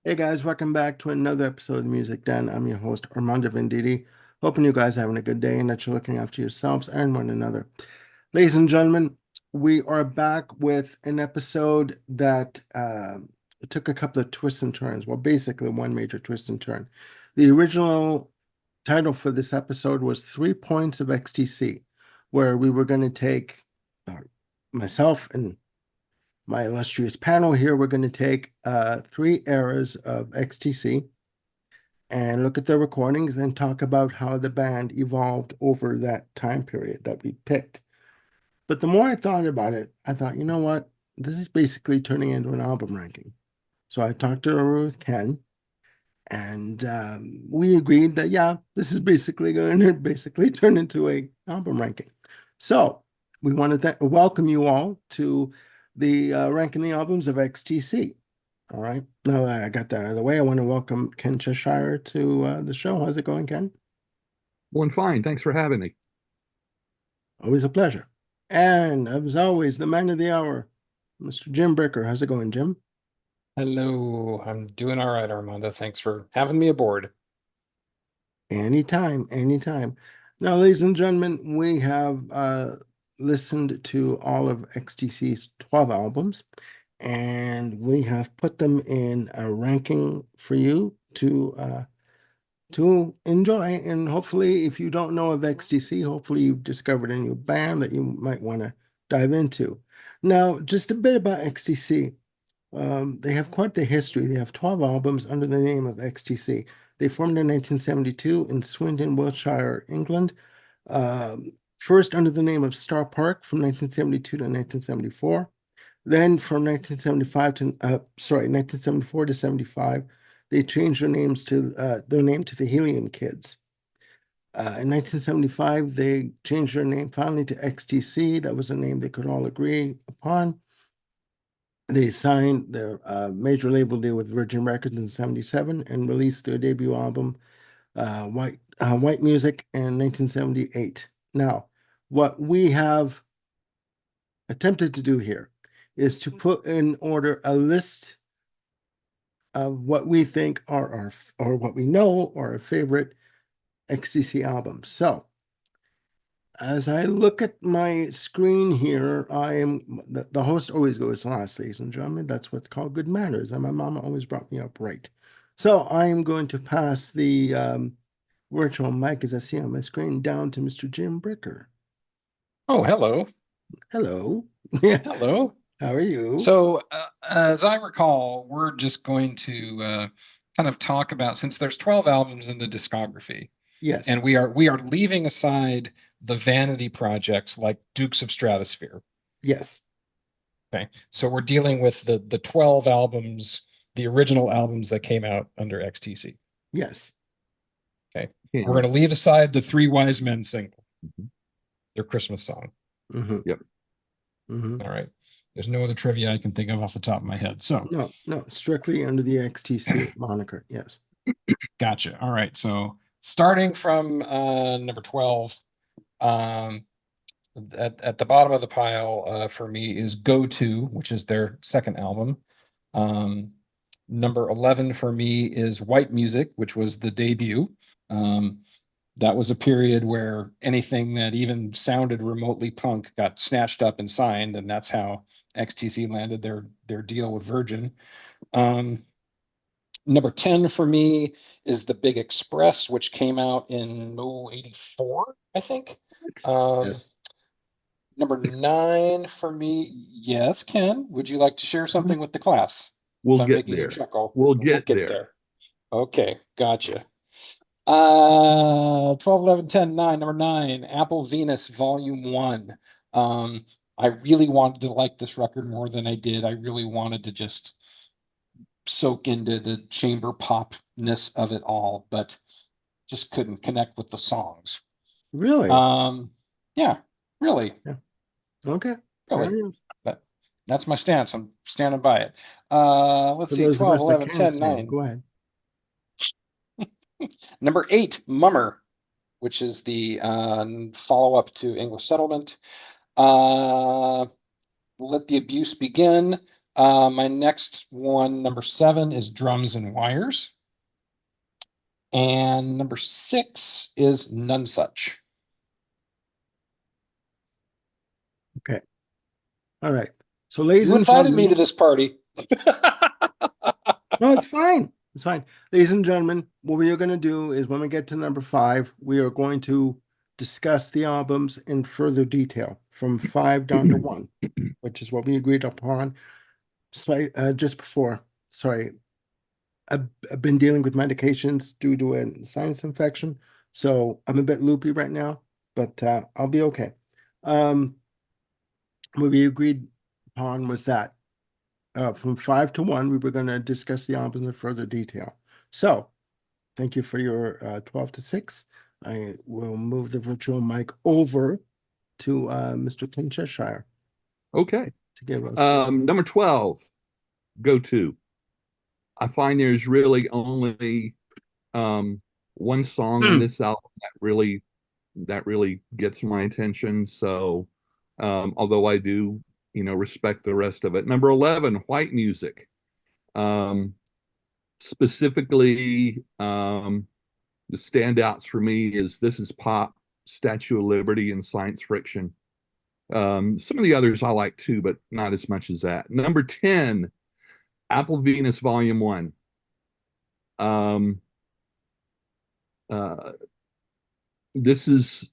Hey guys, welcome back to another episode of the Music Den. I'm your host, Armando Venditti. Hoping you guys are having a good day and that you're looking after yourselves and one another. Ladies and gentlemen, we are back with an episode that took a couple of twists and turns. Well, basically, one major twist and turn. The original title for this episode was 3 Points of XTC, where we were going to take myself and my illustrious panel here, we're going to take 3 eras of XTC and look at the recordings and talk about how the band evolved over that time period that we picked. But the more I thought about it, I thought, you know what? This is basically turning into an album ranking. So I talked to Ruth Ken, and we agreed that, yeah, this is basically going to basically turn into a album ranking. So we want to welcome you all to the ranking the albums of XTC. All right. Now that I got that out of the way, I want to welcome Ken Cheshire to the show. How's it going, Ken? Going fine. Thanks for having me. Always a pleasure. And as always, the man of the hour, Mr. Jim Bricker. How's it going, Jim? Hello, I'm doing all right, Armando. Thanks for having me aboard. Anytime, anytime. Now, ladies and gentlemen, we have listened to all of XTC's 12 albums, and we have put them in a ranking for you to enjoy. And hopefully, if you don't know of XTC, hopefully you've discovered a new band that you might want to dive into. Now, just a bit about XTC. They have quite the history. They have 12 albums under the name of XTC. They formed in 1972 in Swindon, Wiltshire, England. First under the name of Star Park from 1972 to 1974. Then from 1974 to 75, they changed their name to the Helium Kids. In 1975, they changed their name finally to XTC. That was a name they could all agree upon. They signed their major label deal with Virgin Records in '77 and released their debut album, White Music, in 1978. Now, what we have attempted to do here is to put in order a list of what we think are or what we know are our favorite XTC albums. So, as I look at my screen here, the host always goes last, ladies and gentlemen. That's what's called good manners, and my mama always brought me up right. So I am going to pass the virtual mic, as I see on my screen, down to Mr. Jim Bricker. Oh, hello. Hello. Yeah. Hello. How are you? So, as I recall, we're just going to kind of talk about, since there's 12 albums in the discography, Yes. and we are leaving aside the vanity projects like Dukes of Stratosphere. Yes. Okay. So we're dealing with the 12 albums, the original albums that came out under XTC. Yes. Okay. We're And going to leave aside the Three Wise Men single, Mhm. their Christmas song. Mm-hmm. Yep. Mm-hmm. All right. There's no other trivia I can think of off the top of my head. So, No, no, strictly under the XTC moniker. Yes. gotcha. All right. So, starting from number 12, um, at the bottom of the pile for me is Go To, which is their second album. Um, Number 11 for me is White Music, which was the debut. Um, that was a period where anything that even sounded remotely punk got snatched up and signed, and that's how XTC landed their deal with Virgin. Um, Number 10 for me is The Big Express, which came out in 84, I think. Um, Yes. Number 9 for me, yes, Ken, would you like to share something with the class? If We'll I'm get making you there. chuckle, We'll we'll get get there. there. Okay, gotcha. 12, 11, 10, 9, number 9, Apple Venus Volume 1. I really wanted to like this record more than I did. I really wanted to just soak into the chamber popness of it all, but just couldn't connect with the songs. Really? Um, yeah, really, Yeah. Okay. Fair really. enough. That, that's my stance. I'm standing by it. Let's For see, those of 12, us that 11, can 10, stand, 9. go ahead. Number 8, Mummer, which is the follow-up to English Settlement. Uh, Let the Abuse Begin, My next one, number 7, is Drums and Wires. And number 6 is None Such. Okay. All right. So, ladies You and invited me to gentlemen, this party. no, it's fine. It's fine. Ladies and gentlemen, what we are going to do is when we get to number 5, we are going to discuss the albums in further detail from 5 down to 1, which is what we agreed upon just before. Sorry. I've been dealing with medications due to a sinus infection, so I'm a bit loopy right now, but I'll be okay. What we agreed upon was that from 5 to 1, we were going to discuss the albums in further detail. So, thank you for your 12 to 6. I will move the virtual mic over to Mr. Ken Cheshire Okay. to give us. Number 12, Go To. I find there's really only one song on this album that really gets my attention. So, although I do, respect the rest of it. Number 11, White Music. Specifically, the standouts for me is This Is Pop, Statue of Liberty, and Science Friction. Some of the others I like too, but not as much as that. Number 10, Apple Venus Volume 1. This is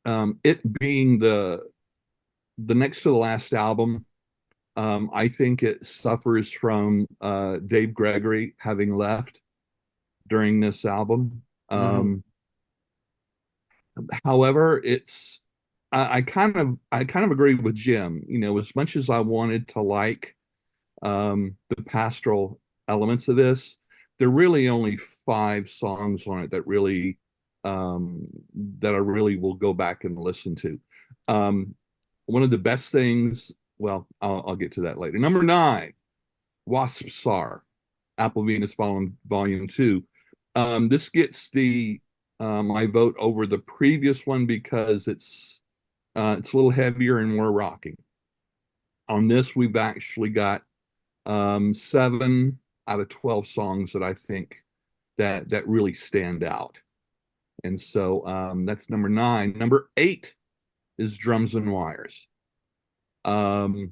it being the next to the last album. I think it suffers from Dave Gregory having left during this album. However, I kind of agree with Jim. As much as I wanted to like the pastoral elements of this, there are really only 5 songs on it that really that I really will go back and listen to. One of the best things, well, I'll get to that later. Number 9, Wasps Are, Apple Venus Volume 2. This gets my vote over the previous one because it's a little heavier and more rocking. On this, we've actually got 7 out of 12 songs that I think that really stand out. And so that's number 9. Number 8 is Drums and Wires. The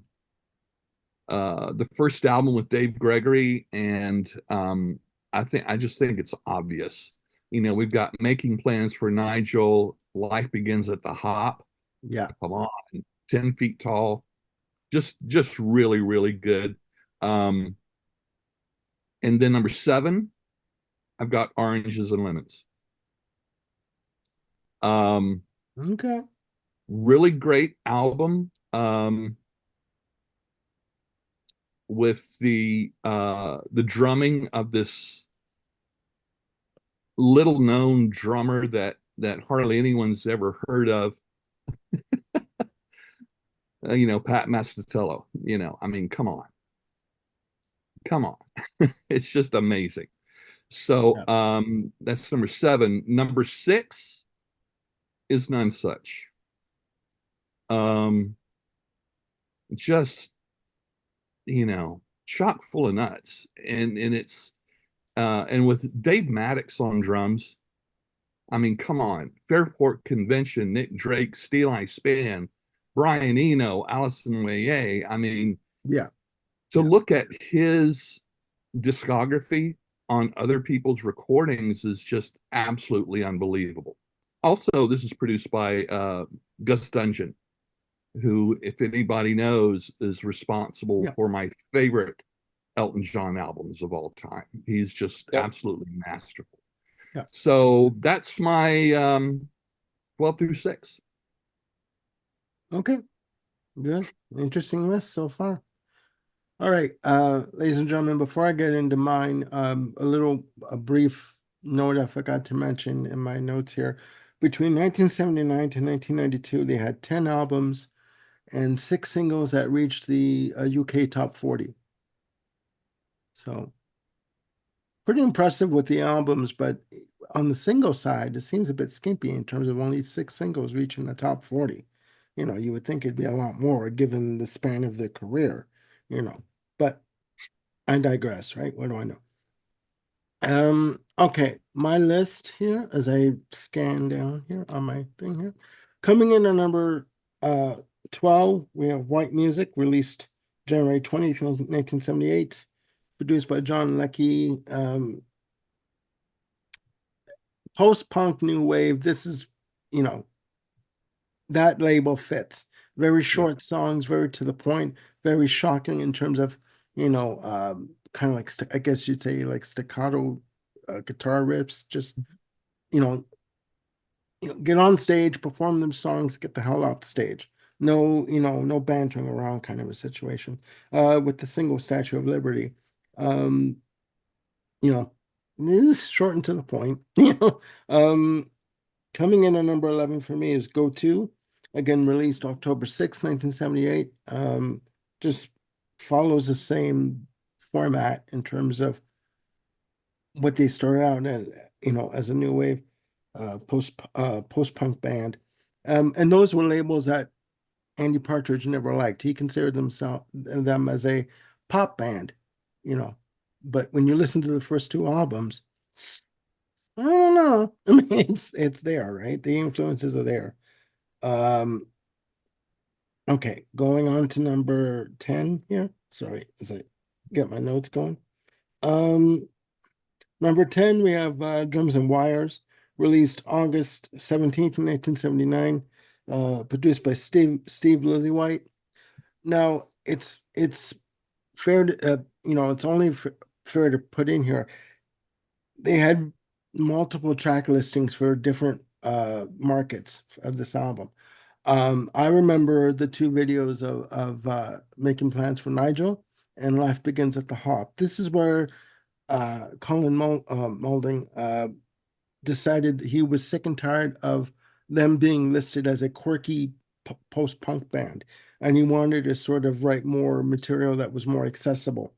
first album with Dave Gregory, and I just think it's obvious. We've got Making Plans for Nigel, Life Begins at the Hop. Yeah. Come on, 10 Feet Tall. Just really, really good. And then number 7, I've got Oranges and Lemons. Okay. Really great album. With the drumming of this little known drummer that hardly anyone's ever heard of. Pat Mastichello. I mean, come on. It's just amazing. So that's number 7. Number 6 is None Such. Just chock full of nuts, and it's and with Dave Maddox on drums. I mean, come on. Fairport Convention, Nick Drake, Steel Eye Span, Brian Eno, Alison Waye. I mean, look at his discography on other people's recordings is just absolutely unbelievable. Also, this is produced by Gus Dungeon, who, if anybody knows, is responsible for my favorite Elton John albums of all time. He's just absolutely masterful. So that's my 12 through 6. Okay. Good. Interesting list so far. All right, ladies and gentlemen, before I get into mine, a brief note I forgot to mention in my notes here. Between 1979 to 1992, they had 10 albums and 6 singles that reached the UK top 40. So pretty impressive with the albums, but on the single side, it seems a bit skimpy in terms of only 6 singles reaching the top 40. You would think it'd be a lot more given the span of their career. but I digress, right? What do I know? Okay, my list here as I scan down here on my thing here. Coming in at number 12, we have White Music, released January 20th, 1978, produced by John Leckie. Post-punk new wave. This is, that label fits. Very short songs, very to the point, very shocking in terms of, kind of like, I guess you'd say like staccato guitar riffs, just, get on stage, perform them songs, get the hell off the stage. No, no bantering around kind of a situation. With the single Statue of Liberty. This is short and to the point. Coming in at number 11 for me is Go To, again released October 6th, 1978. Just follows the same format in terms of what they started out as, as a new wave post-punk band. And those were labels that Andy Partridge never liked. He considered them as a pop band, But when you listen to the first two albums, I don't know. I mean, it's there, right? The influences are there. Okay, going on to number 10 here. Sorry, as I get my notes going. Number 10, we have Drums and Wires, released August 17th, 1979, produced by Steve Lillywhite. Now, it's fair to, it's only fair to put in here. They had multiple track listings for different markets of this album. I remember the two videos of Making Plans for Nigel and Life Begins at the Hop. This is where Colin Moulding decided that he was sick and tired of them being listed as a quirky post-punk band, and he wanted to sort of write more material that was more accessible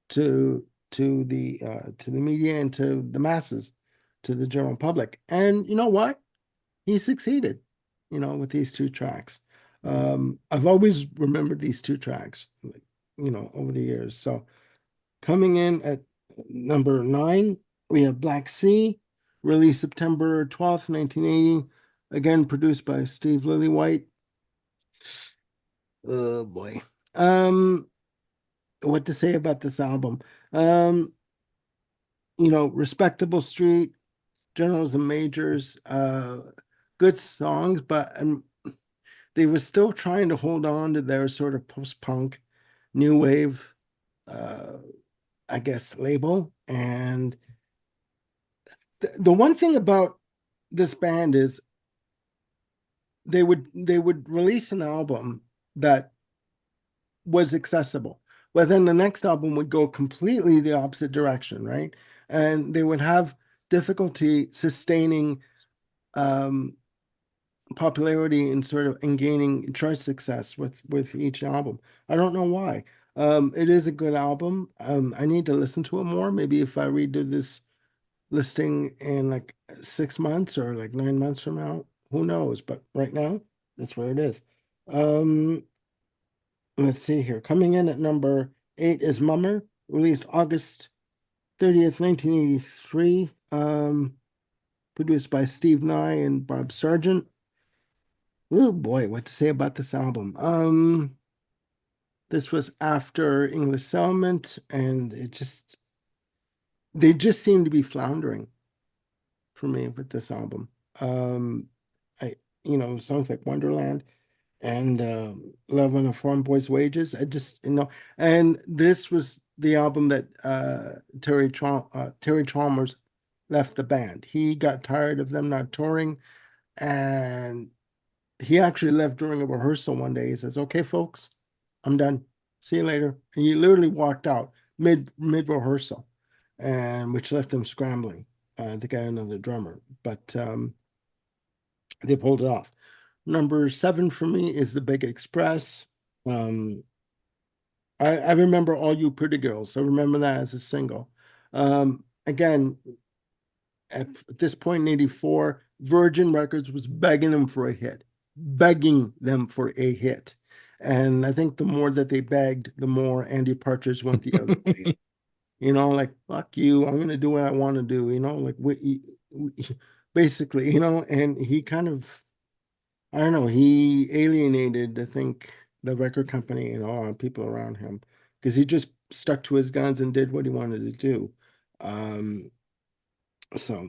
to the media and to the masses, to the general public. And you know what? He succeeded, with these two tracks. I've always remembered these two tracks, over the years. So coming in at number 9, we have Black Sea, released September 12th, 1980. Again, produced by Steve Lillywhite. Oh boy. What to say about this album? Respectable Street, Generals and Majors, good songs, but they were still trying to hold on to their sort of post-punk, new wave, I guess, label. And the one thing about this band is they would release an album that was accessible, but then the next album would go completely the opposite direction, right? And they would have difficulty sustaining popularity and sort of and gaining chart success with each album. I don't know why. It is a good album. I need to listen to it more. Maybe if I redo this listing in like 6 months or like 9 months from now, who knows? But right now, that's where it is. Let's see here. Coming in at number 8 is Mummer, released August 30th, 1983. Produced by Steve Nye and Bob Sargent. Oh boy, what to say about this album? This was after English Settlement, and they just seem to be floundering for me with this album. Songs like Wonderland and Love on a Foreign Boy's Wages. And this was the album that Terry Chalmers left the band. He got tired of them not touring, and he actually left during a rehearsal one day. He says, "Okay, folks, I'm done. See you later." And he literally walked out mid rehearsal, and which left them scrambling to get another drummer. But they pulled it off. Number 7 for me is The Big Express. I remember All You Pretty Girls. I remember that as a single. Again, at this point in 84, Virgin Records was begging them for a hit. And I think the more that they begged, the more Andy Partridge went the other way. You know, like, fuck you, I'm gonna do what I want to do, you know, like we basically, you know, and he kind of, I don't know, he alienated, I think, the record company and all the people around him because he just stuck to his guns and did what he wanted to do. Um, so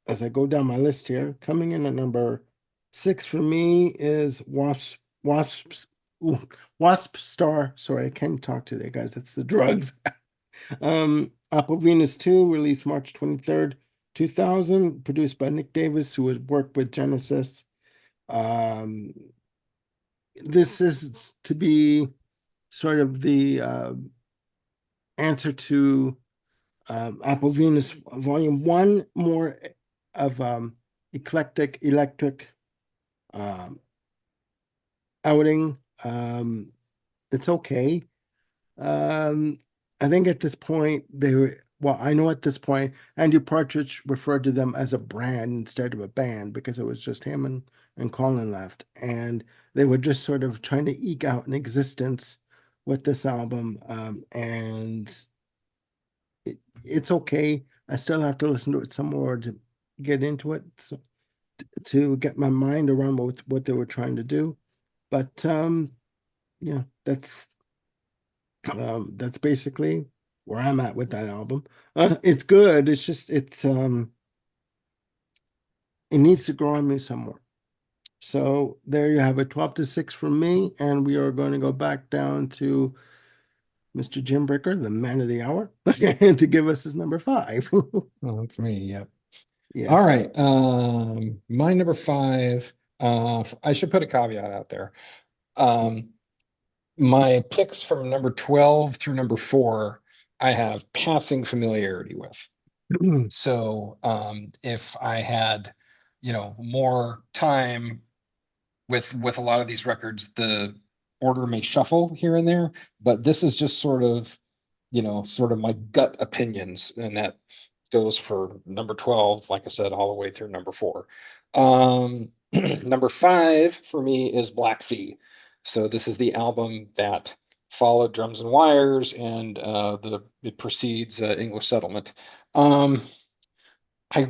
as I go down my list here, coming in at number 6 for me is ooh, Wasp Star. Sorry, I can't talk today, guys. It's the drugs. Apple Venus 2, released March 23rd, 2000, produced by Nick Davis, who has worked with Genesis. Um, this is to be sort of the answer to Apple Venus Volume 1, more of eclectic electric um, outing. It's okay. Um, I think at this point they were, well, I know at this point Andy Partridge referred to them as a brand instead of a band because it was just him and Colin left. And they were just sort of trying to eke out an existence with this album. And it's okay. I still have to listen to it some more to get into it, so, to get my mind around what they were trying to do. But yeah, that's basically where I'm at with that album. It's good. It's just it needs to grow on me some more. So there you have it, 12-6 from me, and we are going to go back down to Mr. Jim Bricker, the man of the hour, to give us his number 5. Oh, that's me. Yep. All Yes. right. My number 5. I should put a caveat out there. Um, my picks from number 12 through number 4, I have passing familiarity with. So, if I had, more time with a lot of these records, the order may shuffle here and there, but this is just sort of my gut opinions, and that goes for number 12, like I said, all the way through number 4. Number 5 for me is Black Sea. So this is the album that followed Drums and Wires, and it precedes English Settlement. Um, I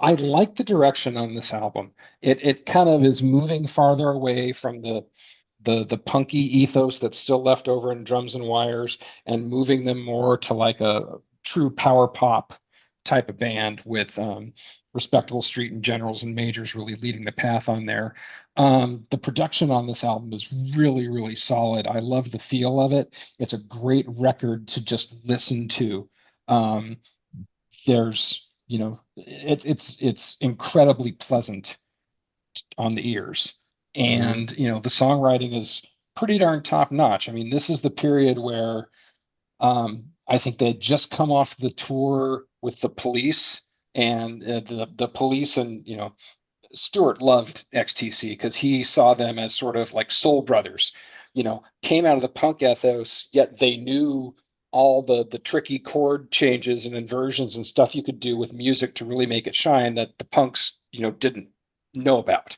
I like the direction on this album. It kind of is moving farther away from the punky ethos that's still left over in Drums and Wires, and moving them more to like a true power pop type of band with Respectable Street and Generals and Majors really leading the path on there. The production on this album is really, really solid. I love the feel of it. It's a great record to just listen to. Um, it's incredibly pleasant on the ears. Mhm. And the songwriting is pretty darn top notch. I mean, this is the period where I think they had just come off the tour with the Police, and the Police, and Stewart loved XTC because he saw them as sort of like soul brothers, came out of the punk ethos, yet they knew all the tricky chord changes and inversions and stuff you could do with music to really make it shine that the punks, didn't know about.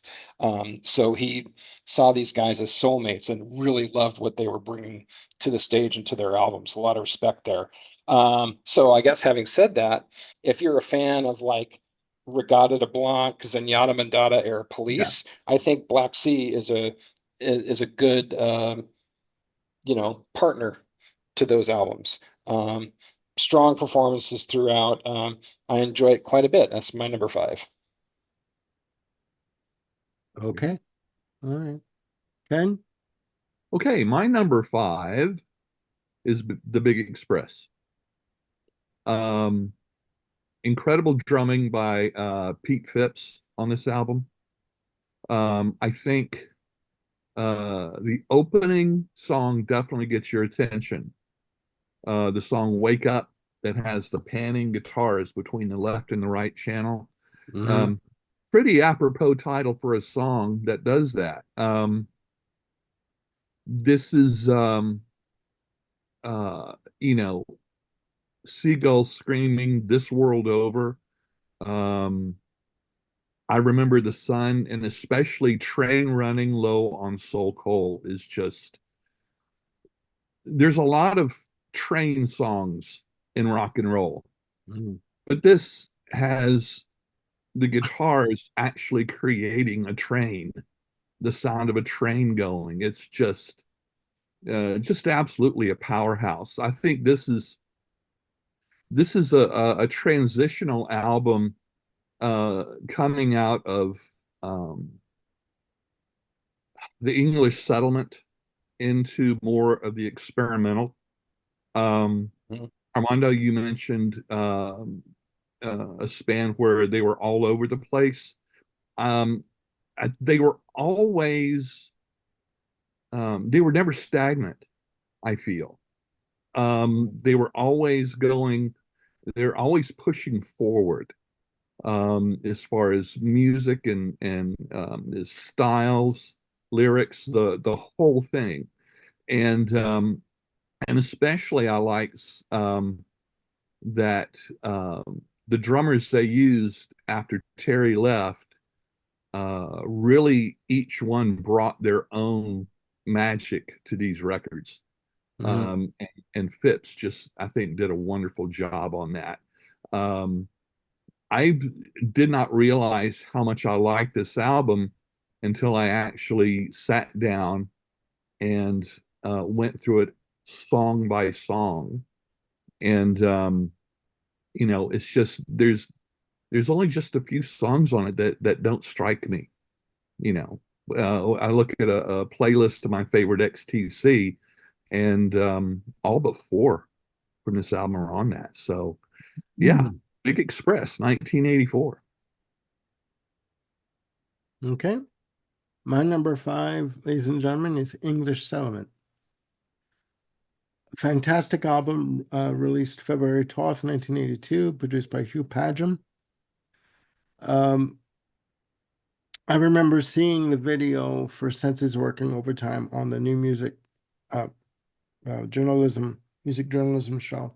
So he saw these guys as soulmates and really loved what they were bringing to the stage and to their albums. A lot of respect there. So I guess having said that, if you're a fan of like Regata de Blanc, Zenyatta Mandata era Yeah. Police, I think Black Sea is a good partner to those albums. Um, Strong performances throughout. I enjoy it quite a bit. That's my number 5. Okay. All right. Ken? Okay, my number 5 is the Big Express. Um, Incredible drumming by Pete Phipps on this album. I think the opening song definitely gets your attention. The song Wake Up, that has the panning guitars between the left and the right channel. Hmm. Um, Pretty apropos title for a song that does that. This is, uh, you know, seagulls screaming this world over. Um, I remember the sun, and especially Train Running Low on Soul Coal is just, there's a lot of train songs in rock and roll, Mm. but this has the guitars actually creating a train, the sound of a train going. It's just absolutely a powerhouse. I think this is a transitional album coming out of um, the English settlement into more of the experimental. Um, Mhm. Armando, you mentioned a span where they were all over the place. Um, they were always, they were never stagnant, I feel. They were always going, they're always pushing forward as far as music and as styles, lyrics, the whole thing. And and especially I like that the drummers they used after Terry left really each one brought their own magic to these records. Mhm. And Phipps just, I think, did a wonderful job on that. Um, I did not realize how much I liked this album until I actually sat down and went through it song by song. And it's just there's only just a few songs on it that don't strike me. You know, I look at a playlist of my favorite XTC, and all but four from this album are on that. So yeah, Mm. Big Express, 1984. Okay. My number five, ladies and gentlemen, is English Settlement. Fantastic album, released February 12th, 1982, produced by Hugh Padgham. Um, I remember seeing the video for Senses Working Overtime on the New Music uh, music journalism show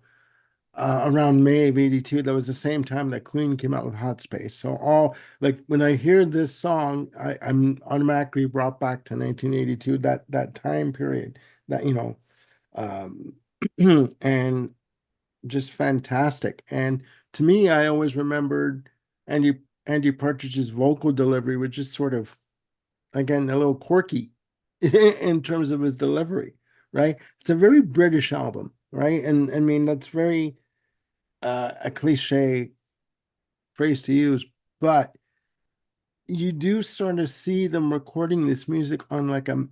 around May of '82. That was the same time that Queen came out with Hot Space. So all like when I hear this song, I'm automatically brought back to 1982, that time period, that um, and just fantastic. And to me, I always remembered Andy Partridge's vocal delivery, which is sort of again a little quirky in terms of his delivery, right? It's a very British album, right? And I mean that's very a cliche phrase to use, but you do sort of see them recording this music on like on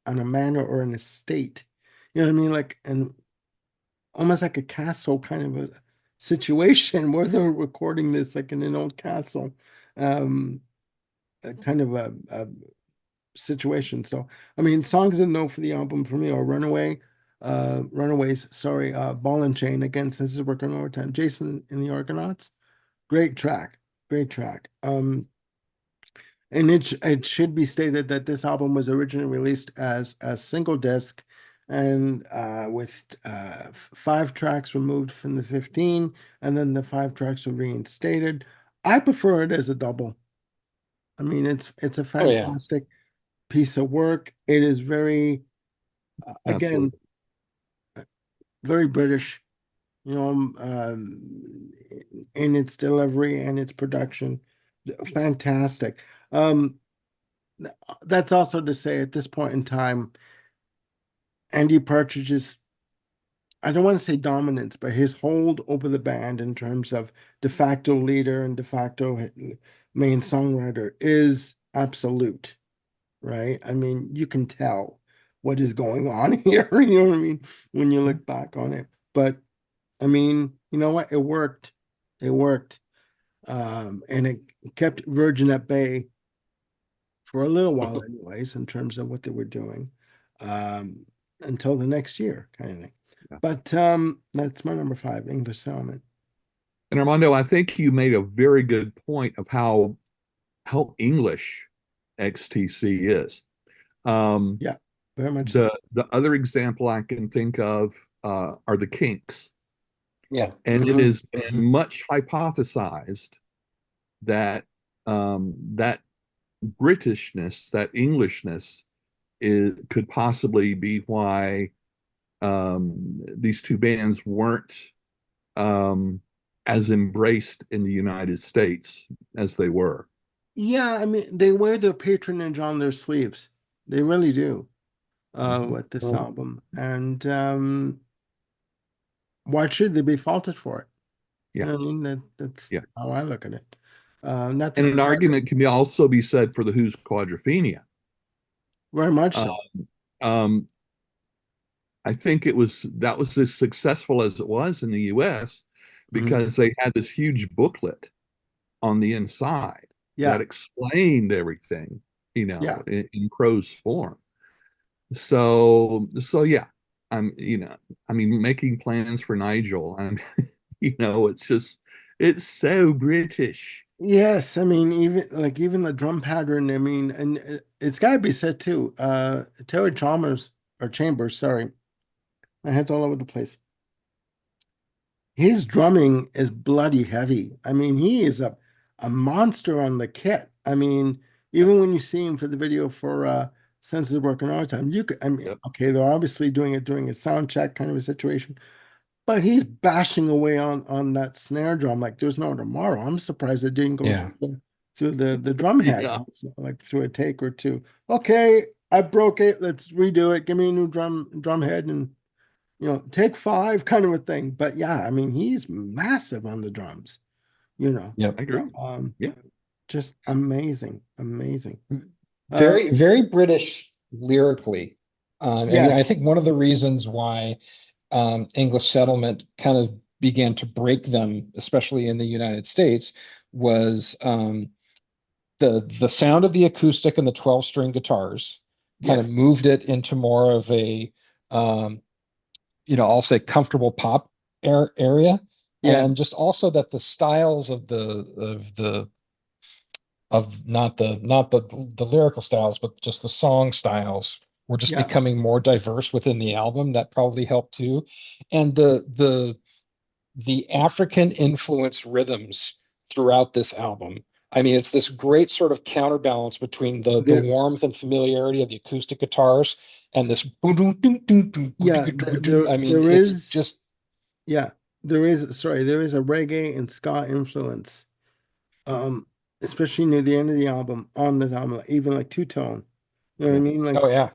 a manor or an estate. You know what I mean? Like and almost like a castle kind of a situation where they're recording this like in an old castle. Um, a kind of a situation. So I mean songs to know for the album for me are Runaways, sorry, Ball and Chain, again, since it's working overtime. Jason and the Argonauts. Great track. Great track. And it should be stated that this album was originally released as a single disc and with 5 tracks removed from the 15, and then the 5 tracks were reinstated. I prefer it as a double. I mean, it's a Oh yeah. fantastic piece of work. It is very, again, Absolutely. very British, in its delivery and its production. Fantastic. Um, that's also to say at this point in time, Andy Partridge's, I don't want to say dominance, but his hold over the band in terms of de facto leader and de facto main songwriter is absolute, right? I mean, you can tell what is going on here, you know what I mean, when you look back on it. But I mean, you know what? It worked. It worked. And it kept Virgin at bay for a little while, anyways, in terms of what they were doing, um, until the next year, kind of thing. Yeah. But that's my number five, English Settlement. And Armando, I think you made a very good point of how English XTC is. Um, Yeah, very much so. the other example I can think of are the Kinks, Yeah. and it Mhm, has been mhm. much hypothesized that that Britishness, that Englishness could possibly be why these two bands weren't as embraced in the United States as they were. Yeah, I mean, they wear their patronage on their sleeves. They really do, with this album. And why should they be faulted for it? You Yeah. know what I mean? That's Yeah. how I look at it. Not And that an argument can also be said for the Who's Quadrophenia. very much Uh, so. um, I think that was as successful as it was in the US Mhm. because they had this huge booklet on the inside that Yeah, explained everything, yeah. in prose form. So yeah, I mean, making plans for Nigel. It's so British. Yes, I mean, even the drum pattern, I mean, and it's got to be said too. Terry Chalmers or Chambers, sorry, my head's all over the place. His drumming is bloody heavy. I mean, he is a monster on the kit. I mean, even when you see him for the video for Sensitive Work and Overtime, you could, I mean, Yep. okay, they're obviously doing it during a sound check kind of a situation, but he's bashing away on that snare drum like there's no tomorrow. I'm surprised it didn't go Yeah. through the drum head, Yeah. like through a take or two. Okay, I broke it. Let's redo it. Give me a new drum head and take five kind of a thing. But yeah, I mean, he's massive on the drums, you know. Yep. I agree. Yeah. Just amazing, amazing. Very, very British lyrically. And I Yes, think one of the reasons why English settlement kind of began to break them, especially in the United States, was the sound of the acoustic and the 12-string guitars kind of yes, moved it into more of a um, I'll say comfortable pop area. yeah, And just also that the styles of not the lyrical styles, but just the song styles were just yeah. becoming more diverse within the album. That probably helped too. And the African influence rhythms throughout this album. I mean, it's this great sort of counterbalance between the There, warmth and familiarity of the acoustic guitars and this boom, boom, boom, boom, boom, boom, yeah, boom, boom. I mean, there it's is, just yeah, there is a reggae and ska influence, um, especially near the end of the album on this album, like, even like two tone. You know what I Yeah. mean? Like oh yeah,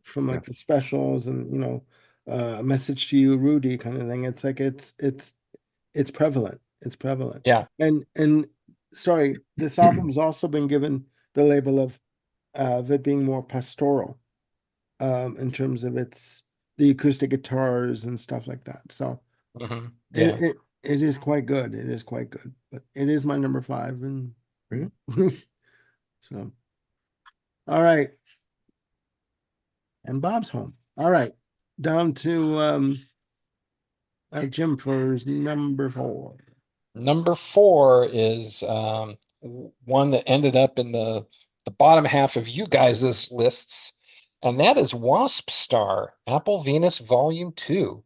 from Yeah. like the specials and a message to you, Rudy kind of thing. It's like it's prevalent. It's prevalent. yeah. And sorry, this album has also been given the label of it being more pastoral, in terms of the acoustic guitars and stuff like that. So Mhm. it Yeah. it, it is quite good. It is quite good. But it is my number five, and Yeah. so all right. And Bob's home. All right. Down to Jim for his number four. Number four is one that ended up in the bottom half of you guys' lists, and that is Wasp Star, Apple Venus Volume 2.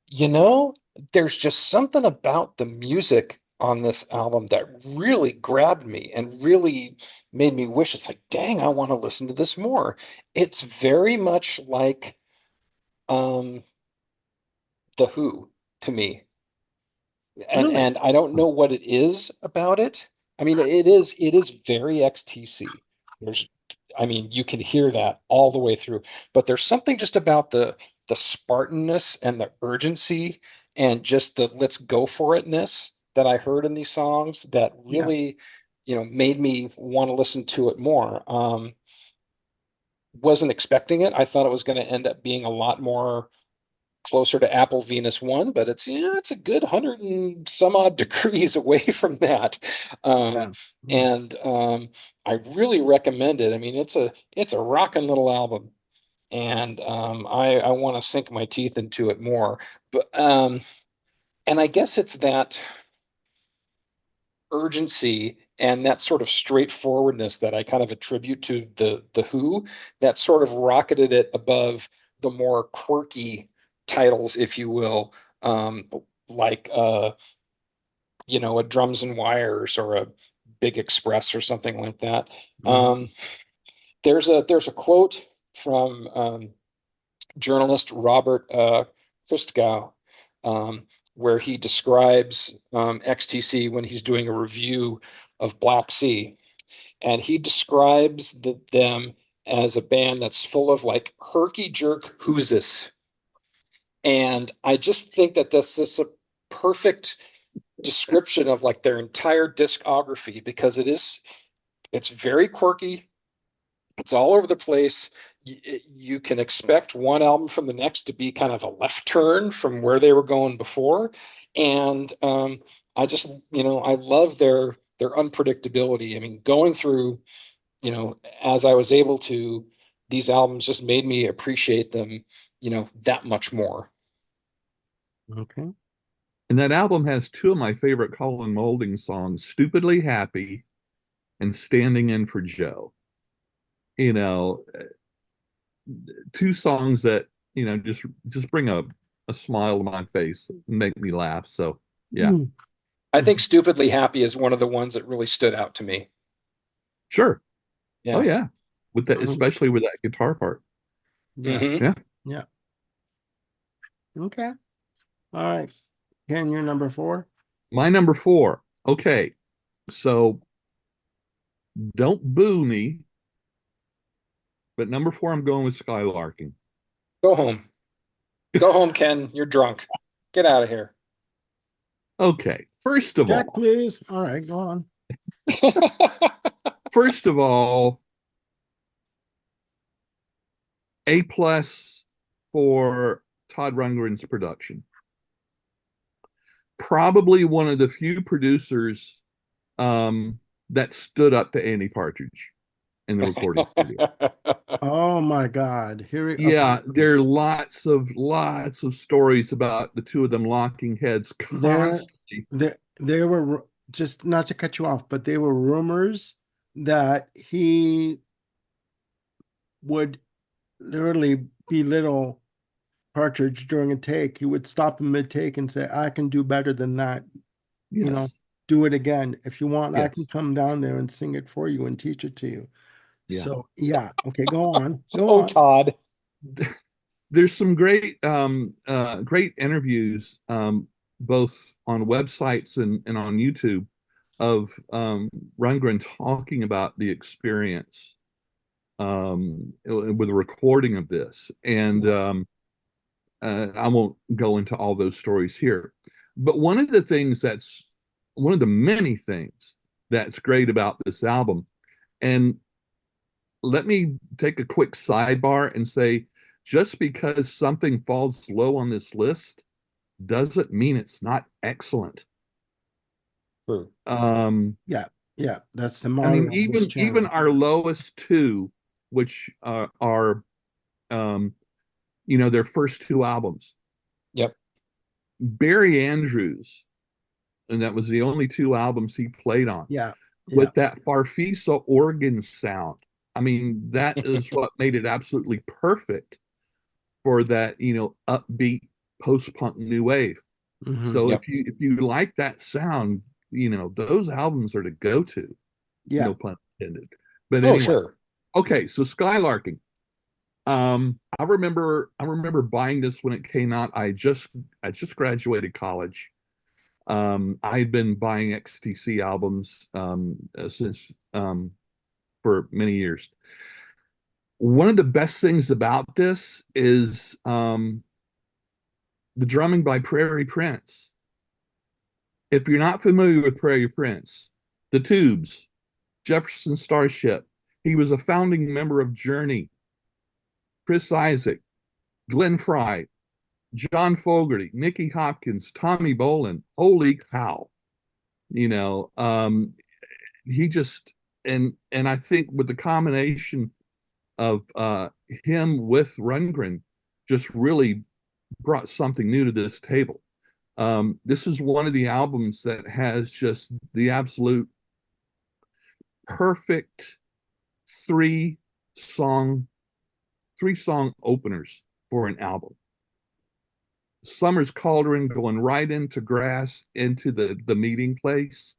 You know, there's just something about the music on this album that really grabbed me and really made me wish it's like, dang, I want to listen to this more. It's very much like um, The Who to me. and Really? and I don't know what it is about it. I mean, it is very XTC. There's, I mean, you can hear that all the way through, but there's something just about the Spartanness and the urgency and just the let's go for itness that I heard in these songs that Yeah. really, made me want to listen to it more. Wasn't expecting it. I thought it was going to end up being a lot more closer to Apple Venus 1, but it's a good 100 and some odd degrees away from that. Um, Yeah. Mm. and I really recommend it. I mean, it's a rocking little album, and I want to sink my teeth into it more. But and I guess it's that urgency and that sort of straightforwardness that I kind of attribute to the Who that sort of rocketed it above the more quirky titles, if you will, like a Drums and Wires or a Big Express or something like that. Mhm. There's a quote from journalist Robert Christgau, where he describes XTC when he's doing a review of Black Sea, and he describes them as a band that's full of like herky-jerk whozis. And I just think that this is a perfect description of like their entire discography, because it's very quirky. It's all over the place. You can expect one album from the next to be kind of a left turn from where they were going before. And I just, I love their unpredictability. I mean, going through, as I was able to, these albums just made me appreciate them, that much more. Okay. And that album has two of my favorite Colin Moulding songs, Stupidly Happy and Standing In for Joe. You know, two songs that, just bring a smile to my face and make me laugh. So yeah, Mm. I think Stupidly Happy is one of the ones that really stood out to me. sure. Yeah. Oh yeah. With that, especially with that guitar part. Yeah. Mhm. Yeah. Yeah. Okay. All right. Ken, you're number 4. My number 4. Okay. So don't boo me, but number 4, I'm going with Skylarking. Go home. Go home, Ken. You're drunk. Get out of here. Okay. First of Jack, all, please. All right, go on. first of all, A plus for Todd Rundgren's production. Probably one of the few producers that stood up to Andy Partridge in the recording studio. Oh my God. Here we okay. Yeah, there are lots of stories about the two of them locking heads There, constantly. there were just not to cut you off, but there were rumors that he would literally belittle Partridge during a take. He would stop in mid-take and say, I can do better than that. Yes. Do it again. If you want, I Yes. can come down there and sing it for you and teach it to you. Yeah. So yeah, okay, go on. Go Oh, on. Todd. There's some great great interviews both on websites and on YouTube of Rundgren talking about the experience with the recording of this. And I won't go into all those stories here. But one of the many things that's great about this album, and let me take a quick sidebar and say, just because something falls low on this list doesn't mean it's not excellent. True. Yeah, that's the I motto mean, of this even channel. our lowest two, which are their first two albums, Yep. Barry Andrews, and that was the only two albums he played on. Yeah, yeah. With that Farfisa organ sound. I mean, that is what made it absolutely perfect for that, upbeat post-punk new wave. Mhm. So Yep. if you like that sound, those albums are to go to. Yeah. No pun intended. But Oh, anyway, sure. okay, so Skylarking. I remember buying this when it came out. I just graduated college. I had been buying XTC albums since for many years. One of the best things about this is the drumming by Prairie Prince. If you're not familiar with Prairie Prince, the Tubes, Jefferson Starship, he was a founding member of Journey, Chris Isaac, Glenn Frey, John Fogerty, Nicky Hopkins, Tommy Bolin. Holy cow. He just and I think with the combination of him with Rundgren just really brought something new to this table. This is one of the albums that has just the absolute perfect three song openers for an album. Summer's Cauldron going right into Grass, into the meeting place.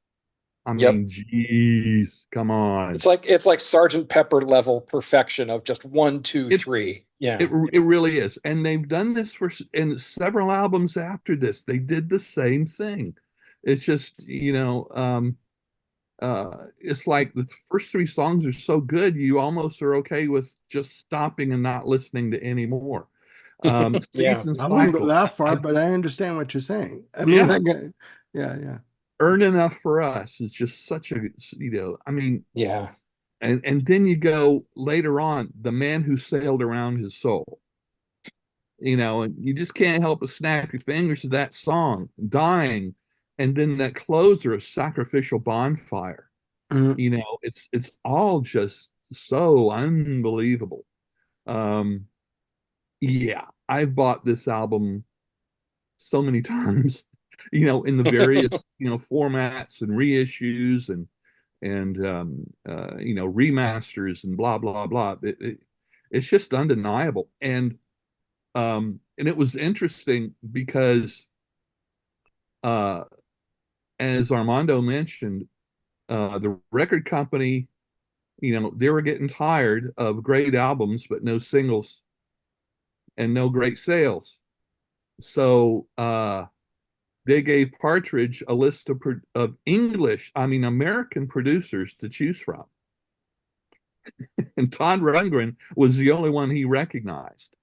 I Yep. mean, geez, come on. It's like Sergeant Pepper level perfection of just one, two, It three. Yeah. it really is. And they've done this in several albums after this. They did the same thing. It's just, it's like the first three songs are so good, you almost are okay with just stopping and not listening to any more. Yeah. Season I wouldn't go Cycle. that far, but I understand what you're saying. I mean, Yeah, like, yeah. Earn Enough for Us is just such a, I mean, Yeah. and then you go later on, The Man Who Sailed Around His Soul. And you just can't help but snap your fingers to that song, Dying, and then that closer, A Sacrificial Bonfire. Mhm. It's all just so unbelievable. Um, yeah, I've bought this album so many times, in the various, formats and reissues and remasters and blah blah blah. It's just undeniable. And it was interesting because uh as Armando mentioned, the record company, they were getting tired of great albums but no singles and no great sales. So they gave Partridge a list of American producers to choose from. And Todd Rundgren was the only one he recognized.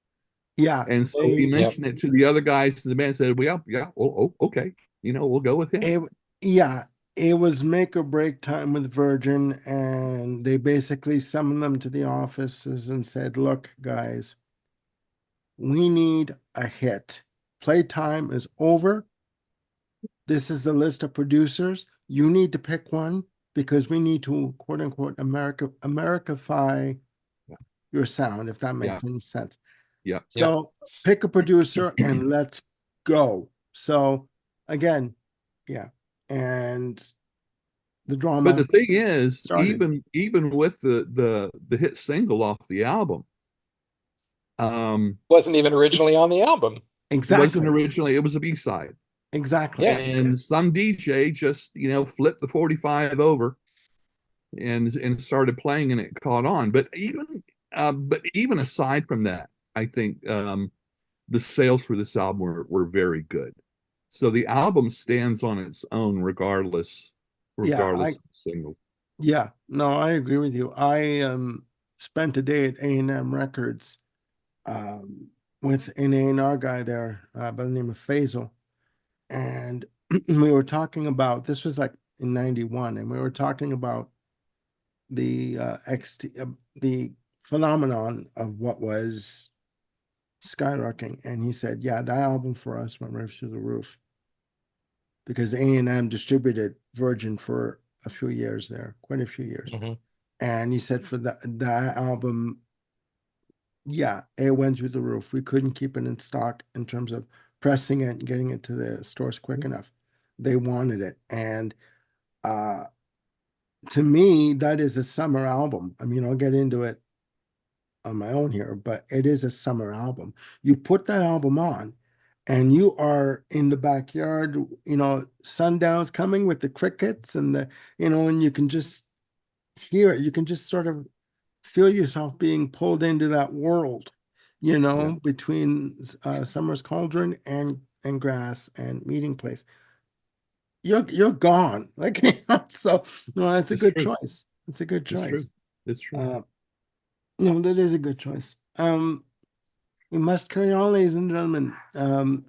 Yeah, And so he they, Yep. mentioned it to the other guys, and the band said, well, yeah, well, okay, we'll go with him. it, yeah, it was make or break time with Virgin, and they basically summoned them to the offices and said, "Look, guys, we need a hit. Playtime is over. This is the list of producers. You need to pick one because we need to, quote unquote, Americafy Yeah. your sound, if that Yeah. makes any sense." Yeah. Yep. So pick a producer and let's go. So again, yeah. And the But drama the thing is, started. even with the hit single off the album, Wasn't even originally on the album. it wasn't Exactly. originally, it was a B-side. Exactly. Yeah. And some DJ just, flipped the 45 over and started playing, and it caught on. But even aside from that, I think the sales for this album were very good. So the album stands on its own regardless Yeah, regardless of the singles. no, I agree with you. I spent a day at A&M Records with an A&R guy there by the name of Faisal. And we were talking about, this was like in 91, and we were talking about the the phenomenon of what was skyrocketing. And he said, yeah, that album for us went right through the roof because A&M distributed Virgin for a few years there, quite a few years. Mhm. And he said for that album, yeah, it went through the roof. We couldn't keep it in stock in terms of pressing it and getting it to the stores quick enough. They wanted it. And to me, that is a summer album. I mean, I'll get into it on my own here, but it is a summer album. You put that album on and you are in the backyard, sundown's coming with the crickets and and you can just hear it. You can just sort of feel yourself being pulled into that world, Yeah. between Summer's Cauldron and Grass and Meeting Place. You're gone. Like, so no, it's a It's good true. choice. It's a good It's true. choice. It's true. That is a good choice. We must carry on, ladies and gentlemen.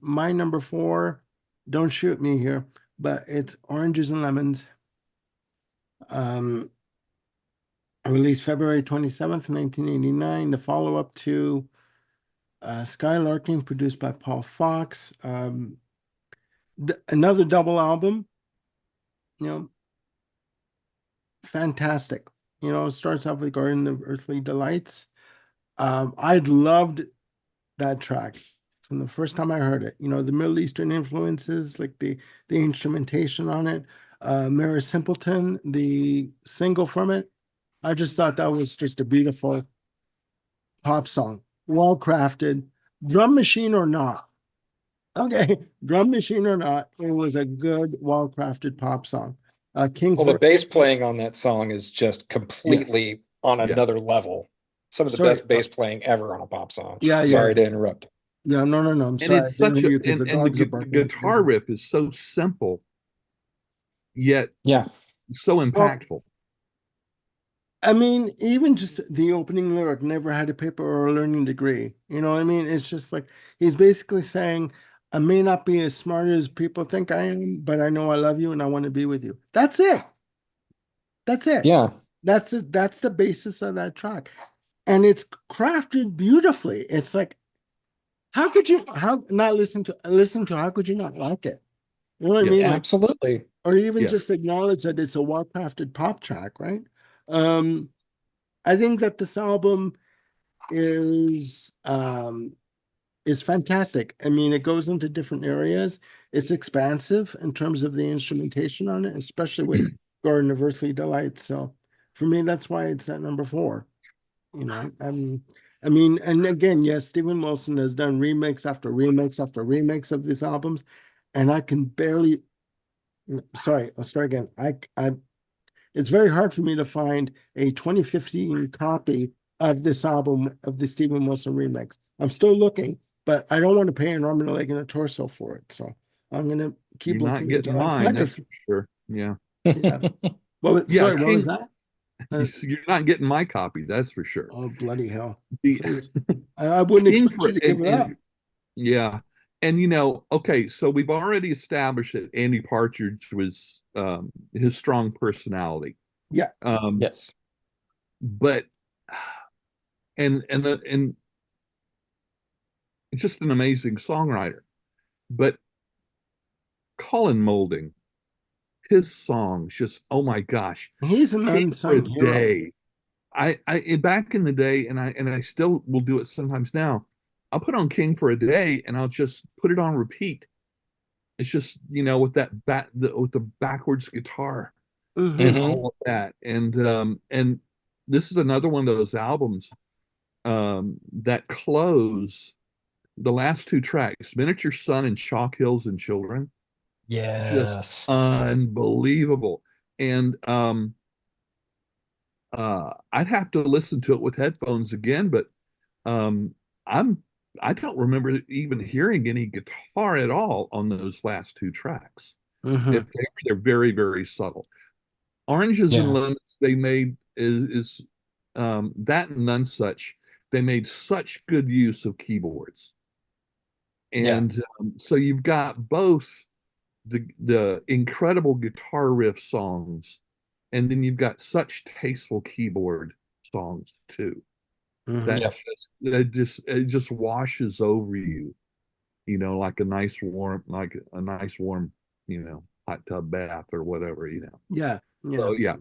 My number 4, don't shoot me here, but it's Oranges and Lemons. Released February 27th, 1989, the follow-up to Skylarking, produced by Paul Fox. Another double album, fantastic. It starts off with Garden of Earthly Delights. I loved that track from the first time I heard it. The Middle Eastern influences, like the instrumentation on it. Mary Simpleton, the single from it. I just thought that was just a beautiful pop song, well crafted, drum machine or not. Okay, drum machine or not, it was a good, well crafted pop song. King Well, the for bass playing on that song is just Yes. completely on Yes. another level. Some of the Sorry. best bass playing ever on a pop song. Yeah, Sorry to interrupt. Yeah, no. I'm And sorry. I it's didn't such hear a you because the and the dogs are barking. guitar riff is so simple, yet Yeah. so impactful. I mean, even just the opening lyric, never had a paper or a learning degree. You know what I mean? It's just like he's basically saying, I may not be as smart as people think I am, but I know I love you and I want to be with you. That's it. That's it. Yeah. That's it. That's the basis of that track. And it's crafted beautifully. It's like, how could you not listen to how could you not like it? You know what I Yeah. mean? Like, Absolutely. or even Yeah. just acknowledge that it's a well-crafted pop track, right? I think that this album is fantastic. I mean, it goes into different areas. It's expansive in terms of the instrumentation on it, especially with Garden of Earthly Delight. So for me, that's why it's at number 4. You know, I mean, and again, yes, Steven Wilson has done remix after remix after remix of these albums, and I can barely. Sorry, I'll start again. It's very hard for me to find a 2015 copy of this album of the Steven Wilson remix. I'm still looking, but I don't want to pay an arm and a leg and a torso for it. So I'm gonna keep You're not looking getting until I mine, find that's it. for sure. Yeah. Yeah. Well, Yeah, sorry, what was King, that? Uh, you're not getting my copy, that's for sure. oh, bloody hell. The Please. I wouldn't King expect you for to give it up. yeah. And okay, so we've already established that Andy Partridge was his strong personality. Yeah. Yes. But and it's just an amazing songwriter. But Colin Moulding, his songs just, oh my gosh, He's an King for a unsung hero. day. Back in the day, and I still will do it sometimes now. I'll put on King for a day and I'll just put it on repeat. It's just, with with the backwards guitar and Mhm. Mhm. all of that. And this is another one of those albums that close the last 2 tracks, Miniature Sun and Chalk Hills and Children. Just Yes. unbelievable. And I'd have to listen to it with headphones again, but um, I'm I don't remember even hearing any guitar at all on those last 2 tracks. Mhm. They're very, very subtle. Oranges and Yeah. Lemons, they made is that and None Such. They made such good use of keyboards, Yeah. and so you've got both the incredible guitar riff songs, and then you've got such tasteful keyboard songs too. Mhm. That Yep. it just washes over you, like a nice warm, hot tub bath or whatever. Yeah. Yeah. So yeah,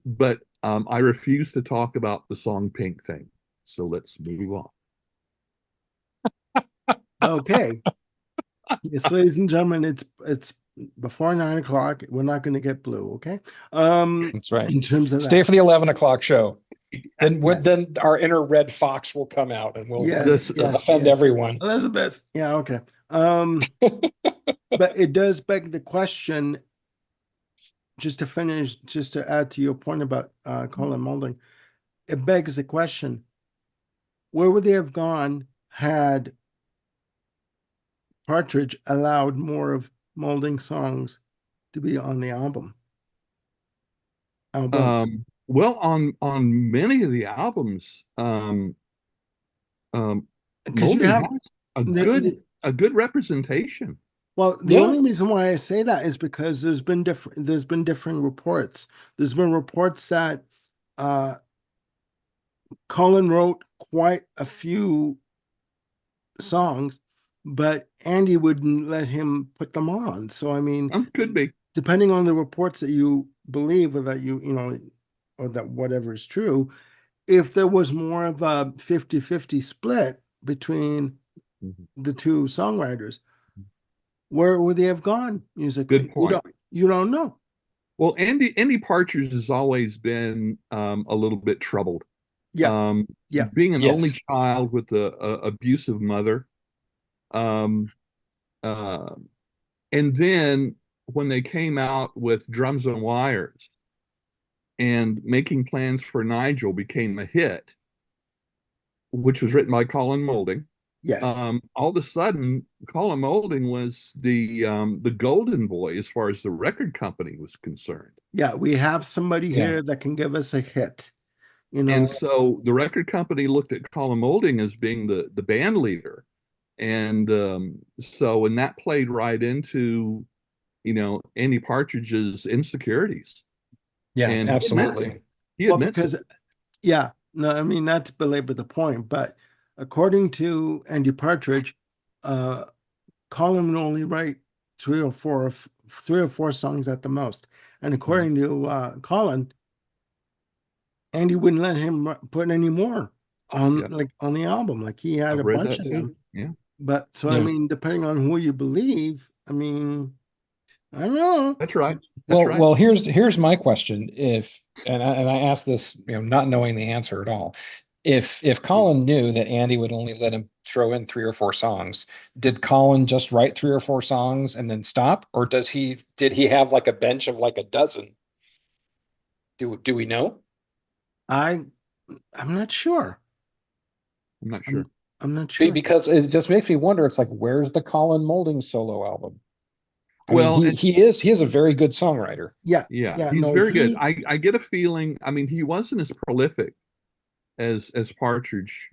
but I refuse to talk about the song Pink Thing. So let's move on. Okay. Yes, ladies and gentlemen, it's before 9 o'clock. We're not going to get blue, okay? That's right. In terms of Stay that, for the 11 o'clock show. yes, Then our inner red fox will come out and we'll yes, offend yes. everyone. Elizabeth, yeah, okay. But it does beg the question, just to finish, just to add to your point about Colin Moulding, it begs the question, where would they have gone had Partridge allowed more of Moulding songs to be on the albums? Well, on many of the albums, Because you Molding have has a the, good the a good representation. well, the Yeah. only reason why I say that is because there's been differing reports. There's been reports that uh Colin wrote quite a few songs, but Andy wouldn't let him put them on. So I mean, Could be. depending on the reports that you believe or that or that whatever is true, if there was more of a 50-50 split between Mhm. the two songwriters, where would they have gone musically? Good point. You don't know. Well, Andy Partridge has always been a little bit troubled. Yeah, Um, yeah. Being an only Yes. child with a abusive mother, um, uh, and then when they came out with Drums and Wires and Making Plans for Nigel became a hit, which was written by Colin Moulding. Yes. All of a sudden, Colin Moulding was the golden boy as far as the record company was concerned. Yeah, we have somebody Yeah. here that can give us a hit. You know, And so the record company looked at Colin Moulding as being the band leader. And and that played right into, Andy Partridge's insecurities. Yeah, And absolutely. he well, admits because it. yeah, no, I mean, not to belabor the point, but according to Andy Partridge, uh, Colin would only write three or four songs at the most. And according to Colin, Andy wouldn't let him put any more on Yeah, on the album. Like he had I've a read bunch that of too. them. Yeah. But so I Yeah. mean, depending on who you believe, I mean, I don't know. That's right. That's right. Well, here's my question. And I asked this, not knowing the answer at all. If Colin knew that Andy would only let him throw in 3 or 4 songs, did Colin just write 3 or 4 songs and then stop, or did he have like a bench of like a dozen? Do we know? I'm not sure. I'm not sure. I'm not sure. Because it just makes me wonder. It's like, where's the Colin Moulding solo album? I mean, Well, and he is a very good songwriter. Yeah, yeah, yeah, he's no, very good. I get a feeling, I mean, he wasn't as prolific as Partridge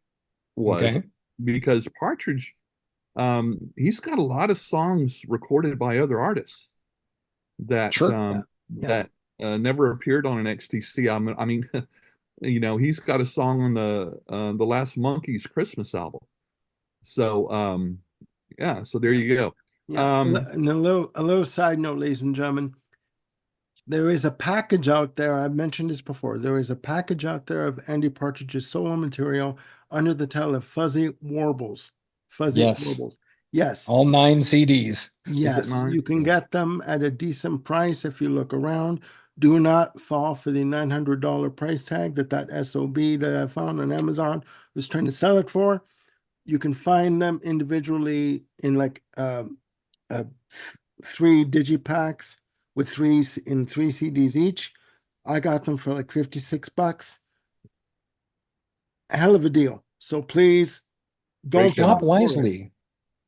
was, Okay. because Partridge, he's got a lot of songs recorded by other artists that Sure. Yeah. that never appeared on an XTC album. I mean, he's got a song on the Last Monkeys Christmas album. So yeah, so there you go. Yeah. And a little side note, ladies and gentlemen, there is a package out there. I've mentioned this before. There is a package out there of Andy Partridge's solo material under the title of Fuzzy Warbles. Fuzzy Yes. Warbles. Yes. All 9 CDs. Is it Yes, 9? you can Yeah. get them at a decent price if you look around. Do not fall for the $900 price tag that SOB that I found on Amazon was trying to sell it for. You can find them individually in like 3 digipacks with 3 CDs each. I got them for like $56. A hell of a deal. So please don't Great deal. Shop fall for it. wisely.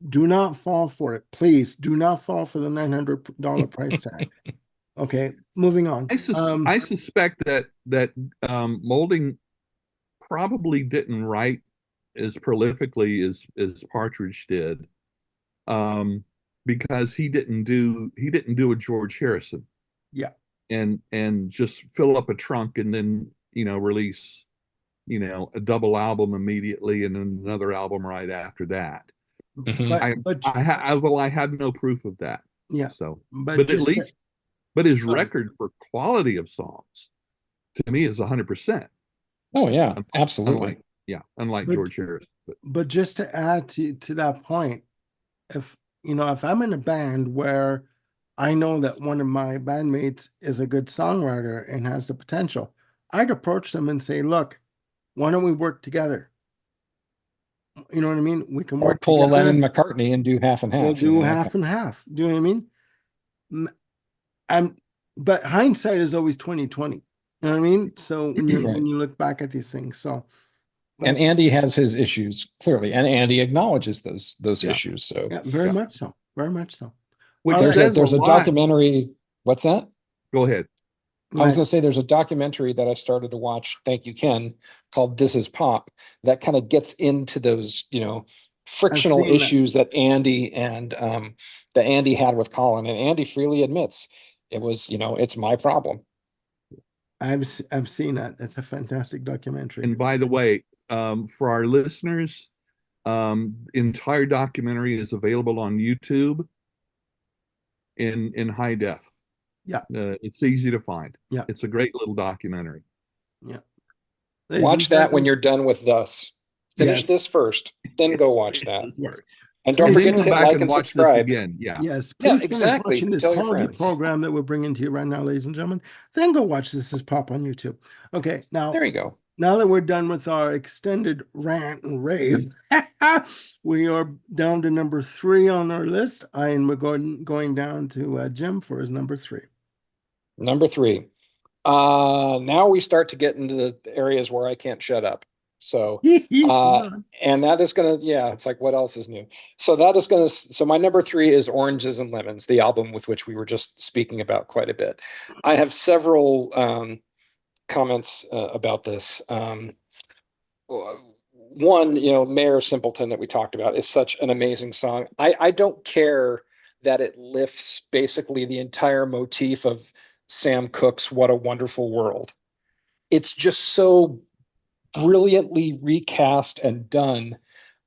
Do not fall for it. Please do not fall for the $900 price tag. Okay, moving on. I suspect that Moulding probably didn't write as prolifically as Partridge did, because he didn't do a George Harrison. Yeah. And just fill up a trunk and then release a double album immediately and then another album right after that. Mhm. I have no proof of that. Yeah. So, but but at just least, but his record for quality of songs, to me, is 100%. Oh yeah, absolutely. Unlike But- George Harrison. But just to add to that point, if I'm in a band where I know that one of my bandmates is a good songwriter and has the potential, I'd approach them and say, look, why don't we work together? You know what I mean? We can Or work pull a together. Lennon McCartney and do half and half. We'll do that half and half. Do you know what I mean? But hindsight is always 2020. You know what I mean? So when Right. when you look back at these things, so And Andy has his issues clearly, and Andy acknowledges those Yeah. issues. So yeah, very Yeah. much so. Very much so. Which All right. says there's a lot. documentary. What's that? Go ahead. I was going to say there's a documentary that I started to watch. Thank you, Ken, called "This Is Pop," that kind of gets into those frictional seen that. issues that Andy had with Colin, and Andy freely admits it was it's my problem. I've seen that. That's a fantastic documentary. And by the way, for our listeners, entire documentary is available on YouTube in high def. Yeah. It's easy to find. Yeah. It's a great little documentary. Yeah. Watch that when you're done with Thus. Finish Yes. this first, then go watch that. Yes. And don't Please forget come to hit back like and watch this subscribe. again. Yeah. Yes, Yeah, please finish exactly. watching this Tell your quality friends. program that we're bringing to you right now, ladies and gentlemen. Then go watch This Is Pop on YouTube. Okay, now There you go. now that we're done with our extended rant and rave, we are down to number 3 on our list. And we're going down to Jim for his number 3. Number 3. Now we start to get into the areas where I can't shut up. So, and that is gonna, yeah, it's like, what else is new? So that is gonna, so my number 3 is Oranges and Lemons, the album with which we were just speaking about quite a bit. I have several comments about this. One, Mayor Simpleton that we talked about is such an amazing song. I don't care that it lifts basically the entire motif of Sam Cooke's What a Wonderful World. It's just so brilliantly recast and done.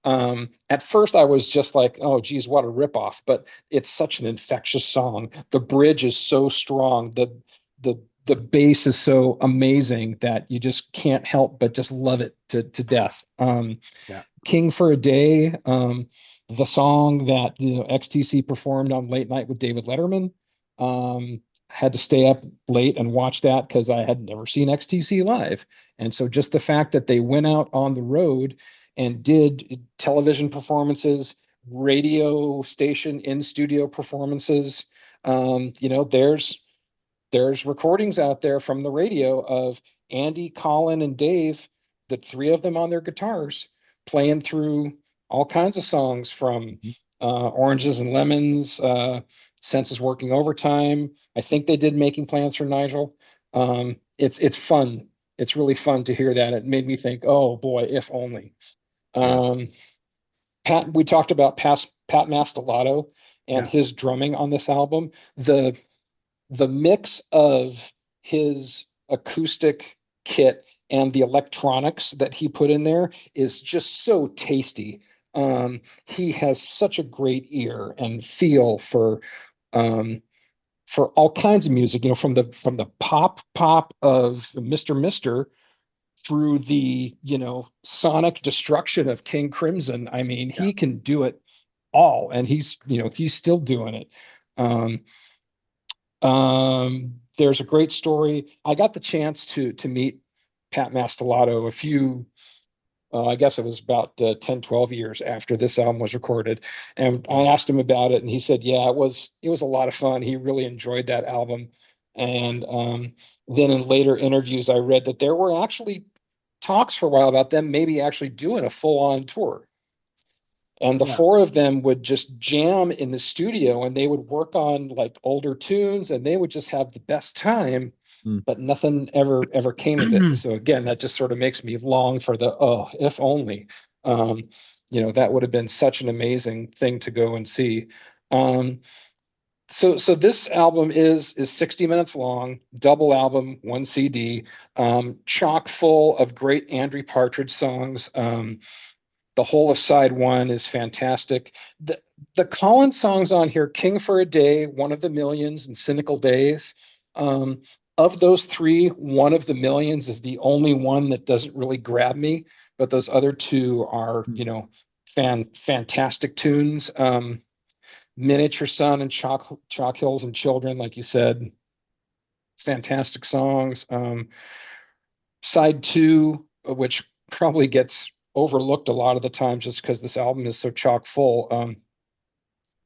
At first I was just like, oh geez, what a ripoff, but it's such an infectious song. The bridge is so strong, the bass is so amazing that you just can't help but just love it to death. Yeah. King for a Day, the song that XTC performed on Late Night with David Letterman. Had to stay up late and watch that because I had never seen XTC live. And so just the fact that they went out on the road and did television performances, radio station in studio performances, there's recordings out there from the radio of Andy, Colin, and Dave, the 3 of them on their guitars, playing through all kinds of songs from Oranges and Lemons, Senses Working Overtime. I think they did Making Plans for Nigel. It's fun. It's really fun to hear that. It made me think, oh boy, if only. We talked about Pat Mastelotto and his drumming on this album. The mix of his acoustic kit and the electronics that he put in there is just so tasty. He has such a great ear and feel for all kinds of music, from the pop of Mr. Mister through the, sonic destruction of King Crimson. I mean, he can do it all, and he's still doing it. There's a great story. I got the chance to meet Pat Mastelotto a few, I guess it was about 10, 12 years after this album was recorded. And I asked him about it, and he said, yeah, it was a lot of fun. He really enjoyed that album. And then in later interviews, I read that there were actually talks for a while about them maybe actually doing a full-on tour. And the 4 of them would just jam in the studio, and they would work on like older tunes, and they would just have the best time, but nothing ever came of it. So again, that just sort of makes me long for the, if only. That would have been such an amazing thing to go and see. So this album is 60 minutes long, double album, 1 CD, chock full of great Andy Partridge songs. The whole of side 1 is fantastic. The Colin songs on here, King for a Day, One of the Millions, and Cynical Days. Of those 3, One of the Millions is the only one that doesn't really grab me, but those other 2 are, fantastic tunes. Miniature Sun and Chalk Hills and Children, like you said, fantastic songs. Side 2, which probably gets overlooked a lot of the time just because this album is so chock full.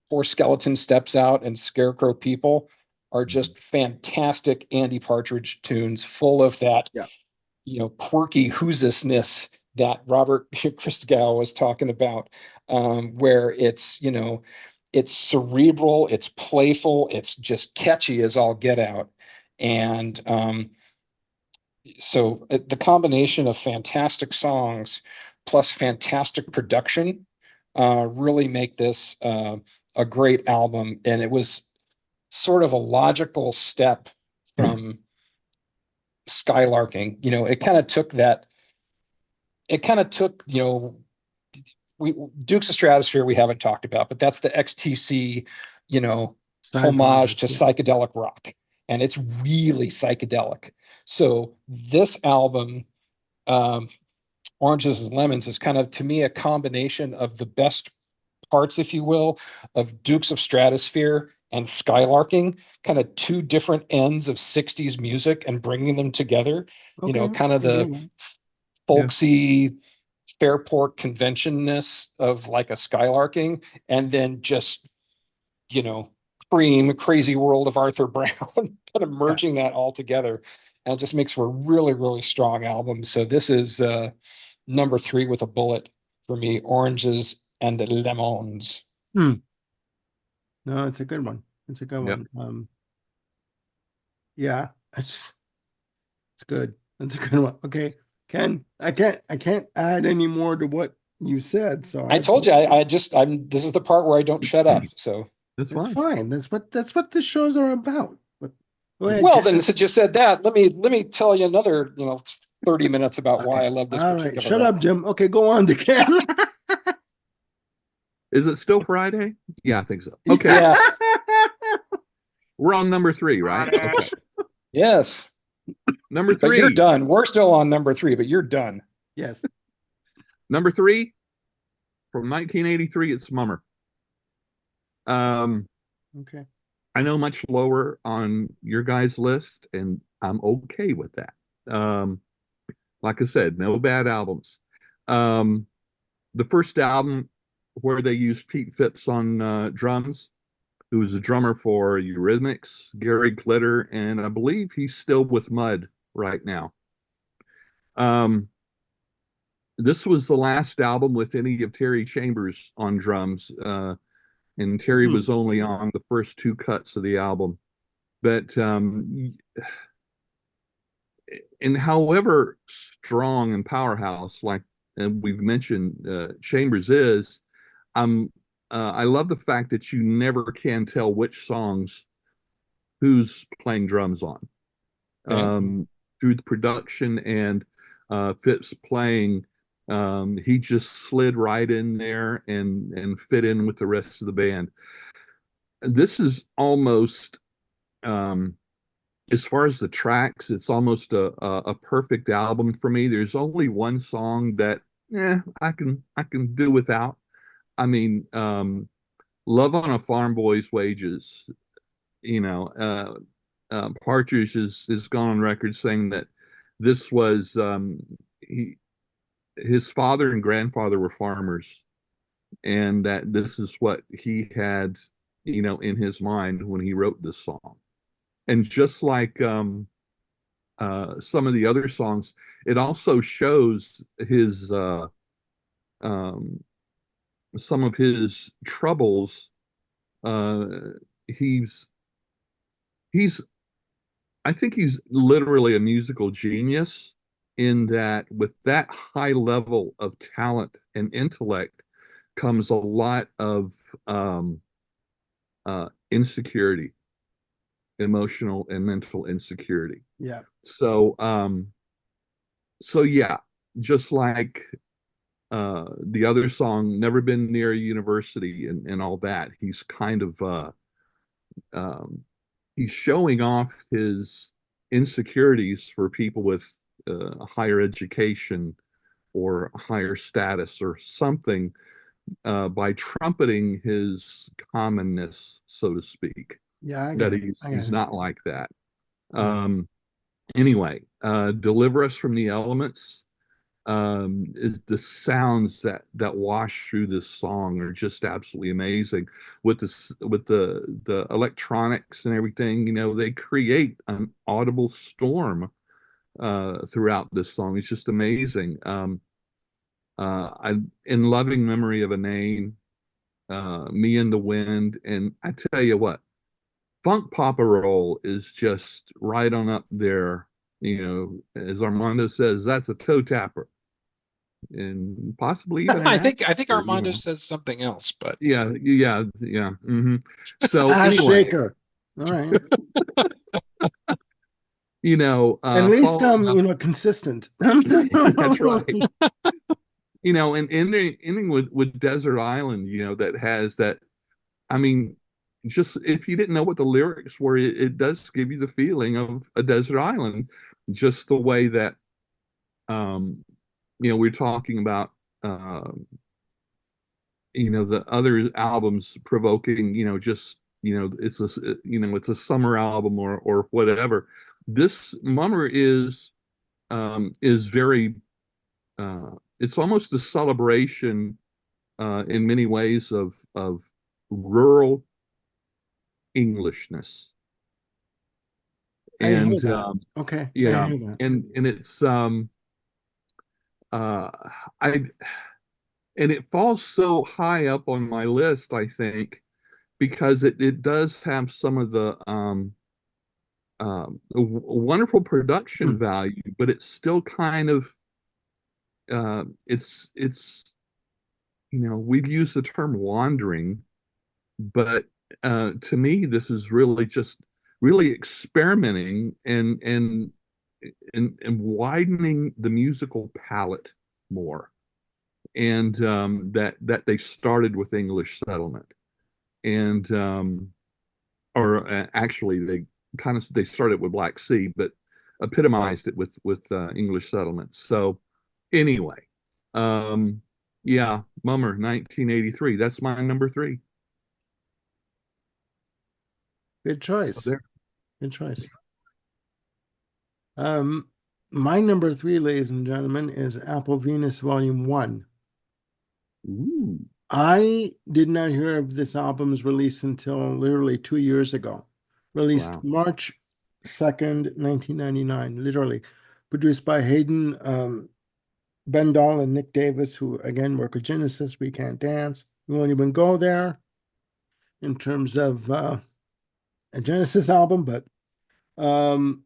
Four Skeleton Steps Out and Scarecrow People are just fantastic Andy Partridge tunes, full of that, quirky whozisness that Robert Christgau was talking about, where it's, it's cerebral, it's playful, it's just catchy as all get out. And so the combination of fantastic songs plus fantastic production really make this a great album. And it was sort of a logical step from Skylarking. It kind of took Dukes of Stratosphere we haven't talked about, but that's the XTC, homage to psychedelic rock. And it's really psychedelic. So this album, Oranges and Lemons, is kind of, to me, a combination of the best parts, if you will, of Dukes of Stratosphere and Skylarking, kind of 2 different ends of 60s music and bringing them together. Kind of folksy Fairport conventionness of like a Skylarking, and then just, you know, crazy world of Arthur Brown, kind of merging that all together. And it just makes for a really, really strong album. So this is number 3 with a bullet for me, Oranges and Lemons. No, it's a good one. It's a good Yep. one. Yeah, it's good. That's a good one. Okay, Ken, I can't add any more to what you said. So I told you, this is the part where I don't shut up. So That's it's fine. fine. That's what the shows are about. But go ahead, well, Ken. then since you said that, let me tell you another, 30 minutes about why Okay. I love this All particular right, shut album. up, Jim. Okay, go on to Ken. Is it still Friday? Yeah, I think so. Okay. Yeah. We're on number 3, right? Okay. Yes. Number But you're 3. done. We're still on number 3, but you're done. Yes. Number 3 from 1983. It's Mummer. Okay. I know much lower on your guys' list, and I'm okay with that. Like I said, no bad albums. The first album where they used Pete Phipps on drums, who was a drummer for Eurythmics, Gary Glitter, and I believe he's still with Mud right now. This was the last album with any of Terry Chambers on drums, and Terry was only on the first 2 cuts of the album. But and however strong and powerhouse, like we've mentioned, Chambers is, I love the fact that you never can tell which songs who's playing drums on. Okay. Through the production and Phipps playing, he just slid right in there and fit in with the rest of the band. This is almost, as far as the tracks, it's almost a perfect album for me. There's only one song that I can do without. I mean, Love on a Farm Boy's Wages. Partridge has gone on record saying that this was his father and grandfather were farmers, and that this is what he had, in his mind when he wrote this song. And just like some of the other songs, it also shows his some of his troubles. He's he's I think he's literally a musical genius, in that with that high level of talent and intellect comes a lot of insecurity, emotional and mental insecurity. Yeah. So yeah, just like the other song, Never Been Near a University, and all that, he's kind of he's showing off his insecurities for people with higher education or higher status or something, by trumpeting his commonness, so to speak. Yeah, I That get it. he's not like that. Anyway, Deliver Us from the Elements, is the sounds that wash through this song are just absolutely amazing. With the electronics and everything, they create an audible storm throughout this song. It's just amazing. I In Loving Memory of a Name, Me and the Wind, and I tell you what, Funk Papa Roll is just right on up there. As Armando says, that's a toe tapper, and possibly even an I ass think tapper, Armando says something else, but Yeah. So Ass anyway, shaker. All right. At least consistent. That's right. And ending with Desert Island, that has that. I mean, just if you didn't know what the lyrics were, it does give you the feeling of a desert island, just the way that, we're talking about, the other albums provoking, just, it's a summer album or whatever. This Mummer is very it's almost a celebration in many ways of rural Englishness. I hear And that. Okay, I yeah, hear that. and it's uh I and it falls so high up on my list, I think, because it does have some of the wonderful production Hmm. value, but it's still kind of it's we've used the term wandering, but to me this is really just really experimenting and widening the musical palette more, and that they started with English settlement, and or actually they started with Black Sea, but epitomized it with English settlements. So anyway, um, yeah, Mummer, 1983. That's my number three. Good So choice. there. Good choice. Um, my number three, ladies and gentlemen, is Apple Venus Volume 1. Ooh, I did not hear of this album's release until literally 2 years ago. Released wow. March 2nd, 1999, literally. Produced by Hayden Bendall and Nick Davis, who again work with Genesis, We Can't Dance. We won't even go there in terms of a Genesis album, but um,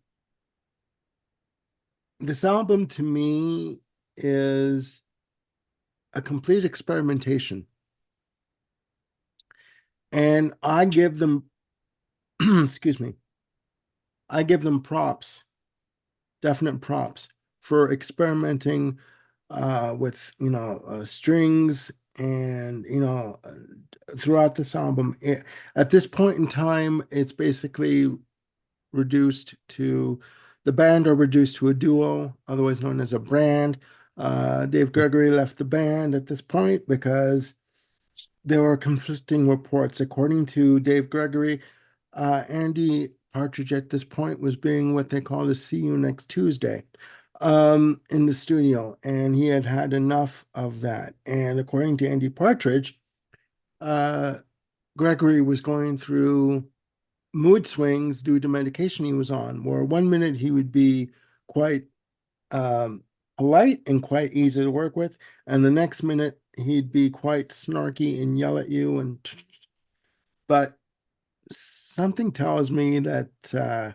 this album to me is a complete experimentation. And I give them, excuse me, I give them props, definite props for experimenting with, strings and, throughout this album. At this point in time, it's basically reduced to the band are reduced to a duo, otherwise known as a brand. Dave Gregory left the band at this point because there were conflicting reports. According to Dave Gregory, Andy Partridge at this point was being what they call a see you next Tuesday in the studio, and he had had enough of that. And according to Andy Partridge, uh, Gregory was going through mood swings due to medication he was on, where 1 minute he would be quite um, polite and quite easy to work with, and the next minute he'd be quite snarky and yell at you. But something tells me that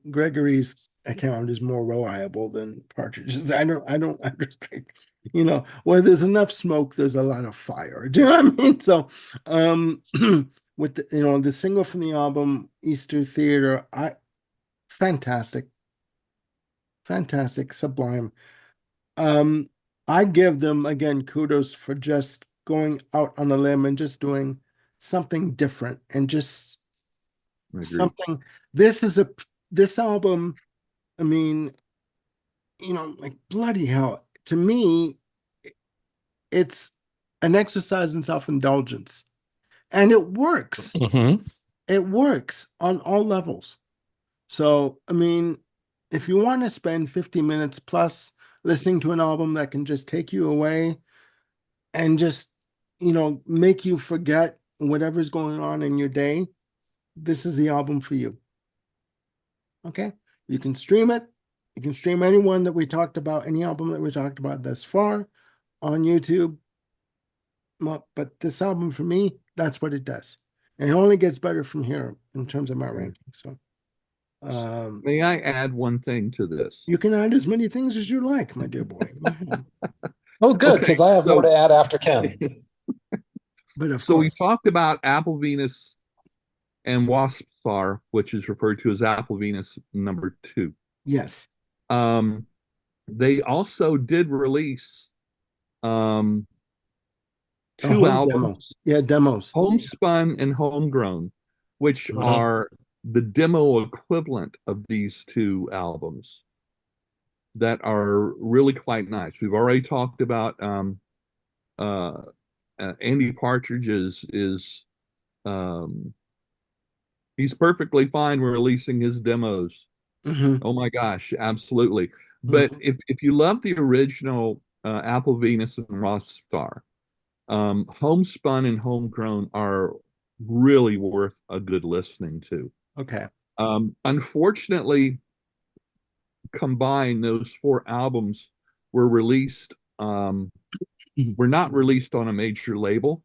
Gregory's account is more reliable than Partridge's. I don't understand. Where there's enough smoke, there's a lot of fire. Do you know what I mean? So, with the single from the album Easter Theater, fantastic, fantastic, sublime. Um, I give them again kudos for just going out on a limb and just doing something different and just I agree. something. This album, I mean, like bloody hell. To me, it's an exercise in self-indulgence. And it works. Mm-hmm. It works on all levels. So, I mean, if you want to spend 50 minutes plus listening to an album that can just take you away and just, make you forget whatever's going on in your day, this is the album for you. Okay? You can stream it. You can stream any one that we talked about, any album that we talked about thus far on YouTube. Well, but this album for me, that's what it does. And it only gets better from here in terms of my Okay. ranking. So um, May I add one thing to this? you can add as many things as you like, my dear boy. Go ahead. Oh, good, Okay, because I have more so to add after Ken. But of so we course, talked about Apple Venus and Waspar, which is referred to as Apple Venus number two. yes, Um, they also did release um, a two home demo. albums, Yeah, demos. Homespun and Homegrown, which Mhm. are the demo equivalent of these two albums that are really quite nice. We've already talked about uh, Andy Partridge is um, he's perfectly fine releasing his demos. Hmm. Oh my gosh, absolutely. But if you love the original Apple Venus and Rockstar, Homespun and Homegrown are really worth a good listening to. Okay. Unfortunately, combined, those four albums were released, were not released on a major label.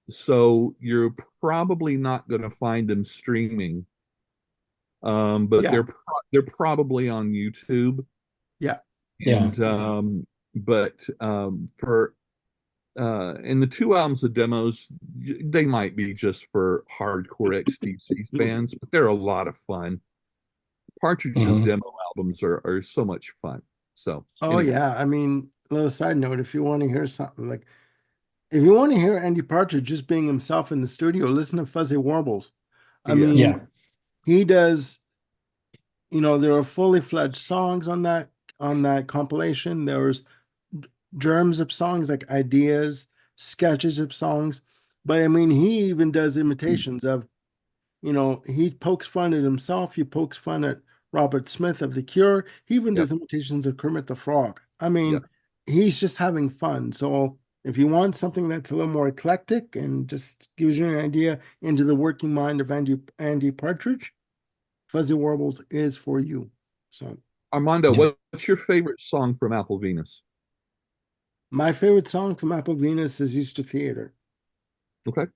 So you're probably not going to find them streaming. But Yeah. they're probably on YouTube. Yeah. And but for and the two albums of demos, they might be just for hardcore XTC fans, but they're a lot of fun. Partridge's demo albums are so much fun. So Oh anyway. yeah. I mean, a little side note, if you want to hear something like if you want to hear Andy Partridge just being himself in the studio, listen to Fuzzy Warbles. I Yeah. mean, he does, there are fully fledged songs on that compilation. There's germs of songs, like ideas, sketches of songs. But I mean, he even does imitations of, he pokes fun at himself. He pokes fun at Robert Smith of The Cure. He even Yep. does imitations of Kermit the Frog. I Yep. mean, he's just having fun. So if you want something that's a little more eclectic and just gives you an idea into the working mind of Andy Partridge, Fuzzy Warbles is for you. So Armando, Yeah. what's your favorite song from Apple Venus? my favorite song from Apple Venus is Used to Theater. Okay.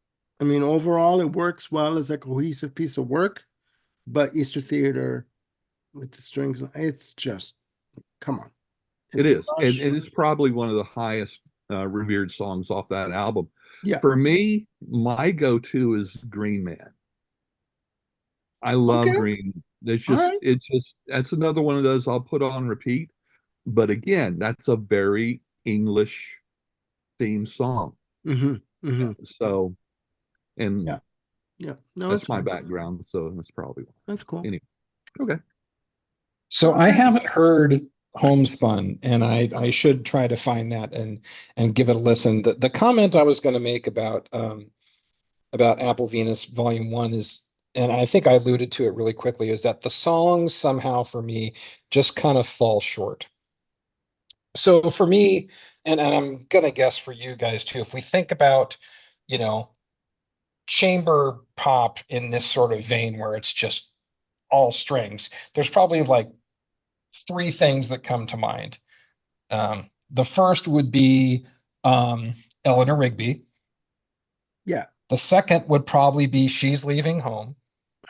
I mean, overall, it works well as a cohesive piece of work, but Easter Theater with the strings, it's just, come on. It It's is. And lush. it's probably one of the highest revered songs off that album. Yeah. For me, my go-to is Green Man. I love Okay. Green. All right. That's another one of those I'll put on repeat. But again, that's a very English theme song. So, and Yeah. Yeah. No, that's that's my fine. background. So that's probably one. That's cool. Anyway, okay. So I haven't heard Homespun, and I should try to find that and give it a listen. The comment I was going to make about Apple Venus Volume 1 is, and I think I alluded to it really quickly, is that the songs somehow for me just kind of fall short. So for me, and I'm gonna guess for you guys too, if we think about, you know, chamber pop in this sort of vein where it's just all strings, there's probably like three things that come to mind. The first would be Eleanor Rigby. Yeah. The second would probably be She's Leaving Home.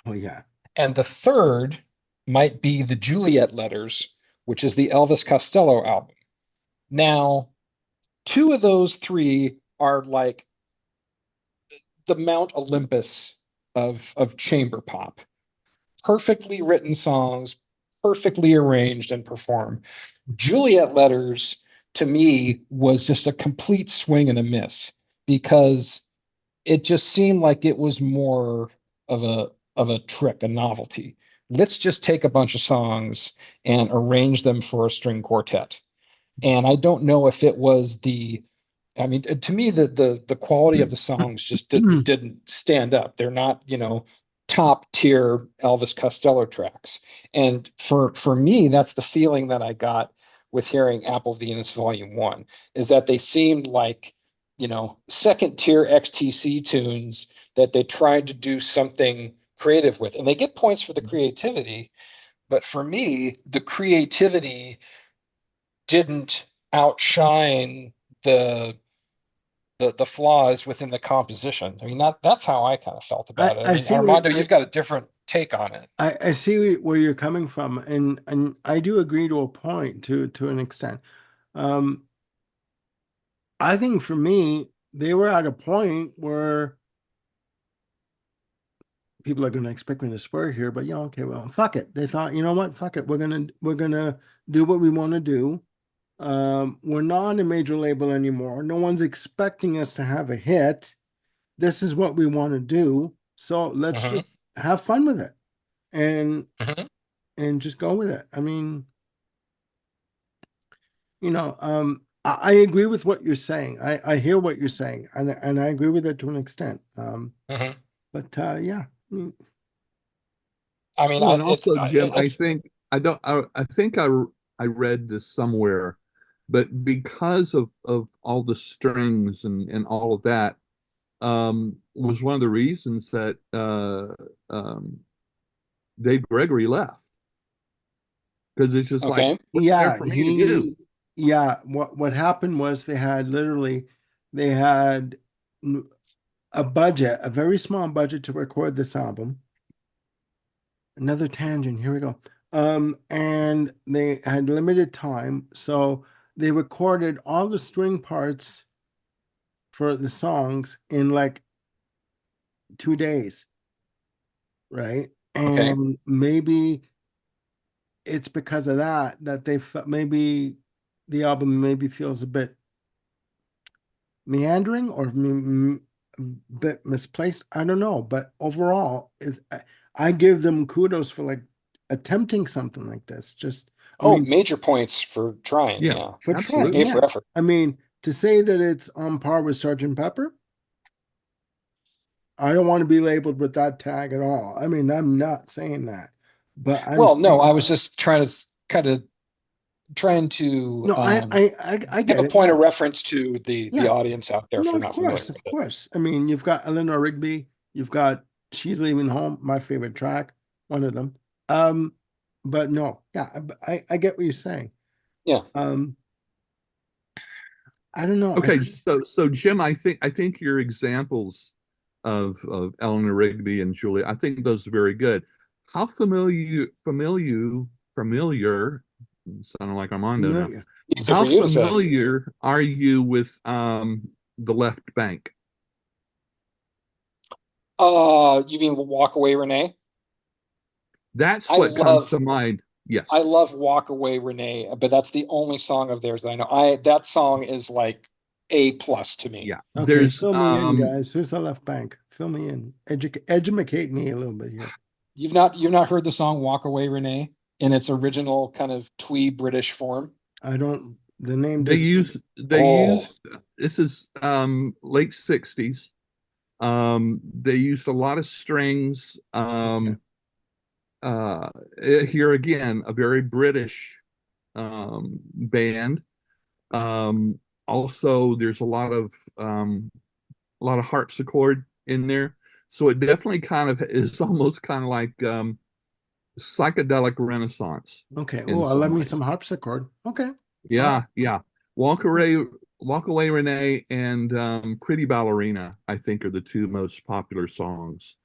Oh, yeah. And the third might be the Juliet Letters, which is the Elvis Costello album. Now, two of those three are like the Mount Olympus of chamber pop. Perfectly written songs, perfectly arranged and performed. Juliet Letters to me was just a complete swing and a miss because it just seemed like it was more of a trick, a novelty. Let's just take a bunch of songs and arrange them for a string quartet. And I don't know if it was I mean, to me, the quality of the songs just didn't stand up. They're not, top tier Elvis Costello tracks. And for me, that's the feeling that I got with hearing Apple Venus Volume 1, is that they seemed like, second tier XTC tunes that they tried to do something creative with. And they get points for the creativity. But for me, the creativity didn't outshine the flaws within the composition. I mean, that's how I kind of felt about it. I I mean, see Armando, you've got a different take on it. I see where you're coming from, and I do agree to a point, to an extent. I think for me, they were at a point where people are going to expect me to swear here, but yeah, okay, well, fuck it. They thought, you know what, fuck it. We're gonna do what we want to do. We're not a major label anymore. No one's expecting us to have a hit. This is what we want to do. So let's Mhm, just have fun with it and mhm. and just go with it. I mean, I agree with what you're saying. I hear what you're saying, and I agree with it to an extent. But yeah. I I mean, Well, and also, Jim, it's I think I don't. I think I I read this somewhere, but because of all the strings and all of that, was one of the reasons that Dave Gregory left, because it's just like, Okay. what's there Yeah, for me to do? what happened was they had a budget, a very small budget to record this album. Another tangent, here we go. And they had limited time, so they recorded all the string parts for the songs in like 2 days, right? Okay. And maybe it's because of that they felt maybe the album maybe feels a bit meandering or bit misplaced. I don't know, but overall, I give them kudos for like attempting something like this. Just, I Oh, mean, major points for trying. Yeah, Yeah. for trying, absolutely. A yeah. for effort. I mean, to say that it's on par with Sergeant Pepper, I don't want to be labeled with that tag at all. I mean, I'm not saying that, but I'm Well, no, saying I was just trying to trying to no. I give get a it. point of No, reference to the yeah. audience out there if No, they're of not familiar course, with of it. course. I mean, you've got Eleanor Rigby, you've got She's Leaving Home, my favorite track, one of them. Um, but no, yeah, I get what you're saying. Yeah. Um, I don't know. I Okay, think so Jim, I think your examples of Eleanor Rigby and Julia, I think those are very good. How familiar, sounding like Armando now. familiar. Easy for How you to say. familiar are you with the Left Bank? You mean Walk Away Renee? That's I what comes love to mind. I Yes. love Walk Away Renee, but that's the only song of theirs that I know. That song is like A plus to me. Yeah. Okay, There's fill me in, guys. Who's the left bank? Fill me in. Educate me a little bit here. You've not heard the song Walk Away Renee in its original kind of twee British form? I don't. The name they doesn't. Oh, use this is late 60s. They used a lot of strings. Okay. Uh, Here again, a very British band. Also, there's a lot of harpsichord in there, so it definitely kind of is almost kind of like psychedelic Renaissance Okay. in Oh, I some love me ways. some harpsichord. Okay. All right. Yeah, yeah. Walk Away, Renee, and Pretty Ballerina, I think, are the two most popular songs.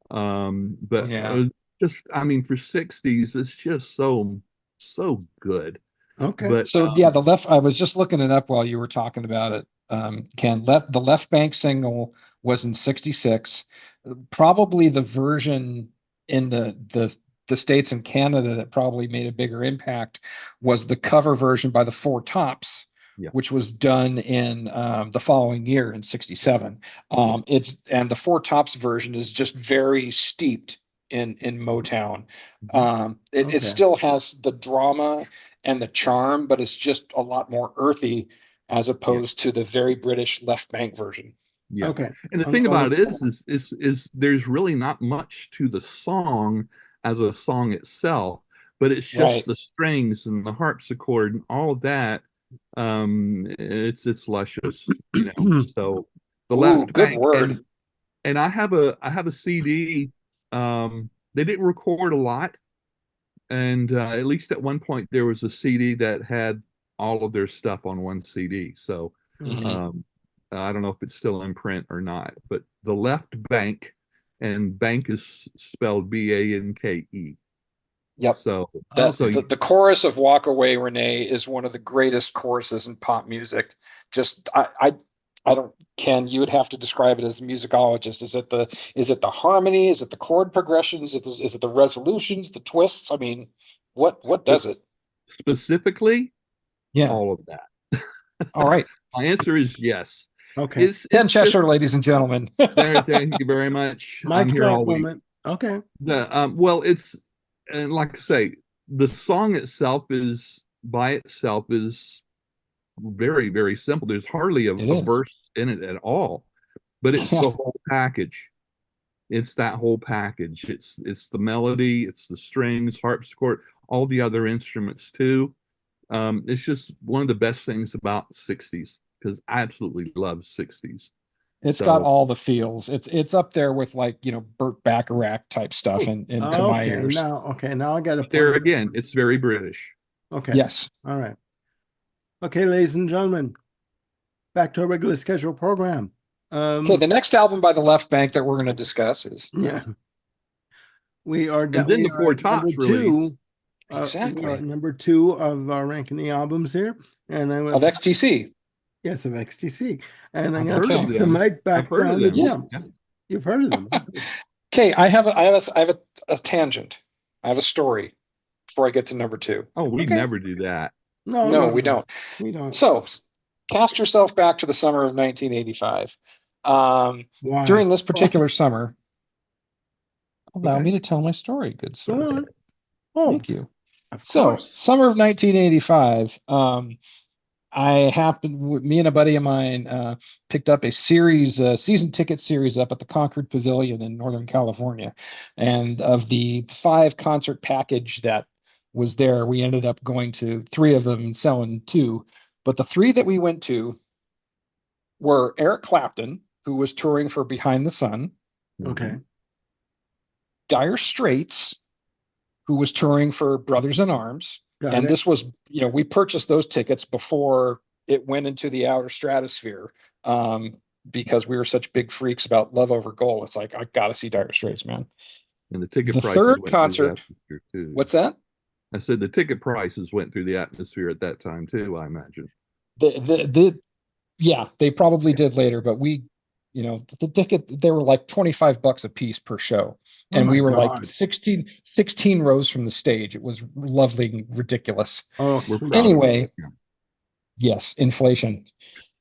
But yeah. just, I mean, for 60s, it's just so good. Okay. But So yeah, the left. I was just looking it up while you were talking about it. Ken, the Left Bank single was in '66. Probably the version in the states and Canada that probably made a bigger impact was the cover version by the Four Tops, yeah, which was done in the following year in '67. The Four Tops version is just very steeped in Motown. mhm, It Okay. still has the drama and the charm, but it's just a lot more earthy as yeah, opposed to the very British Left Bank version. yeah. Okay. And the I'm, thing I'm about it is there's really not much to the song as a song itself, but it's just Right. the strings and the harpsichord and all of that. It's luscious. So the Ooh, Left good Bank, word. and I have a CD. They didn't record a lot, and at least at one point there was a CD that had all of their stuff on one CD. So Hmm. um, I don't know if it's still in print or not, but the Left Bank, and bank is spelled Banke. Yep. So That so okay. the chorus of Walk Away Renee is one of the greatest choruses in pop music. Just I don't Ken, you would have to describe it as a musicologist. Is it the harmony? Is it the chord progressions? Is it the resolutions, the twists? I mean, what does it? specifically Yeah. all of that. All right. My answer is yes. Okay. Ken It's just Cheshire, ladies and gentlemen. there. Thank you very much. I'm Mic here drop all week. moment. Okay. Well, it's, and like I say, the song itself is by itself is very simple. There's hardly It a is. verse in it at all, but it's Yeah. the whole package. It's that whole package. It's the melody, it's the strings, harpsichord, all the other instruments too. It's just one of the best things about 60s because I absolutely love 60s. It's got So, all the feels. It's up there with like, Burt Bacharach type stuff oh, and to my ears. Now I got a but there point. again, it's very British. Okay. Yes. All right. Okay, ladies and gentlemen, back to our regular scheduled program. Okay, the next album by the Left Bank that we're going to discuss is Yeah, we are And then the Four at number Tops release. two. We are exactly at number two of our ranking the albums here, and I'm of going to XTC. yes of XTC, and I'm I've going heard to Okay. of pass the them. mic back I've heard down of to them. Jim. Yeah. You've heard of them. Okay, I have a tangent. I have a story before I get to number two. Oh, we Okay. never do that. No, we don't. We don't. So, cast yourself back to the summer of 1985. Why? During this particular summer, allow Okay. me to tell my story, good Go sir. on. Oh, Thank you. of So, course. summer of 1985, me and a buddy of mine picked up a season ticket series up at the Concord Pavilion in Northern California. And of the 5 concert package that was there, we ended up going to 3 of them and selling 2. But the 3 that we went to were Eric Clapton, who was touring for Behind the Sun, Okay. Dire Straits, who was touring for Brothers in Arms. Got And it. this was, we purchased those tickets before it went into the outer stratosphere, because we were such big freaks about Love Over Gold. It's like, I got to see Dire Straits, man. And the ticket The prices third went through the concert, atmosphere too. what's that? I said the ticket prices went through the atmosphere at that time too, I imagine. Yeah, they probably did later, but the ticket, they were like $25 a piece per show. Oh And my we were God. like 16 rows from the stage. It was lovely, ridiculous. Oh, We're sweet. proud Anyway, of it. Yeah. yes, inflation.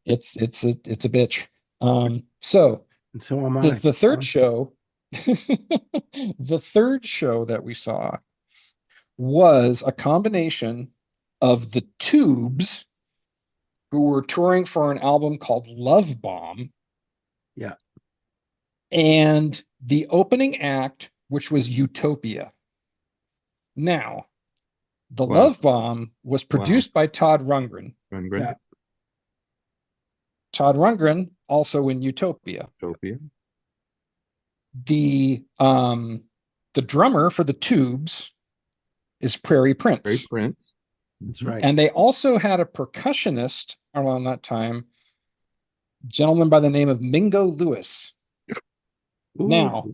It's a bitch. So And so am I. the third show, the third show that we saw was a combination of the Tubes, who were touring for an album called Love Bomb. Yeah. And the opening act, which was Utopia. Now, the Wow. Love Bomb was produced by Todd Rundgren. Yeah. Todd Rundgren, also in Utopia. The drummer for the Tubes is Prairie Prince. That's right. And they also had a percussionist around that time, a gentleman by the name of Mingo Lewis. Ooh. Now,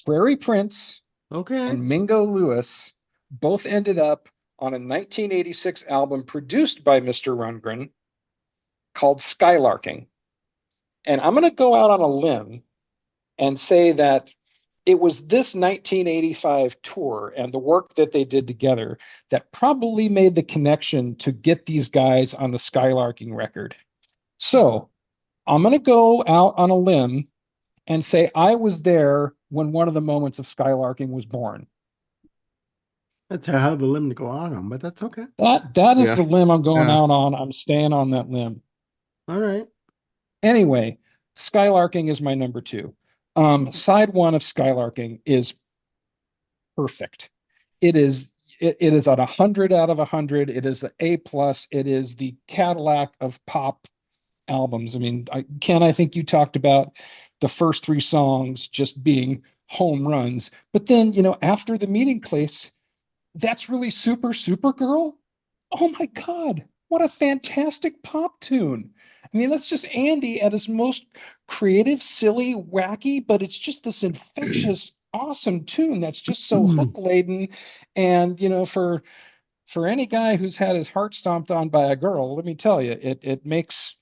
Prairie Prince Okay. and Mingo Lewis both ended up on a 1986 album produced by Mr. Rundgren called Skylarking. And I'm going to go out on a limb and say that it was this 1985 tour and the work that they did together that probably made the connection to get these guys on the Skylarking record. So I'm going to go out on a limb and say I was there when one of the moments of Skylarking was born. That's a hell of a limb to go out on, but that's okay. That is Yeah. the limb I'm going Yeah. out on. I'm staying on that limb. All right. Anyway, Skylarking is my number 2. Side 1 of Skylarking is perfect. It is at 100 out of 100. It is the A+. It is the Cadillac of pop albums. I mean, Ken, I think you talked about the first 3 songs just being home runs. But then, after The Meeting Place, That's Really Supergirl. Oh my God, what a fantastic pop tune. I mean, that's just Andy at his most creative, silly, wacky, but it's just this infectious, awesome tune that's just so hook laden. And, for any guy who's had his heart stomped on by a girl, let me tell you, it makes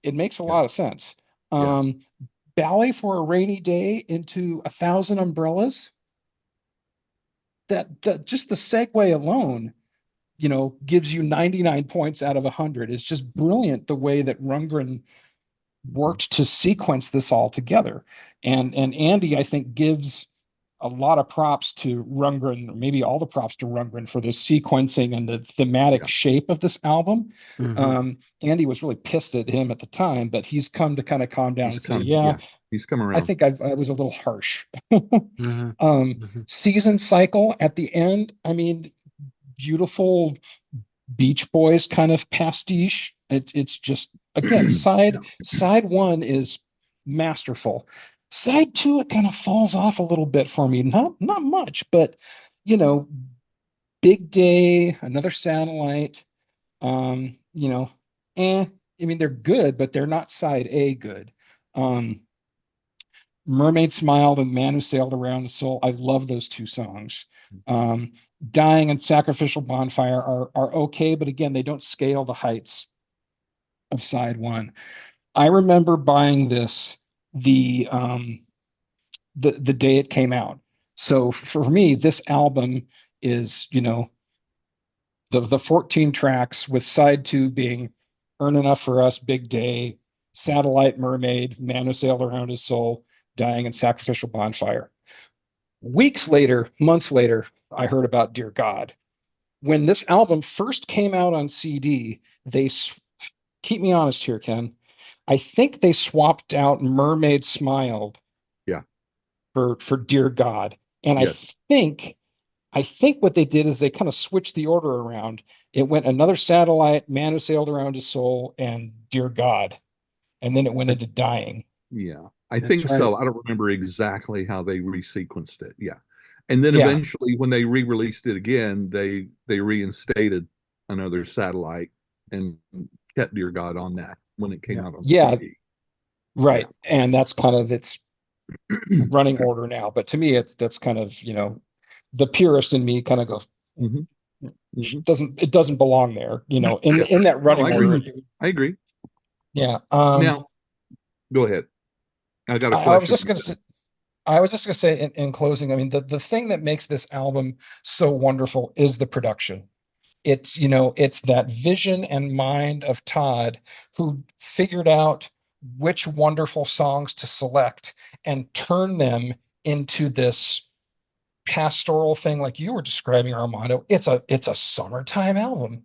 a lot of sense. Ballet for a Rainy Day into 1,000 Umbrellas. That just the segue alone, gives you 99 points out of 100. It's just brilliant the way that Rundgren worked to sequence this all together. And Andy, I think, gives a lot of props to Rundgren, maybe all the props to Rundgren for this sequencing and the thematic shape of this album. Andy was really pissed at him at the time, but he's come to kind of calm down and say, he's come around. I think I was a little harsh. Season cycle at the end. I mean, beautiful Beach Boys kind of pastiche. It's just, again, side one is masterful. Side two, it kind of falls off a little bit for me. Not much, but you know, Big Day, Another Satellite, you know, I mean, they're good, but they're not side A good. Um, Mermaid Smiled and Man Who Sailed Around the Soul. I love those two songs. Um, Dying and Sacrificial Bonfire are okay, but again, they don't scale the heights of side one. I remember buying this the day it came out. So for me, this album is, the 14 tracks with side two being Earn Enough for Us, Big Day, Satellite, Mermaid, Man Who Sailed Around His Soul, Dying and Sacrificial Bonfire. Weeks later, months later, I heard about Dear God. When this album first came out on CD, keep me honest here, Ken. I think they swapped out Mermaid Smiled Yeah. for Dear God. And Yes. I think what they did is they kind of switched the order around. It went Another Satellite, Man Who Sailed Around His Soul, and Dear God. And then it went into Dying. Yeah, I That's think right. so. I don't remember exactly how they resequenced it. Yeah. And then Yeah. eventually when they re-released it again, they reinstated Another Satellite and kept Dear God on that when it came Yeah. out on Yeah, CD. right. And that's kind of its running order now. But to me, that's kind of, the purist in me kind of goes, Mhm. Mhm. doesn't belong there, Yeah. in that No, running I order. agree. I agree. Yeah. Now, go ahead. I got a I was question. just gonna say, I was just gonna say in closing, I mean, the thing that makes this album so wonderful is the production. It's that vision and mind of Todd, who figured out which wonderful songs to select and turn them into this pastoral thing like you were describing, Armando. It's a summertime album.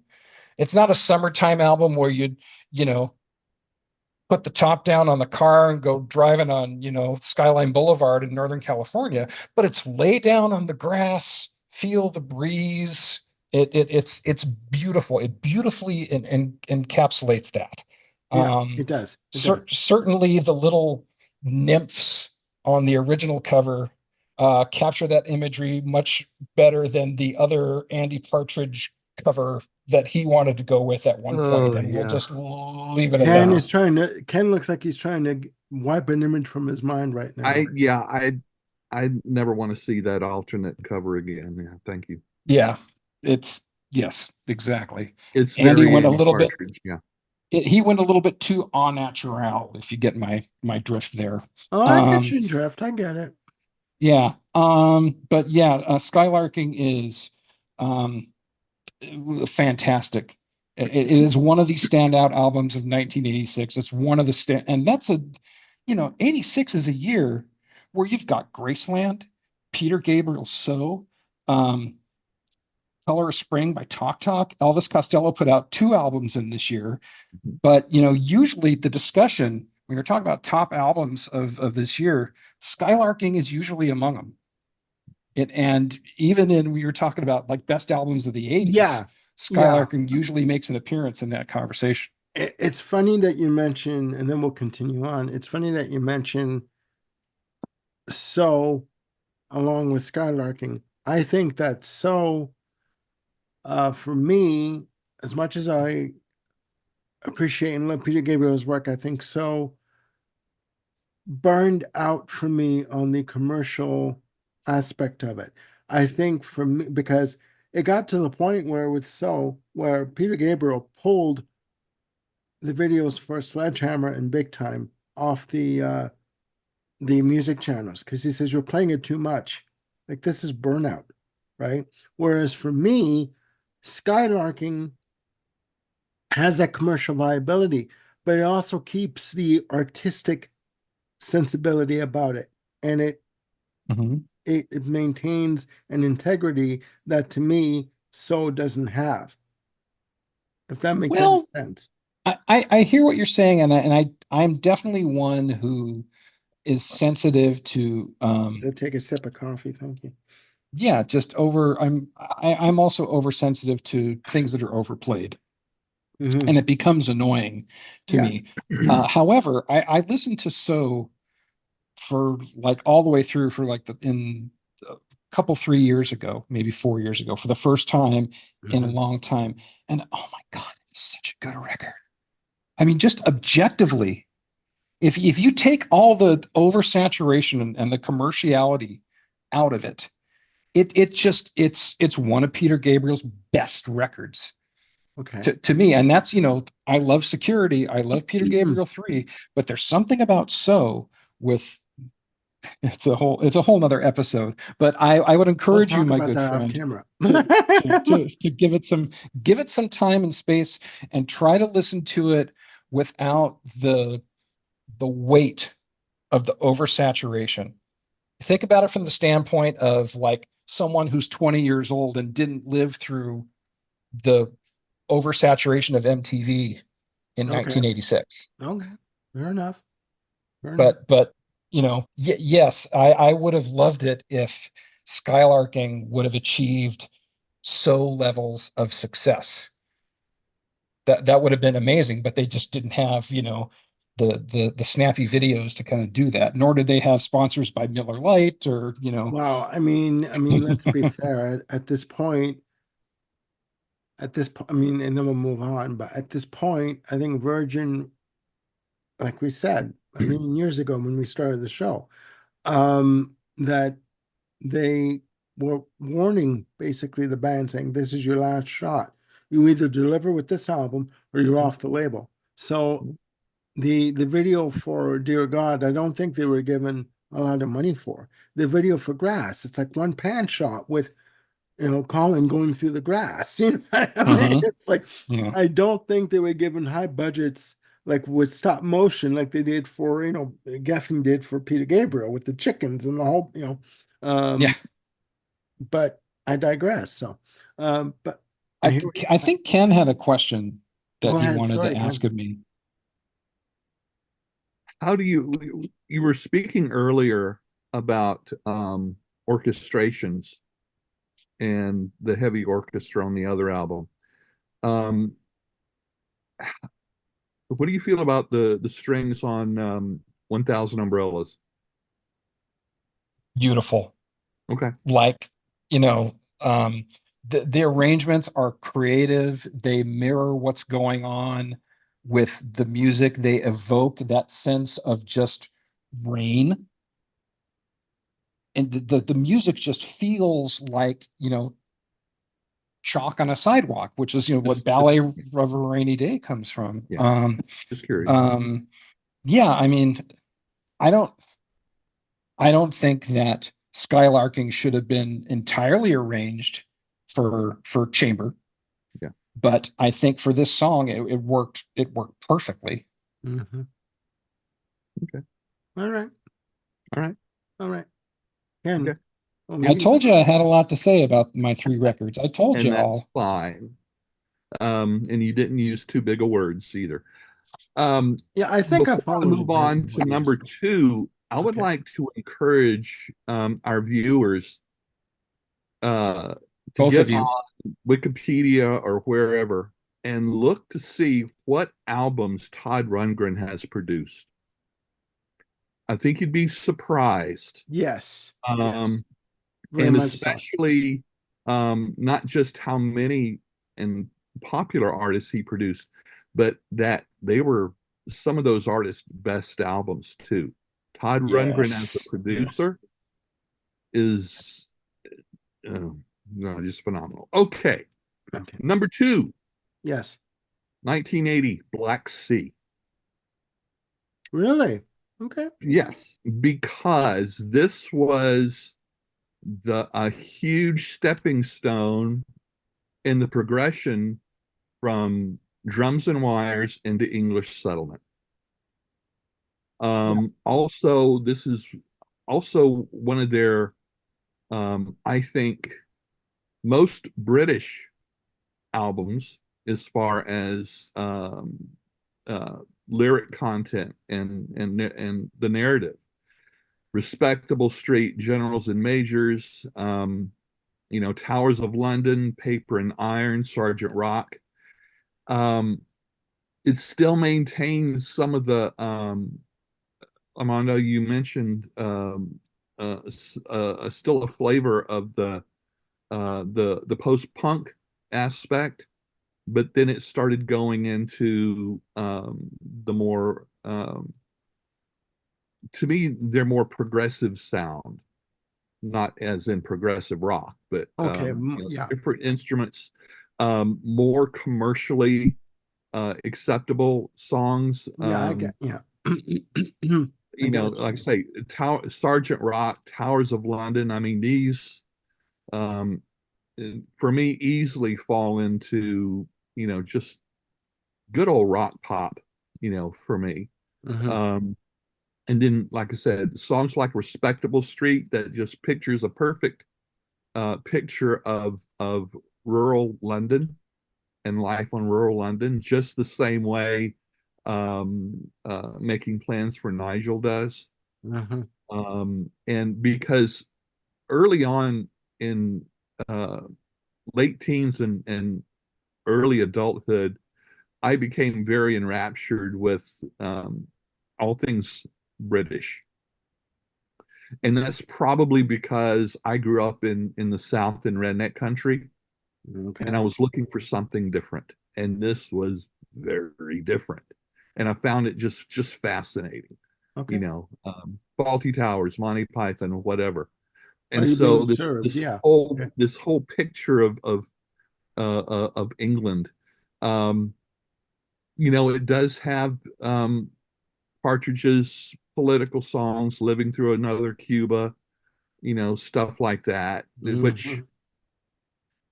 It's not a summertime album where you know, put the top down on the car and go driving on, Skyline Boulevard in Northern California, but it's lay down on the grass, feel the breeze. It's beautiful. It beautifully encapsulates that. Yeah, Um, it does. It does. Certainly the little nymphs on the original cover capture that imagery much better than the other Andy Partridge cover that he wanted to go with at one point, Oh, and we'll yeah. just leave it at Ken that. is Ken looks like he's trying to wipe an image from his mind right now. I never want to see that alternate cover again. Yeah, thank you. Yeah, yes, exactly. It's Andy very went a Andy little bit. Partridge. Yeah. He went a little bit too au naturel, if you get my drift there. Oh, I get Um, you, Drift. I get it. yeah. But yeah, Skylarking is um fantastic. It is one of the standout albums of 1986. It's one of the and that's 86 is a year where you've got Graceland, Peter Gabriel's So, um, Color of Spring by Talk Talk. Elvis Costello put out two albums in this year, Mhm. but usually the discussion when you're talking about top albums of this year, Skylarking is usually among them. And even when you're talking about like best albums of the 80s, Yeah, yeah. Skylarking usually makes an appearance in that conversation. It's funny that you mention, and then we'll continue on. It's funny that you mention So along with Skylarking. I think that So, for me, as much as I appreciate and love Peter Gabriel's work, I think So burned out for me on the commercial aspect of it. I think for me, because it got to the point where with So, where Peter Gabriel pulled the videos for Sledgehammer and Big Time off the music channels because he says you're playing it too much. Like this is burnout, right? Whereas for me, Skylarking has that commercial viability, but it also keeps the artistic sensibility about it. And it maintains an integrity that to me So doesn't have. If that makes any Well, sense. I hear what you're saying, I'm definitely one who is sensitive to So take a sip of coffee, thank you. yeah, just over. I'm also oversensitive to things that are overplayed, Hmm. and it becomes annoying to Yeah. me. However, I listened to So for like all the way through for like the in a couple 3 years ago, maybe 4 years ago, for the first time in a Mhm. long time, and oh my God, it's such a good record. I mean, just objectively, if you take all the oversaturation and the commerciality out of it, it just it's one of Peter Gabriel's best records Okay. to me. And that's, I love Security, I love Peter Gabriel 3, but there's something about So with it's a whole nother episode. But I would We'll encourage you, talk my about good that off friend, camera. to give it some time and space and try to listen to it without the weight of the oversaturation. Think about it from the standpoint of like someone who's 20 years old and didn't live through the oversaturation of MTV in Okay. 1986. Okay. Fair enough. Fair enough. But yes, I would have loved it if Skylarking would have achieved so levels of success. That would have been amazing, but they just didn't have, the snappy videos to kind of do that. Nor did they have sponsors by Miller Lite or. Well, let's be fair. At this point, I mean, and then we'll move on. But at this point, I think Virgin, like we said, I mean, years ago when we started the show, that they were warning basically the band saying, "This is your last shot. You either deliver with this album or you're off the label." So the video for Dear God, I don't think they were given a lot of money for. The video for Grass, it's like one pan shot with Colin going through the grass. You know what I mean? Uh-huh. It's like Yeah. I don't think they were given high budgets like with stop motion, like they did for Geffen did for Peter Gabriel with the chickens and the whole. Yeah. Um, but I digress. So, but I, here I think Ken had a question go that he ahead. wanted to Sorry, ask Ken. of me. How do you were speaking earlier about orchestrations and the heavy orchestra on the other album. Um, what do you feel about the strings on 1000 Umbrellas? Beautiful. Okay. Like, the arrangements are creative. They mirror what's going on with the music. They evoke that sense of just rain. And the music just feels like, chalk on a sidewalk, which is, what Just Ballet of a Rainy Day comes from. yeah, just curious. Yeah, I mean, I don't I don't think that Skylarking should have been entirely arranged for chamber, Yeah. but I think for this song it worked perfectly. Hmm. Okay. All right. All right. All right. Ken, Okay. well, I we told you I had a lot to say about my three records. I told And you that's all. fine. And you didn't use too big of words either. yeah, I think I Before I followed move on what to you were number saying. two, I would Okay. like to encourage our viewers to Both get of you. on Wikipedia or wherever and look to see what albums Todd Rundgren has produced. I think you'd be surprised. Yes. Yes. Um, Very and much so. especially not just how many and popular artists he produced, but that they were some of those artists' best albums too. Todd Rundgren as a Yes. Yes. producer is uh, no, just phenomenal. Okay, Okay. number two, Yes. 1980, Black Sea. Really? Okay. Yes, because this was the a huge stepping stone in the progression from drums and wires into English settlement. Yeah. Also, this is also one of their, I think, most British albums as far as uh, lyric content and the narrative. Respectable Straight Generals and Majors, Towers of London, Paper and Iron, Sergeant Rock. It still maintains some of the Armando, you mentioned still a flavor of the post-punk aspect, but then it started going into the more to me they're more progressive sound, not as in progressive rock, but Okay, yeah. different instruments, more commercially acceptable songs. Yeah, I get, yeah. I You get know, what you're like I saying. say, Sergeant Rock, Towers of London. I mean, these um, for me easily fall into just good old rock pop. For me. Mhm. Um, and then, like I said, songs like "Respectable Street" that just pictures a perfect picture of rural London and life on rural London, just the same way Making Plans for Nigel does. Mhm. And because early on in uh, late teens and early adulthood, I became very enraptured with all things British. And that's probably because I grew up in the South in redneck country, and Okay. I was looking for something different. And this was very different. And I found it just fascinating. Okay. Faulty Towers, Monty Python, whatever. Are And you being so this served? this Yeah. whole Okay. this whole picture of England, um, it does have Partridge's political songs, "Living Through Another Cuba," stuff like that, which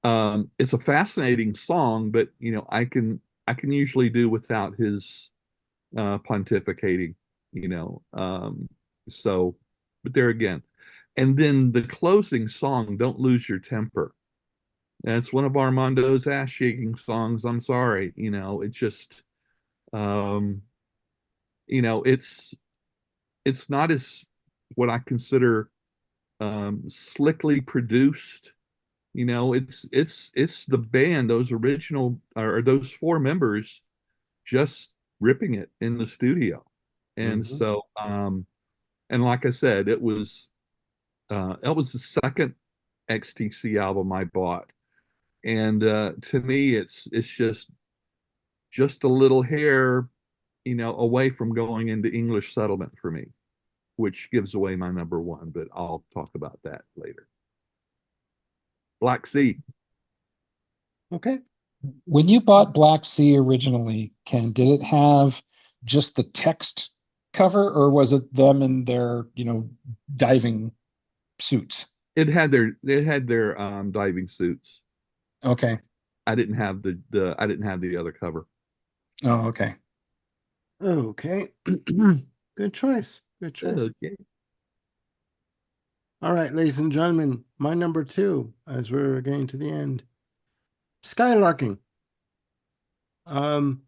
Mhm. it's a fascinating song, but I can usually do without his pontificating, you know. So, but there again, and then the closing song, "Don't Lose Your Temper." That's one of Armando's ass shaking songs. I'm sorry, it just, um, it's not as what I consider slickly produced. It's the band, those original or those four members just ripping it in the studio. And Mhm. so and like I said, it was the second XTC album I bought. And to me it's just a little hair, away from going into English settlement for me, which gives away my number one, but I'll talk about that later. Black Sea. Okay. When you bought Black Sea originally, Ken, did it have just the text cover, or was it them in their, diving suits? It had their diving suits. Okay. I didn't have the other cover. Oh, okay. Okay. Good choice. Good choice. Okay. All right, ladies and gentlemen, my number two, as we're getting to the end, Skylarking. Um,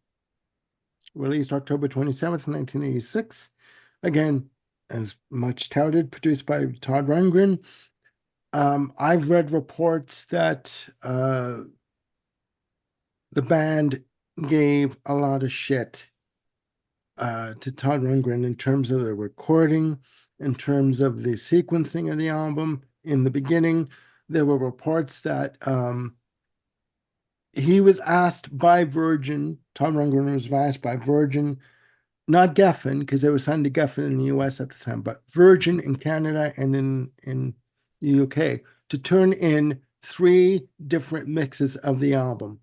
Released October 27th, 1986. Again, as much touted, produced by Todd Rundgren. I've read reports that the band gave a lot of shit to Todd Rundgren in terms of the recording, in terms of the sequencing of the album. In the beginning, there were reports that he was asked by Virgin, Tom Rundgren was asked by Virgin, not Geffen, because they were signed to Geffen in the US at the time, but Virgin in Canada and in the UK, to turn in 3 different mixes of the album.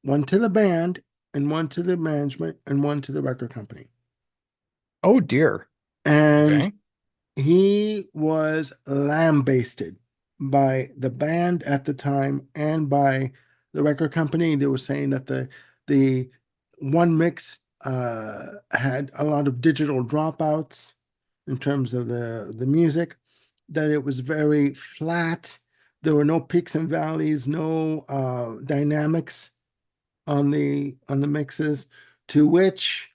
One to the band, and one to the management, and one to the record company. Oh dear. And Okay. he was lambasted by the band at the time and by the record company. They were saying that the one mix had a lot of digital dropouts in terms of the music, that it was very flat. There were no peaks and valleys, no dynamics on the mixes, to which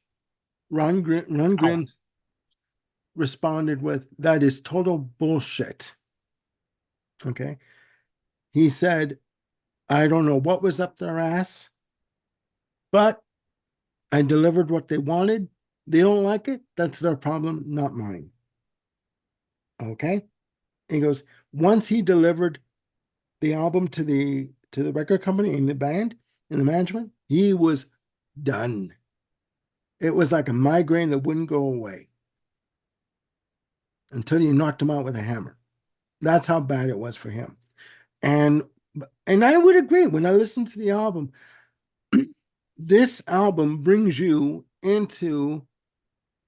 Wow. Rundgren responded with, "That is total bullshit." Okay. He said, I don't know what was up their ass, but I delivered what they wanted. They don't like it. That's their problem, not mine. Okay. He goes, once he delivered the album to the record company and the band and the management, he was done. It was like a migraine that wouldn't go away until you knocked him out with a hammer. That's how bad it was for him. And I would agree when I listen to the album, this album brings you into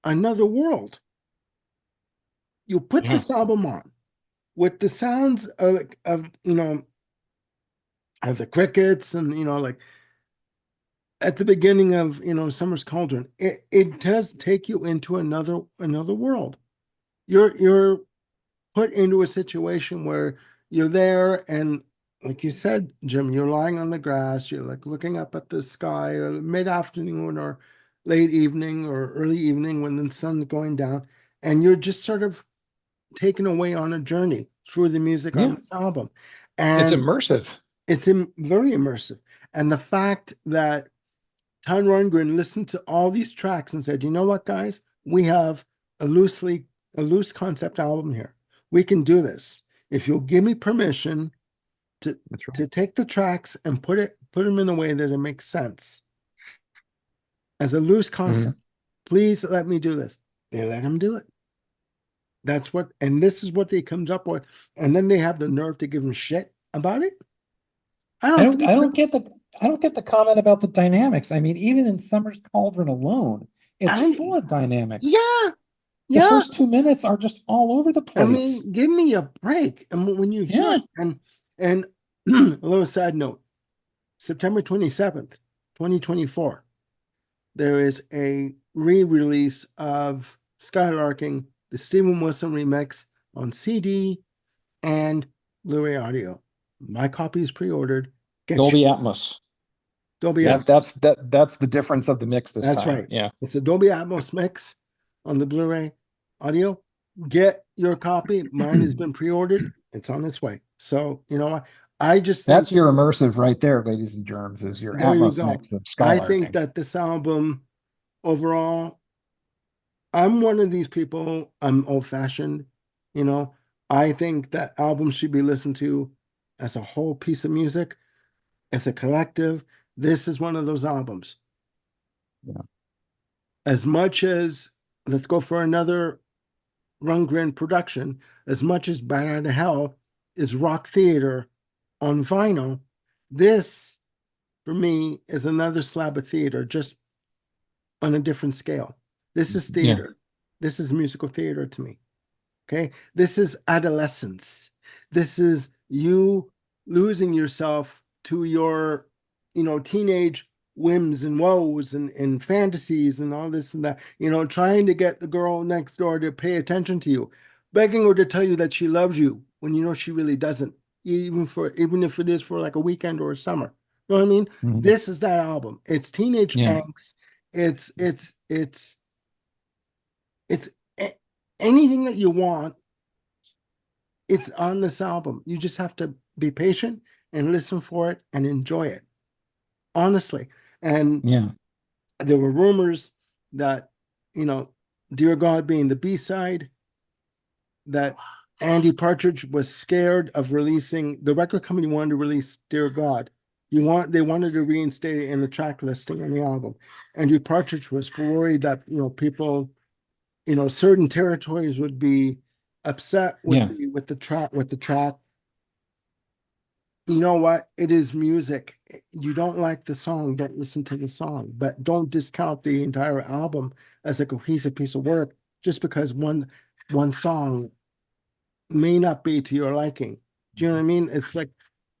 another world. You put Yeah. this album on with the sounds of the crickets and like at the beginning of Summer's Cauldron, it does take you into another world. You're put into a situation where you're there, and like you said, Jim, you're lying on the grass, you're like looking up at the sky, or mid-afternoon or late evening or early evening when the sun's going down, and you're just sort of taken away on a journey through the music on Yeah. this album. It's And immersive. it's very immersive. And the fact that Ton Rundgren listened to all these tracks and said, you know what, guys, we have a loose concept album here. We can do this. If you'll give me permission That's right. to take the tracks and put them in a way that it makes sense as a loose concept, please let me do this. They let him do it. And this is what they comes up with. And then they have the nerve to give him shit about it. I don't think so. I don't get the comment about the dynamics. I mean, even in Summer's Cauldron alone, it's full of dynamics. Yeah. The first 2 minutes are just all over the place. I mean, give me a break. And when you hear it, and a little side note, September 27th, 2024, there is a re-release of Skylarking, the Steven Wilson remix on CD and Blu-ray audio. My copy is pre-ordered. Dolby Atmos. Dolby Atmos. That's the difference of the mix this time. That's right. Yeah. It's a Dolby Atmos mix on the Blu-ray audio. Get your copy. Mine has been pre-ordered. It's on its way. So, you know what? I just think that's your immersive right there, ladies and germs, is your Atmos mix of Skylarking. I think that this album overall, I'm one of these people, I'm old-fashioned, I think that albums should be listened to as a whole piece of music, as a collective. This is one of those albums. Yeah. As much as, let's go for another Rundgren production, as much as Bad Out of Hell is rock theater on vinyl, this, for me, is another slab of theater, just on a different scale. This is theater. Yeah. This is musical theater to me. Okay? This is adolescence. This is you losing yourself to your, teenage whims and woes and fantasies and all this and that, trying to get the girl next door to pay attention to you, begging her to tell you that she loves you when she really doesn't, even if it is for like a weekend or a summer. You know what I mean? Mm-hmm. This is that album. It's teenage angst. It's anything that you want. It's on this album. You just have to be patient and listen for it and enjoy it. Honestly. And there were rumors that, Dear God being the B-side, that Andy Partridge was scared of releasing, the record company wanted to release Dear God. They wanted to reinstate it in the track listing on the album. Andy Partridge was worried that, people, certain territories would be upset with the track. You know what? It is music. You don't like the song, don't listen to the song, but don't discount the entire album as a cohesive piece of work just because one song may not be to your liking. Do you know what I mean? It's like,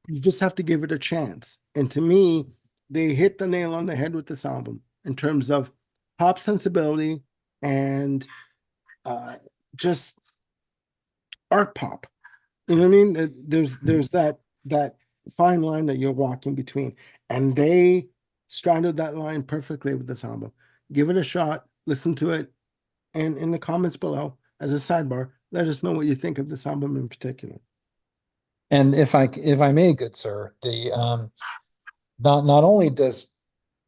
you just have to give it a chance. And to me, they hit the nail on the head with this album in terms of pop sensibility and just art pop. You know what I mean? There's that fine line that you're walking between, and they straddled that line perfectly with this album. Give it a shot, listen to it, and in the comments below, as a sidebar, let us know what you think of this album in particular. And if I may, good sir, not only does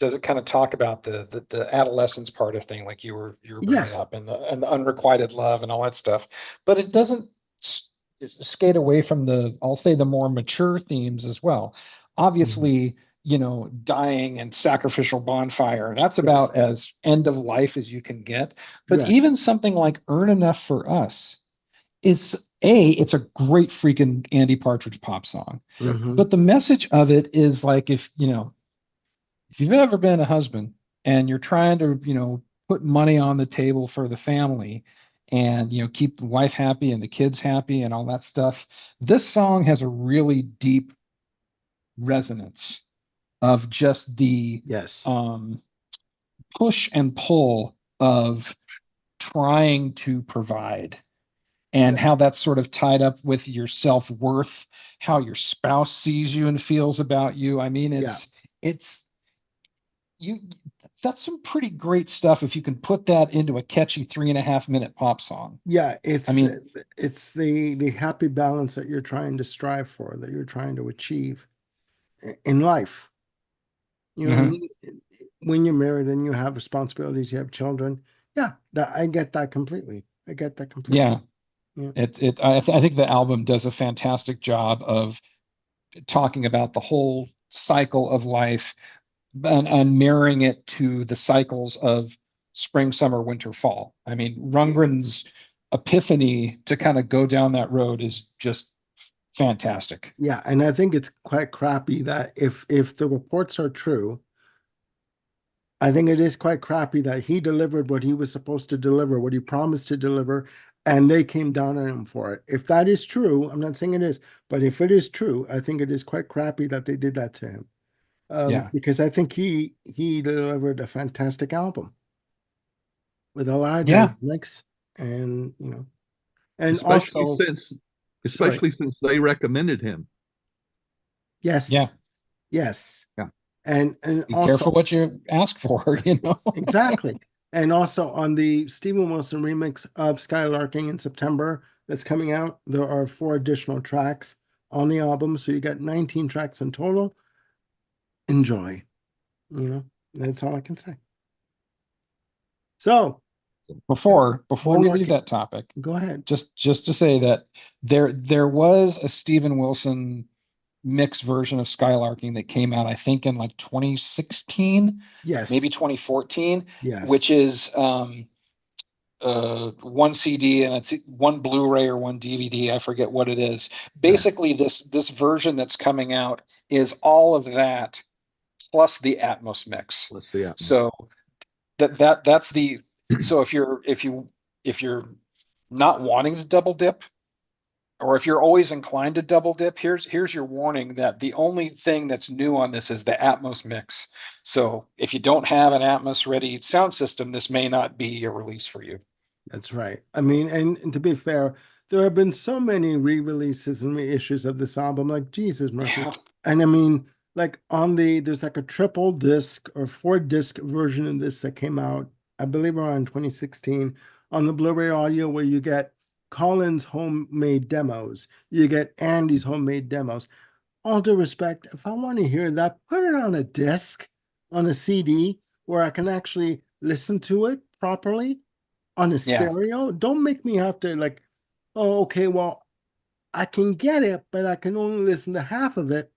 it kind of talk about the adolescence part of thing, like you were bringing Yes. up, and the unrequited love and all that stuff, but it doesn't s- skate away from I'll say, the more mature themes as well. Mhm. Obviously, dying and sacrificial bonfire, that's Yes. about as end of life as you can get. But Yes. even something like Earn Enough for Us it's a great freaking Andy Partridge pop song. Hmm. But the message of it is like, if you've ever been a husband and you're trying to, put money on the table for the family and, keep the wife happy and the kids happy and all that stuff, this song has a really deep resonance of just the Yes. um, push and pull of trying to provide, Yeah. and how that's sort of tied up with your self-worth, how your spouse sees you and feels about you. I mean, Yeah. it's you that's some pretty great stuff if you can put that into a catchy 3.5 minute pop song. Yeah. I mean, It's the happy balance that you're trying to strive for, that you're trying to achieve in life. You know what I mhm. mean? When you're married and you have responsibilities, you have children. Yeah, that I get that completely. I get that completely. Yeah, Yeah. I think the album does a fantastic job of talking about the whole cycle of life, and mirroring it to the cycles of spring, summer, winter, fall. I mean, Rundgren's epiphany to kind of go down that road is just fantastic. Yeah, and I think it's quite crappy that if the reports are true, I think it is quite crappy that he delivered what he was supposed to deliver, what he promised to deliver, and they came down on him for it. If that is true, I'm not saying it is, but if it is true, I think it is quite crappy that they did that to him. Yeah. Because I think he delivered a fantastic album with a lot of Yeah. dynamics, and and especially also, since sorry, especially since they recommended him. Yeah. yes, yes, Yeah. and Be careful also, what you ask for, you know? exactly. And also on the Stephen Wilson remix of Skylarking in September that's coming out, there are 4 additional tracks on the album. So you got 19 tracks in total. Enjoy. That's all I can say. So Yes. Before one we more. leave that topic, Go ahead. just to say that there was a Steven Wilson mixed version of Skylarking that came out, I think, in like 2016, maybe Yes. 2014, Yes. which is one CD, and it's one Blu-ray or one DVD. I forget what it is. Yes. Basically, this version that's coming out is all of that plus the Atmos mix. Let's see. So that's the so if you're not wanting to double dip, or if you're always inclined to double dip, here's your warning that the only thing that's new on this is the Atmos mix. So if you don't have an Atmos ready sound system, this may not be a release for you. That's right. I mean, and to be fair, there have been so many re-releases and reissues of this album, like Jesus Murphy. Yeah. And I mean, like there's like a triple disc or 4 disc version of this that came out, I believe around 2016, on the Blu-ray audio, where you get Colin's homemade demos, you get Andy's homemade demos. All due respect, if I want to hear that, put it on a disc, on a CD, where I can actually listen to it properly on a Yeah. stereo. Don't make me have to like, oh, okay, well, I can get it, but I can only listen to half of it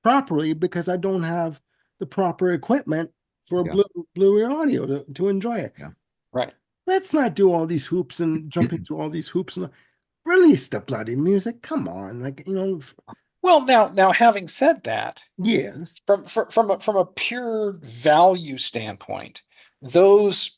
properly because I don't have the proper equipment for Yeah. Blu-ray audio to enjoy it. Yeah. Right. Let's not do all these hoops and jumping through all these hoops and release the bloody music. Come on, like Well, now having said that, yes, from a pure value standpoint, those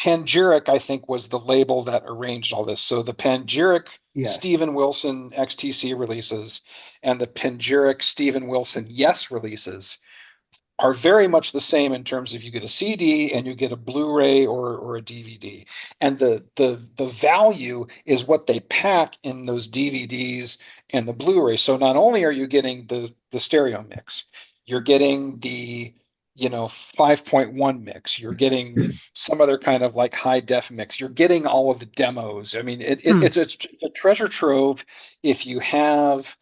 Panegyric, I think, was the label that arranged all this. So the Panegyric yes, Steven Wilson XTC releases and the Panegyric Steven Wilson Yes releases are very much the same in terms of you get a CD and you get a Blu-ray or a DVD. And the value is what they pack in those DVDs and the Blu-ray. So not only are you getting the stereo mix, you're getting the 5.1 mix. You're getting some other kind of like high def mix. You're getting all of the demos. I mean, it's a treasure trove if you have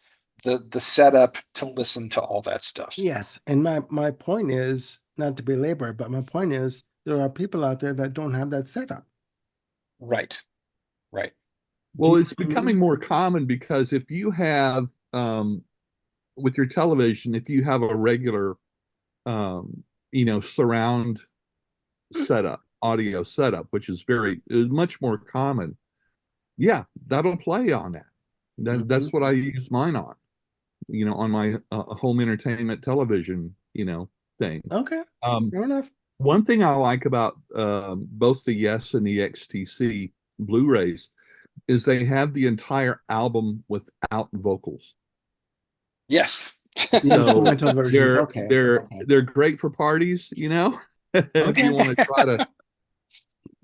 the setup to listen to all that stuff. Yes, and my point is, not to belabor, but my point is there are people out there that don't have that setup. Right. Right. Well, it's becoming more common because if you have with your television, if you have a regular surround setup, audio setup, which is much more common. Yeah, that'll play on that. That's what I use mine on, on my home entertainment television, thing. Okay, fair enough. One thing I like about both the Yes and the XTC Blu-rays is they have the entire album without vocals. Yes. The So instrumental versions. Okay. they're great for parties, if you want to try to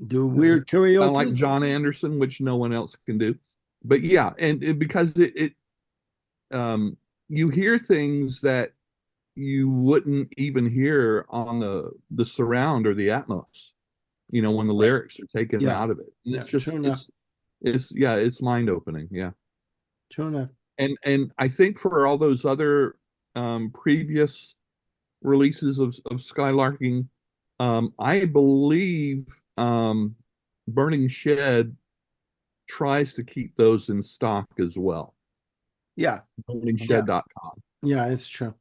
do weird karaoke. sound like John Anderson, which no one else can do. But yeah, and because you hear things that you wouldn't even hear on the surround or the Atmos, when the lyrics are taken out of it. And it's just it's mind opening. Yeah. True enough. And I think for all those other previous releases of Skylarking, I believe Burning Shed tries to keep those in stock as well. Yeah. BurningShed.com. Yeah, it's true.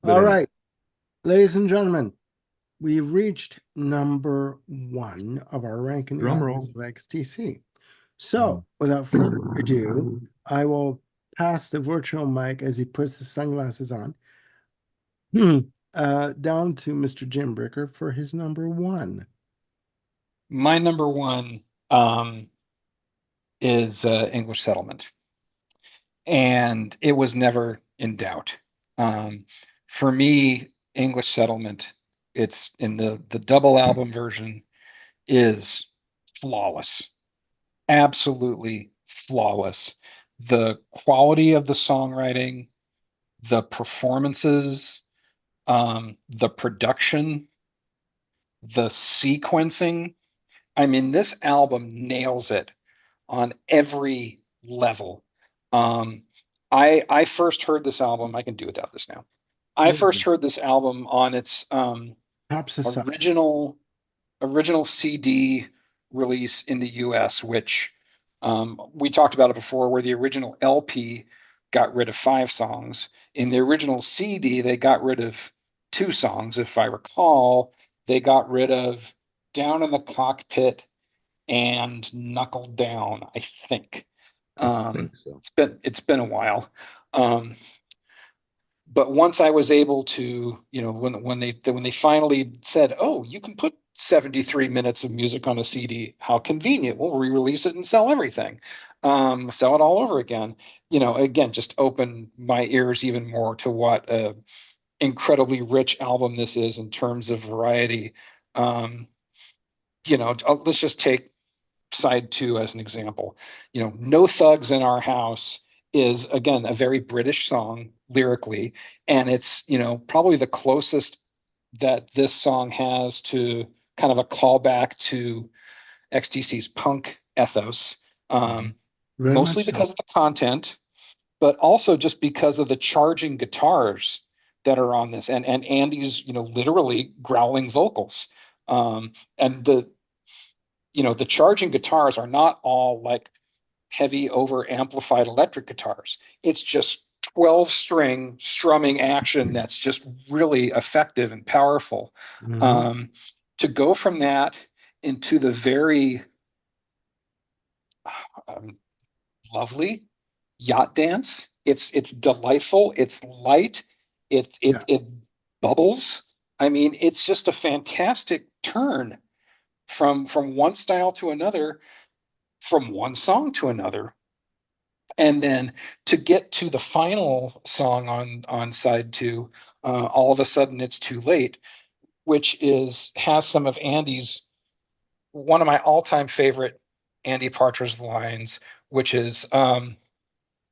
But All anyway. right, ladies and gentlemen, we've reached number 1 of our ranking Drum roll. of XTC. So, without further ado, I will pass the virtual mic as he puts his sunglasses on down to Mr. Jim Bricker for his number 1. My number 1 is English Settlement, and it was never in doubt. For me, English Settlement, it's in the double album version, is flawless, absolutely flawless. The quality of the songwriting, the performances, the production, the sequencing. I mean, this album nails it on every level. I first heard this album. I can do without this now. I first heard this album on its original CD release in the US, which we talked about it before, where the original LP got rid of 5 songs. In the original CD, they got rid of 2 songs. If I recall, they got rid of Down in the Cockpit and Knuckle Down, I think. I think so. It's been a while. But once I was able to, when they finally said, "Oh, you can put 73 minutes of music on a CD, how convenient. We'll re-release it and sell everything. Sell it all over again." Again, just opened my ears even more to what a incredibly rich album this is in terms of variety. Let's just take side 2 as an example. No Thugs in Our House is, again, a very British song lyrically, and it's probably the closest that this song has to kind of a callback to XTC's punk ethos, mostly because of the content, but also just because of the charging guitars that are on this, and Andy's literally growling vocals, and the charging guitars are not all like heavy over amplified electric guitars. It's just 12-string strumming action that's just really effective and powerful. To go from that into the very lovely Yacht Dance, it's delightful, it's light, it bubbles. I mean, it's just a fantastic turn from one style to another, from one song to another. And then to get to the final song on side 2, All of a Sudden It's Too Late, which has some of one of my all-time favorite Andy Partridge lines, which is,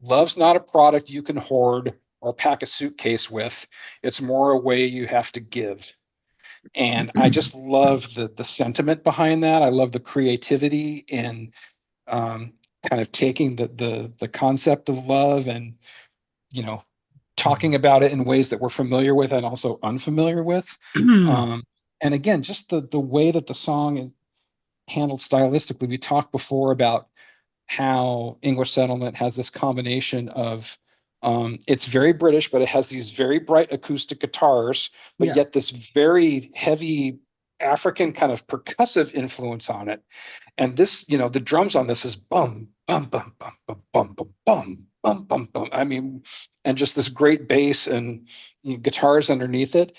"Love's not a product you can hoard or pack a suitcase with. It's more a way you have to give. And I just love the sentiment behind that. I love the creativity in kind of taking the concept of love and, you know, talking about it in ways that we're familiar with and also unfamiliar with. And again, just the way that the song is handled stylistically. We talked before about how English Settlement has this combination of it's very British, but it has these very bright acoustic guitars, but yet this very heavy African kind of percussive influence on it. And this, you know, the drums on this is bum, bum, bum, bum, bum, bum, bum, bum, bum, bum, bum. I mean, and just this great bass and guitars underneath it.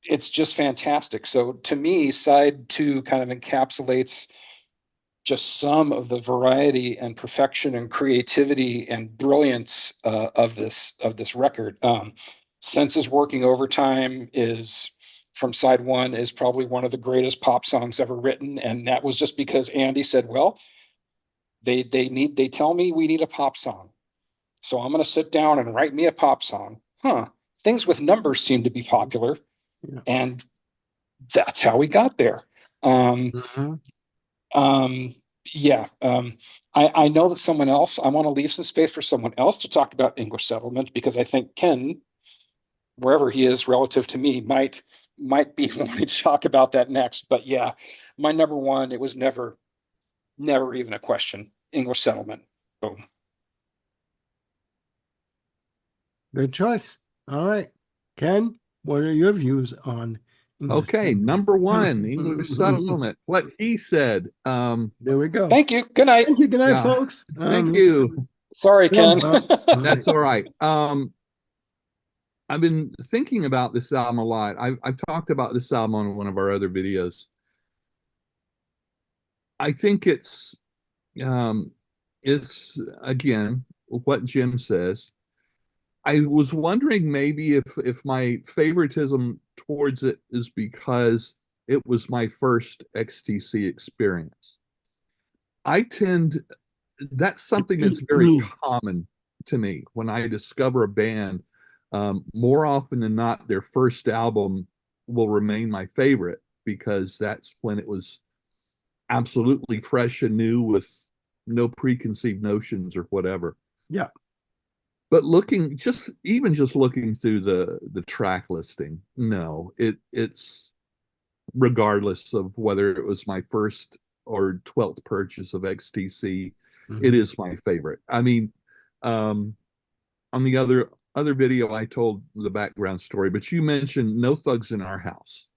It's just fantastic. So to me, side 2 kind of encapsulates just some of the variety and perfection and creativity and brilliance of this record. Senses Working Overtime is from side 1 is probably one of the greatest pop songs ever written, and that was just because Andy said, well, they tell me we need a pop song, so I'm going to sit down and write me a pop song. Things with numbers seem to be popular, and that's how we got there. I know that someone else, I want to leave some space for someone else to talk about English Settlement, because I think Ken, wherever he is relative to me, might be wanting to talk about that next. But yeah, my number 1, it was never even a question. English Settlement. Boom. Good choice. All right. Ken, what are your views on English Okay, Settlement? number 1, English Settlement. What he said. There we go. Thank you. Good night. Thank you. Good night, folks. Thank you. Sorry, Ken. That's all right. I've been thinking about this album a lot. I've talked about this album on one of our other videos. I think it's again what Jim says. I was wondering maybe if my favoritism towards it is because it was my first XTC experience. That's something that's very common to me when I discover a band. More often than not, their first album will remain my favorite because that's when it was absolutely fresh and new with no preconceived notions or whatever. Yeah. But looking looking through the track listing, no, it's regardless of whether it was my first or 12th purchase of XTC, it is my favorite. I mean, on the other video, I told the background story, but you mentioned No Thugs in Our House.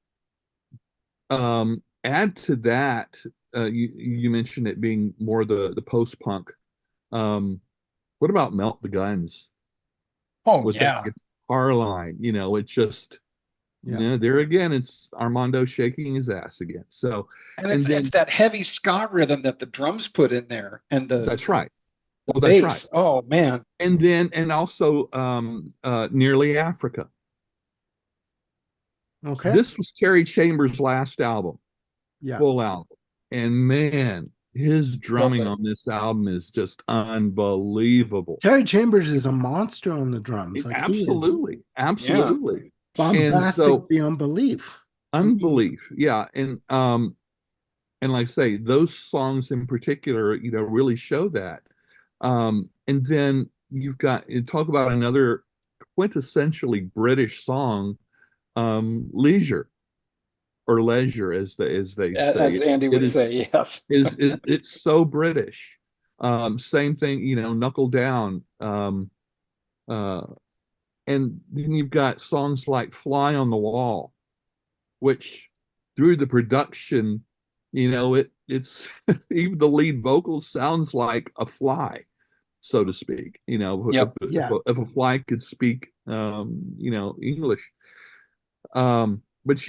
Add to that, you mentioned it being more the post-punk. What about Melt the Guns? With that guitar line, it's just, there again, it's Armando shaking his ass again. So, and it's that heavy ska rhythm that the drums put in there, and that's right. The bass. That's right. Oh man. And also Nearly Africa. Okay. This was Terry Chambers' last album. Yeah. Full album. And man, his drumming on this album is just unbelievable. Terry Chambers is a monster on the drums. Like absolutely. Bombastic beyond belief. Yeah. And like I say, those songs in particular, really show that. And then you talk about another quintessentially British song, Leisure. Or Leisure, as they say. As Andy would say, yes. It's so British. Same thing, Knuckle Down. And then you've got songs like Fly on the Wall, which through the production, it's even the lead vocal sounds like a fly, so to speak. If a fly could speak, English. But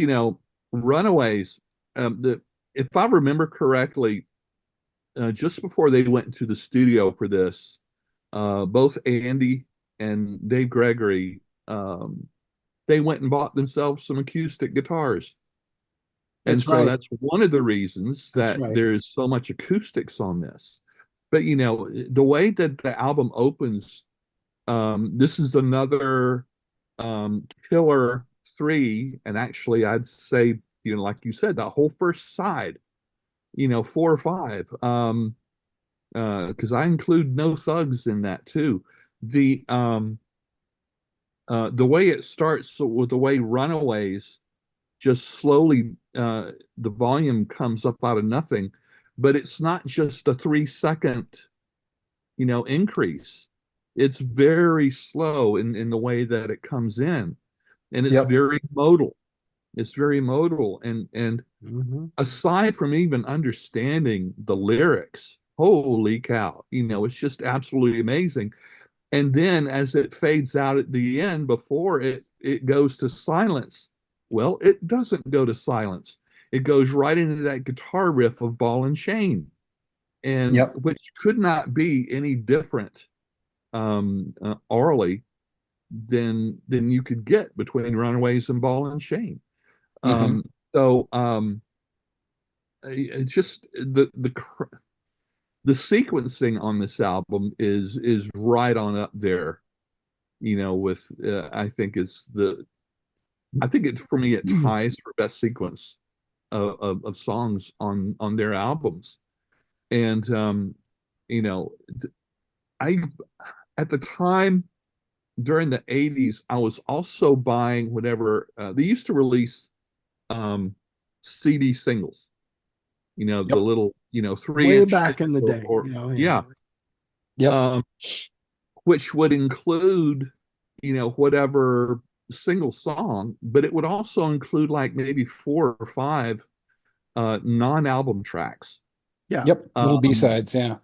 Runaways, if I remember correctly, just before they went into the studio for this, both Andy and Dave Gregory, they went and bought themselves some acoustic guitars. That's one of the reasons that there is so much acoustics on this. But the way that the album opens This is another killer three, and actually I'd say, like you said, that whole first side, 4 or 5. Because I include No Thugs in that too. The way it starts with the way Runaways just slowly, the volume comes up out of nothing, but it's not just a 3 second, increase. It's very slow in the way that it comes in, and it's Yep. very modal. It's very modal, and aside from even understanding the lyrics, holy cow, it's just absolutely amazing. And then as it fades out at the end, before it goes to silence, well, it doesn't go to silence. It goes right into that guitar riff of Ball and Chain, and Yep. which could not be any different orally than you could get between Runaways and Ball and Chain. So it's just the sequencing on this album is right on up there, with I think for me it ties for best sequence of songs on their albums. And I at the time during the 80s, I was also buying whatever they used to release CD singles, the little, 3 Way inch back in the day. yeah. Yep. Which would include, whatever single song, but it would also include like maybe 4 or 5 non-album tracks. Yeah. Yep. Little B-sides. Yeah.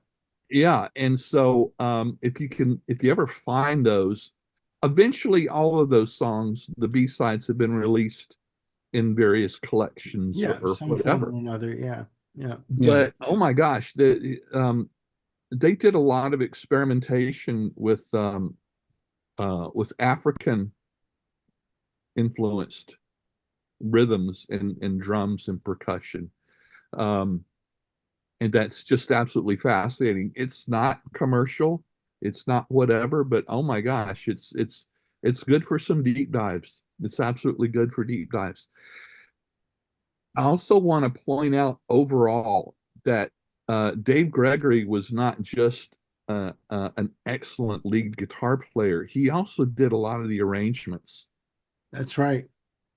Yeah. And so if you ever find those, eventually all of those songs, the B-sides have been released in various collections or some whatever. form or another. Yeah. But oh my gosh, they did a lot of experimentation with African influenced rhythms and drums and percussion. And that's just absolutely fascinating. It's not commercial, it's not whatever, but oh my gosh, it's good for some deep dives. It's absolutely good for deep dives. I also want to point out overall that Dave Gregory was not just an excellent lead guitar player. He also did a lot of the arrangements. That's right.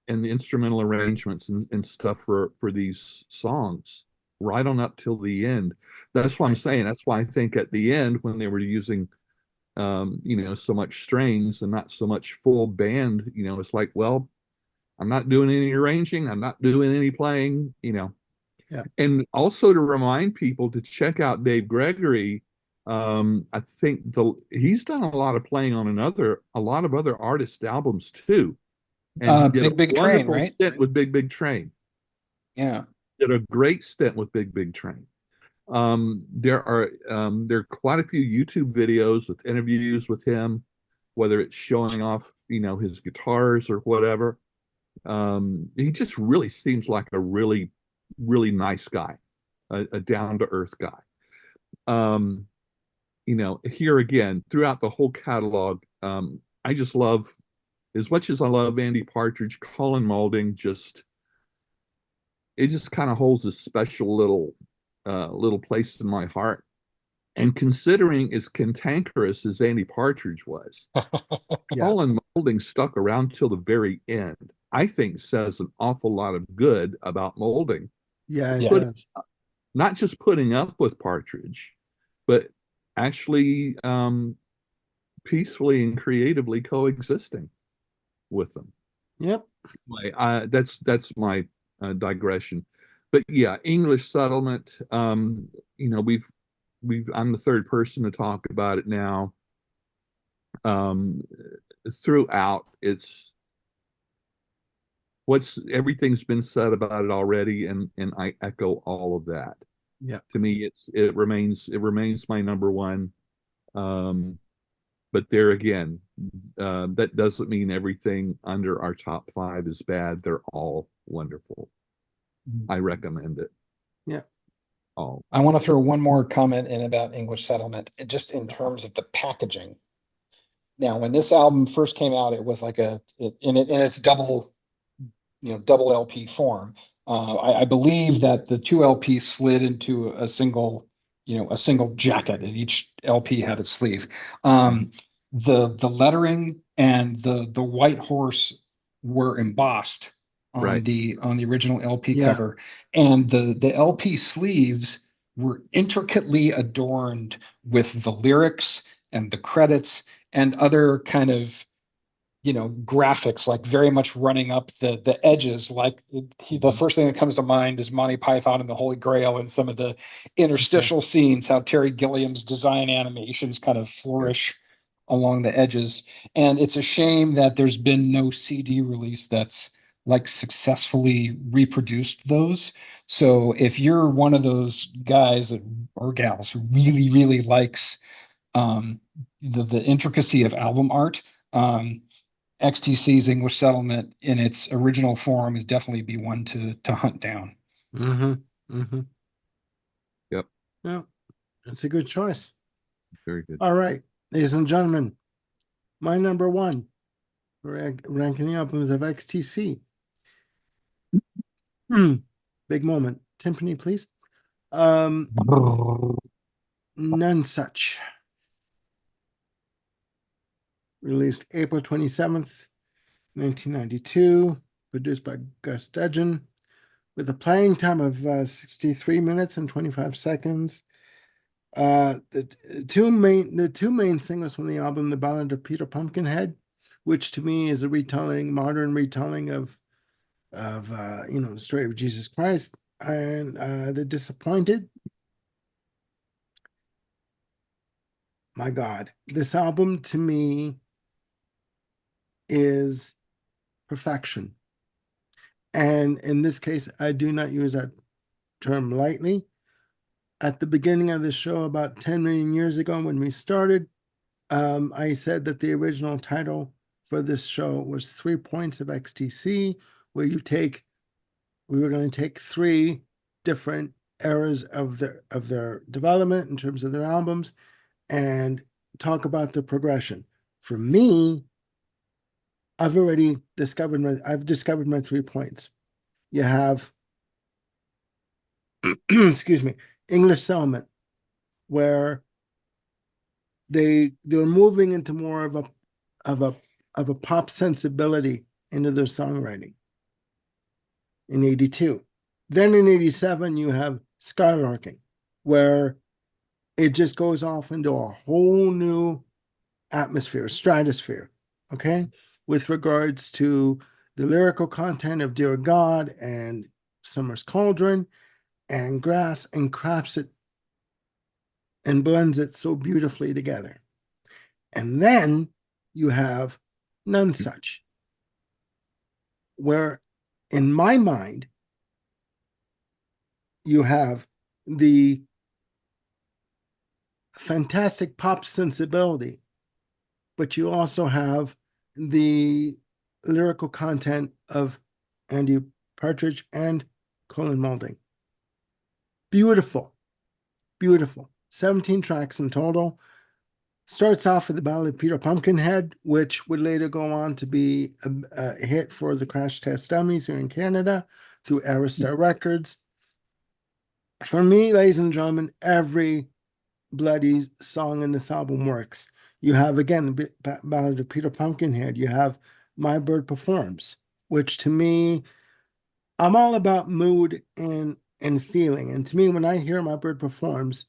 And the instrumental arrangements and stuff for these songs right on up till the end. That's what I'm saying. That's why I think at the end, when they were using so much strings and not so much full band, it's like, well, I'm not doing any arranging, I'm not doing any playing. And also to remind people to check out Dave Gregory. I think he's done a lot of playing on a lot of other artist albums too. And he did Big a Train, wonderful right? stint with Big Train. Yeah. Did a great stint with Big Train. There are quite a few YouTube videos with interviews with him, whether it's showing off, his guitars or whatever. He just really seems like a really, really nice guy, a down-to-earth guy. Here again, throughout the whole catalog, I just love, as much as I love Andy Partridge, Colin Moulding it just kind of holds a special little place in my heart. And considering as cantankerous as Andy Partridge was, Colin Moulding stuck around till the very end. I think says an awful lot of good about Moulding. Yeah, it does. Not just putting up with Partridge, but actually peacefully and creatively coexisting with them. Yep. That's my digression. But yeah, English Settlement. I'm the third person to talk about it now. Throughout, everything's been said about it already, and I echo all of that. Yeah. To me, it remains my number one. But there again, that doesn't mean everything under our top 5 is bad. They're all wonderful. I recommend it. Yeah. All. I want to throw one more comment in about English Settlement, just in terms of the packaging. Now, when this album first came out, it was like in its double LP form. I believe that the two LPs slid into a single, a single jacket, and each LP had its sleeve. The lettering and the white horse were embossed on Right. the original LP Yeah. cover, and the LP sleeves were intricately adorned with the lyrics and the credits and other kind of graphics, like very much running up the edges. Like the first thing that comes to mind is Monty Python and the Holy Grail, and some of the interstitial scenes, how Terry Gilliam's design animations kind of flourish along the edges. And it's a shame that there's been no CD release that's like successfully reproduced those. So if you're one of those guys or gals who really, really likes the intricacy of album art, XTC's English Settlement in its original form is definitely be one to hunt down. Mm-hmm. Mm-hmm. Yep. Yeah, it's a good choice. Very good. All right, ladies and gentlemen, my number one for ranking the albums of XTC. Big moment. Timpani, please. None Such. Released April 27th, 1992. Produced by Gus Dudgeon. With a playing time of 63 minutes and 25 seconds. The two main singles from the album, The Ballad of Peter Pumpkinhead, which to me is a modern retelling of the story of Jesus Christ, and The Disappointed. My God, this album to me is perfection. And in this case, I do not use that term lightly. At the beginning of the show, about 10 million years ago, when we started, I said that the original title for this show was 3 Points of XTC, where we were going to take 3 different eras of their development in terms of their albums and talk about the progression. For me, I've discovered my 3 points. You have excuse me, English Settlement, where they're moving into more of a pop sensibility into their songwriting in 82. Then in 87, you have Skylarking, where it just goes off into a whole new atmosphere, stratosphere, okay? With regards to the lyrical content of Dear God and Summer's Cauldron and Grass, and crafts it and blends it so beautifully together. And then you have None Such, where in my mind, you have the fantastic pop sensibility, but you also have the lyrical content of Andy Partridge and Colin Moulding. Beautiful, beautiful. 17 tracks in total. Starts off with the Ballad of Peter Pumpkinhead, which would later go on to be a hit for the Crash Test Dummies here in Canada through Arista Records. For me, ladies and gentlemen, every bloody song in this album works. You have, again, the Ballad of Peter Pumpkinhead. You have My Bird Performs, which to me, I'm all about mood and feeling. And to me, when I hear My Bird Performs,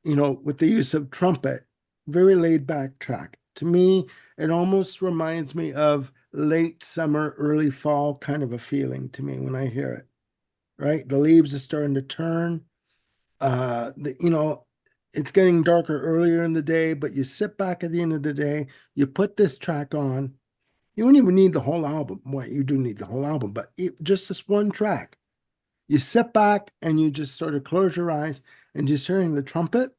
with the use of trumpet, very laid back track. To me, it almost reminds me of late summer, early fall kind of a feeling to me when I hear it, right? The leaves are starting to turn. It's getting darker earlier in the day, but you sit back at the end of the day, you put this track on. You don't even need the whole album. Well, you do need the whole album, but just this one track. You sit back and you just sort of close your eyes and just hearing the trumpet,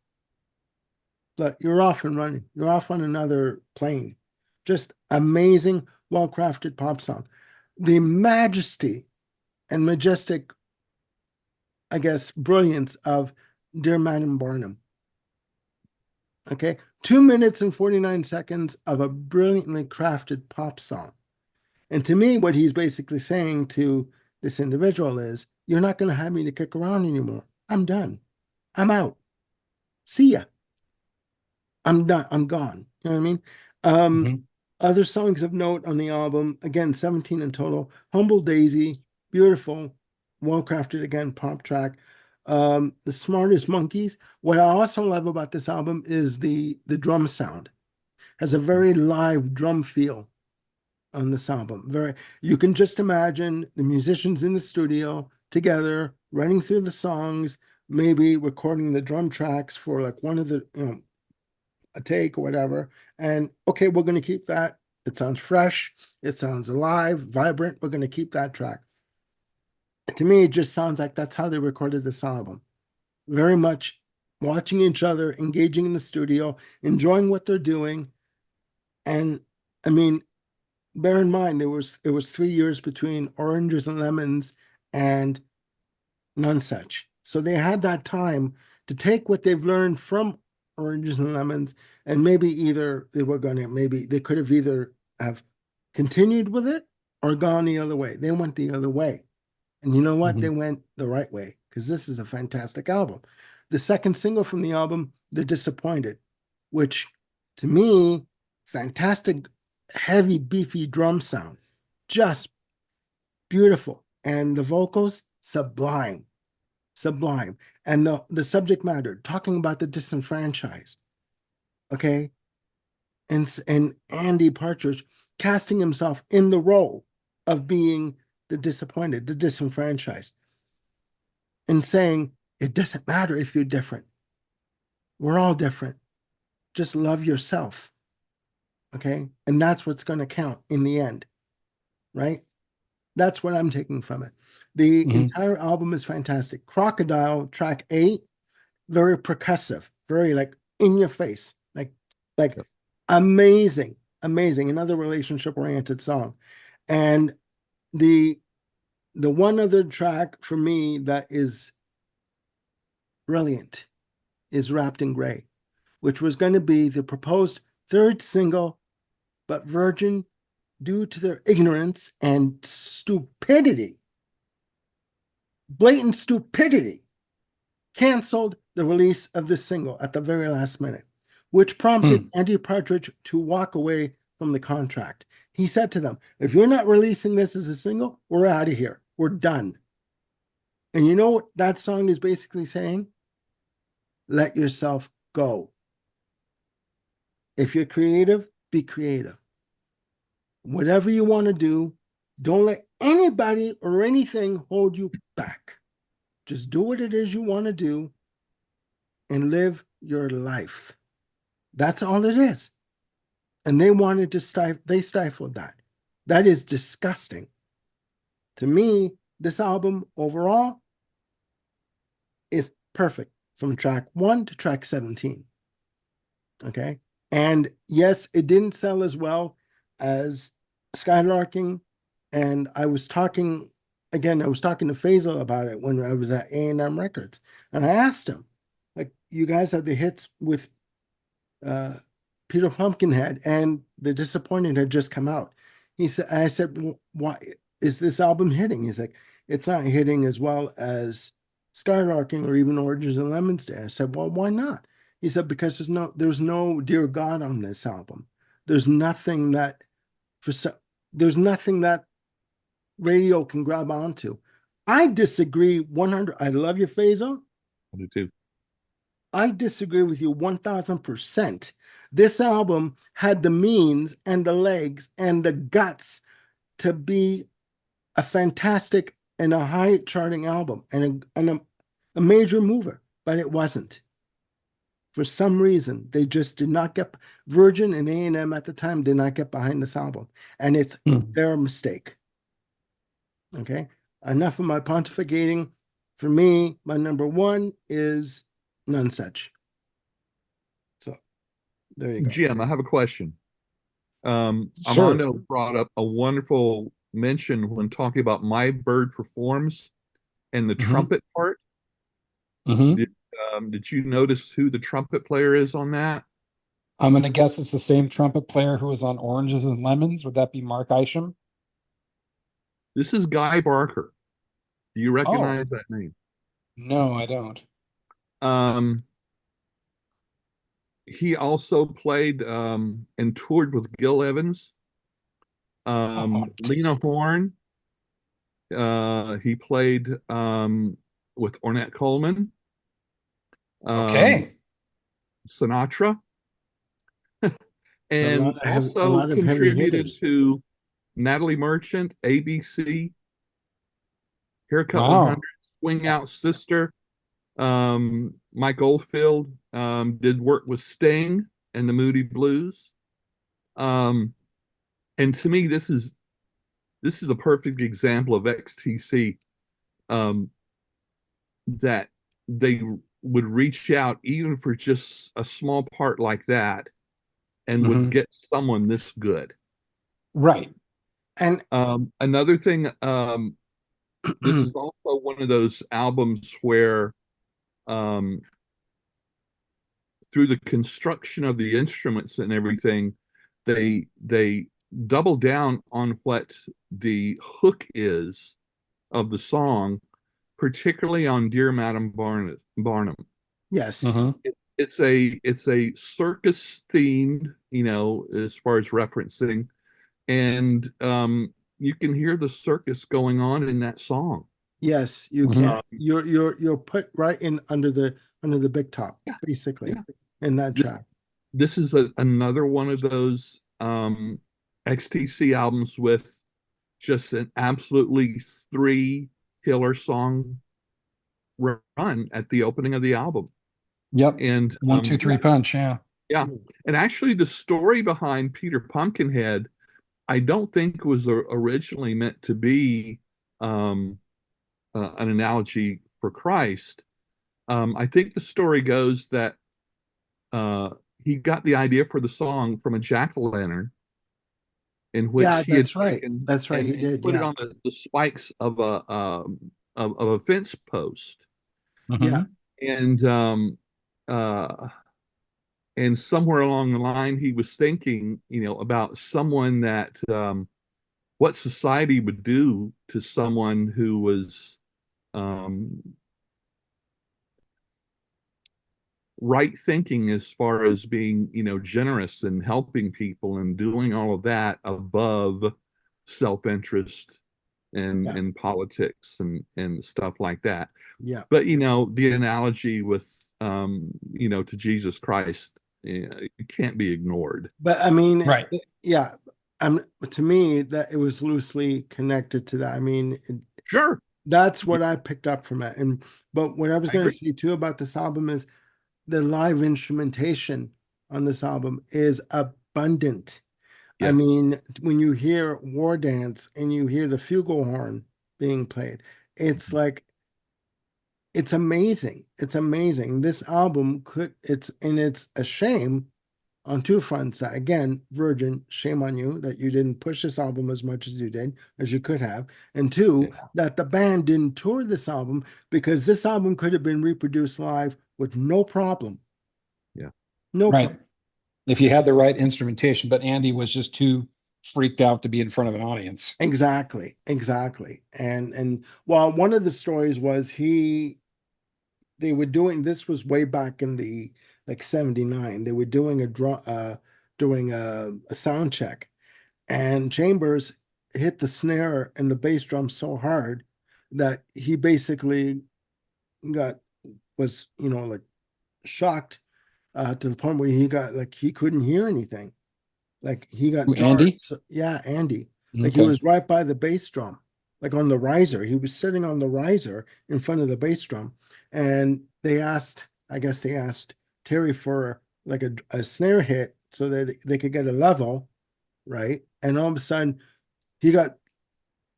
but you're off and running. You're off on another plane. Just amazing, well-crafted pop song. The majesty and majestic, I guess, brilliance of Dear Madam Barnum. Okay, 2 minutes and 49 seconds of a brilliantly crafted pop song. And to me, what he's basically saying to this individual is, you're not going to have me to kick around anymore. I'm done. I'm out. See ya. I'm done. I'm gone. You know what I mean? Mhm. Other songs of note on the album, again, 17 in total. Humble Daisy, beautiful, well-crafted, again, pop track. The Smartest Monkeys. What I also love about this album is the drum sound. Has a very live drum feel on this album. Very, you can just imagine the musicians in the studio together, running through the songs, maybe recording the drum tracks for like one of the, a take or whatever. And okay, we're going to keep that. It sounds fresh. It sounds alive, vibrant. We're going to keep that track. To me, it just sounds like that's how they recorded this album. Very much watching each other, engaging in the studio, enjoying what they're doing. And I mean, bear in mind it was 3 years between Oranges and Lemons and None Such. So they had that time to take what they've learned from Oranges and Lemons, and maybe either they were gonna, maybe they could have either have continued with it or gone the other way. They went the other way. And you know what? They Mhm. went the right way, because this is a fantastic album. The second single from the album, They're Disappointed, which to me, fantastic, heavy, beefy drum sound, just beautiful. And the vocals, sublime, sublime. And the subject matter, talking about the disenfranchised, okay? And Andy Partridge casting himself in the role of being the disappointed, the disenfranchised, and saying, it doesn't matter if you're different. We're all different. Just love yourself. Okay. And that's what's going to count in the end. Right. That's what I'm taking from it. The Mhm. entire album is fantastic. Crocodile, track 8, very percussive, very like in your face, like Yep. amazing, amazing. Another relationship oriented song. And the one other track for me that is brilliant is Wrapped in Gray, which was going to be the proposed third single, but Virgin, due to their ignorance and stupidity, blatant stupidity, canceled the release of this single at the very last minute, which prompted Hmm. Andy Partridge to walk away from the contract. He said to them, if you're not releasing this as a single, we're out of here. We're done. And you know what that song is basically saying? Let yourself go. If you're creative, be creative. Whatever you want to do, don't let anybody or anything hold you back. Just do what it is you want to do and live your life. That's all it is. And they wanted to they stifled that. That is disgusting. To me, this album overall is perfect from track 1 to track 17. Okay. And yes, it didn't sell as well as Skylarking. And I was talking to Faisal about it when I was at A&M Records. And I asked him, like, you guys had the hits with uh, Peter Pumpkinhead, and The Disappointed had just come out. I said, "Well, why is this album hitting?" He's like, it's not hitting as well as Skylarking or even Oranges and Lemons did. I said, well, why not? He said, because there's no Dear God on this album. There's nothing that for so, there's nothing that radio can grab onto. I disagree 100. I love you, Faisal. I do too. I disagree with you 1000%. This album had the means and the legs and the guts to be a fantastic and a high charting album and a major mover, but it wasn't. For some reason, they just did not get, Virgin and A&M at the time did not get behind this album. And it's Hmm. their mistake. Okay. Enough of my pontificating. For me, my number one is None Such. So there you go. Jim, I have a question. Sure. Armando brought up a wonderful mention when talking about My Bird Performs and the Hmm. trumpet part. Hmm. Did did you notice who the trumpet player is on that? I'm gonna guess it's the same trumpet player who was on Oranges and Lemons. Would that be Mark Isham? This is Guy Barker. Do you Oh, recognize that name? no, I don't. Um, he also played and toured with Gil Evans, Oh, Lena Horne. He played with Ornette Coleman, okay. Sinatra, A and a also lot of heavy contributed hitters. to Natalie Merchant, ABC, Haircut Wow. 100, Swing Out Sister. Mike Oldfield did work with Sting and the Moody Blues. Um, and to me, this is a perfect example of XTC, um, that they would reach out even for just a small part like that and would Hmm. get someone this good. Right. And Another thing, this is also one of those albums where um, through the construction of the instruments and everything, they double down on what the hook is of the song, particularly on Dear Madam Barnum. yes, Hmm. It's a circus themed, as far as referencing, and you can hear the circus going on in that song. yes, you Hmm. can. You're put right in under the big top, Yeah, basically, yeah. in that This track. this is another one of those XTC albums with just an absolutely three killer song run at the opening of the album. Yep. And One, two, three Yeah. punch. Yeah. yeah, and actually the story behind Peter Pumpkinhead, I don't think was originally meant to be um, an analogy for Christ. I think the story goes that uh, he got the idea for the song from a jack-o'-lantern in which Yeah, he had that's right. taken That's right. He and did. put it Yeah. on the spikes of a fence post. Yeah. Hmm. And uh, and somewhere along the line he was thinking, about someone that what society would do to someone who was um, right thinking as far as being, generous and helping people and doing all of that above self-interest and Yeah. politics and stuff like that. Yeah. But the analogy with to Jesus Christ, it can't be ignored. But I mean, Right. yeah. To me, that it was loosely connected to that. I mean, Sure, that's what I picked up from it. And but what I was I going agree. to say too about this album is the live instrumentation on this album is abundant. I Yes. mean, when you hear War Dance and you hear the flugelhorn being played, it's like it's amazing. It's amazing. This album it's a shame on two fronts that again, Virgin, shame on you that you didn't push this album as much as you did, as you could have. And two, Yeah. that the band didn't tour this album because this album could have been reproduced live with no problem. Yeah. No Right. problem. If you had the right instrumentation, but Andy was just too freaked out to be in front of an audience. Exactly. Exactly. And well, one of the stories was they were doing this was way back in the like 79. They were doing a sound check and Chambers hit the snare and the bass drum so hard that he basically got was like shocked to the point where he got like he couldn't hear anything. Like he got Who, jarred. Andy? So, yeah, Andy. Like he Okay. was right by the bass drum, like on the riser. He was sitting on the riser in front of the bass drum. And I guess they asked Terry for like a snare hit so that they could get a level, right? And all of a sudden he got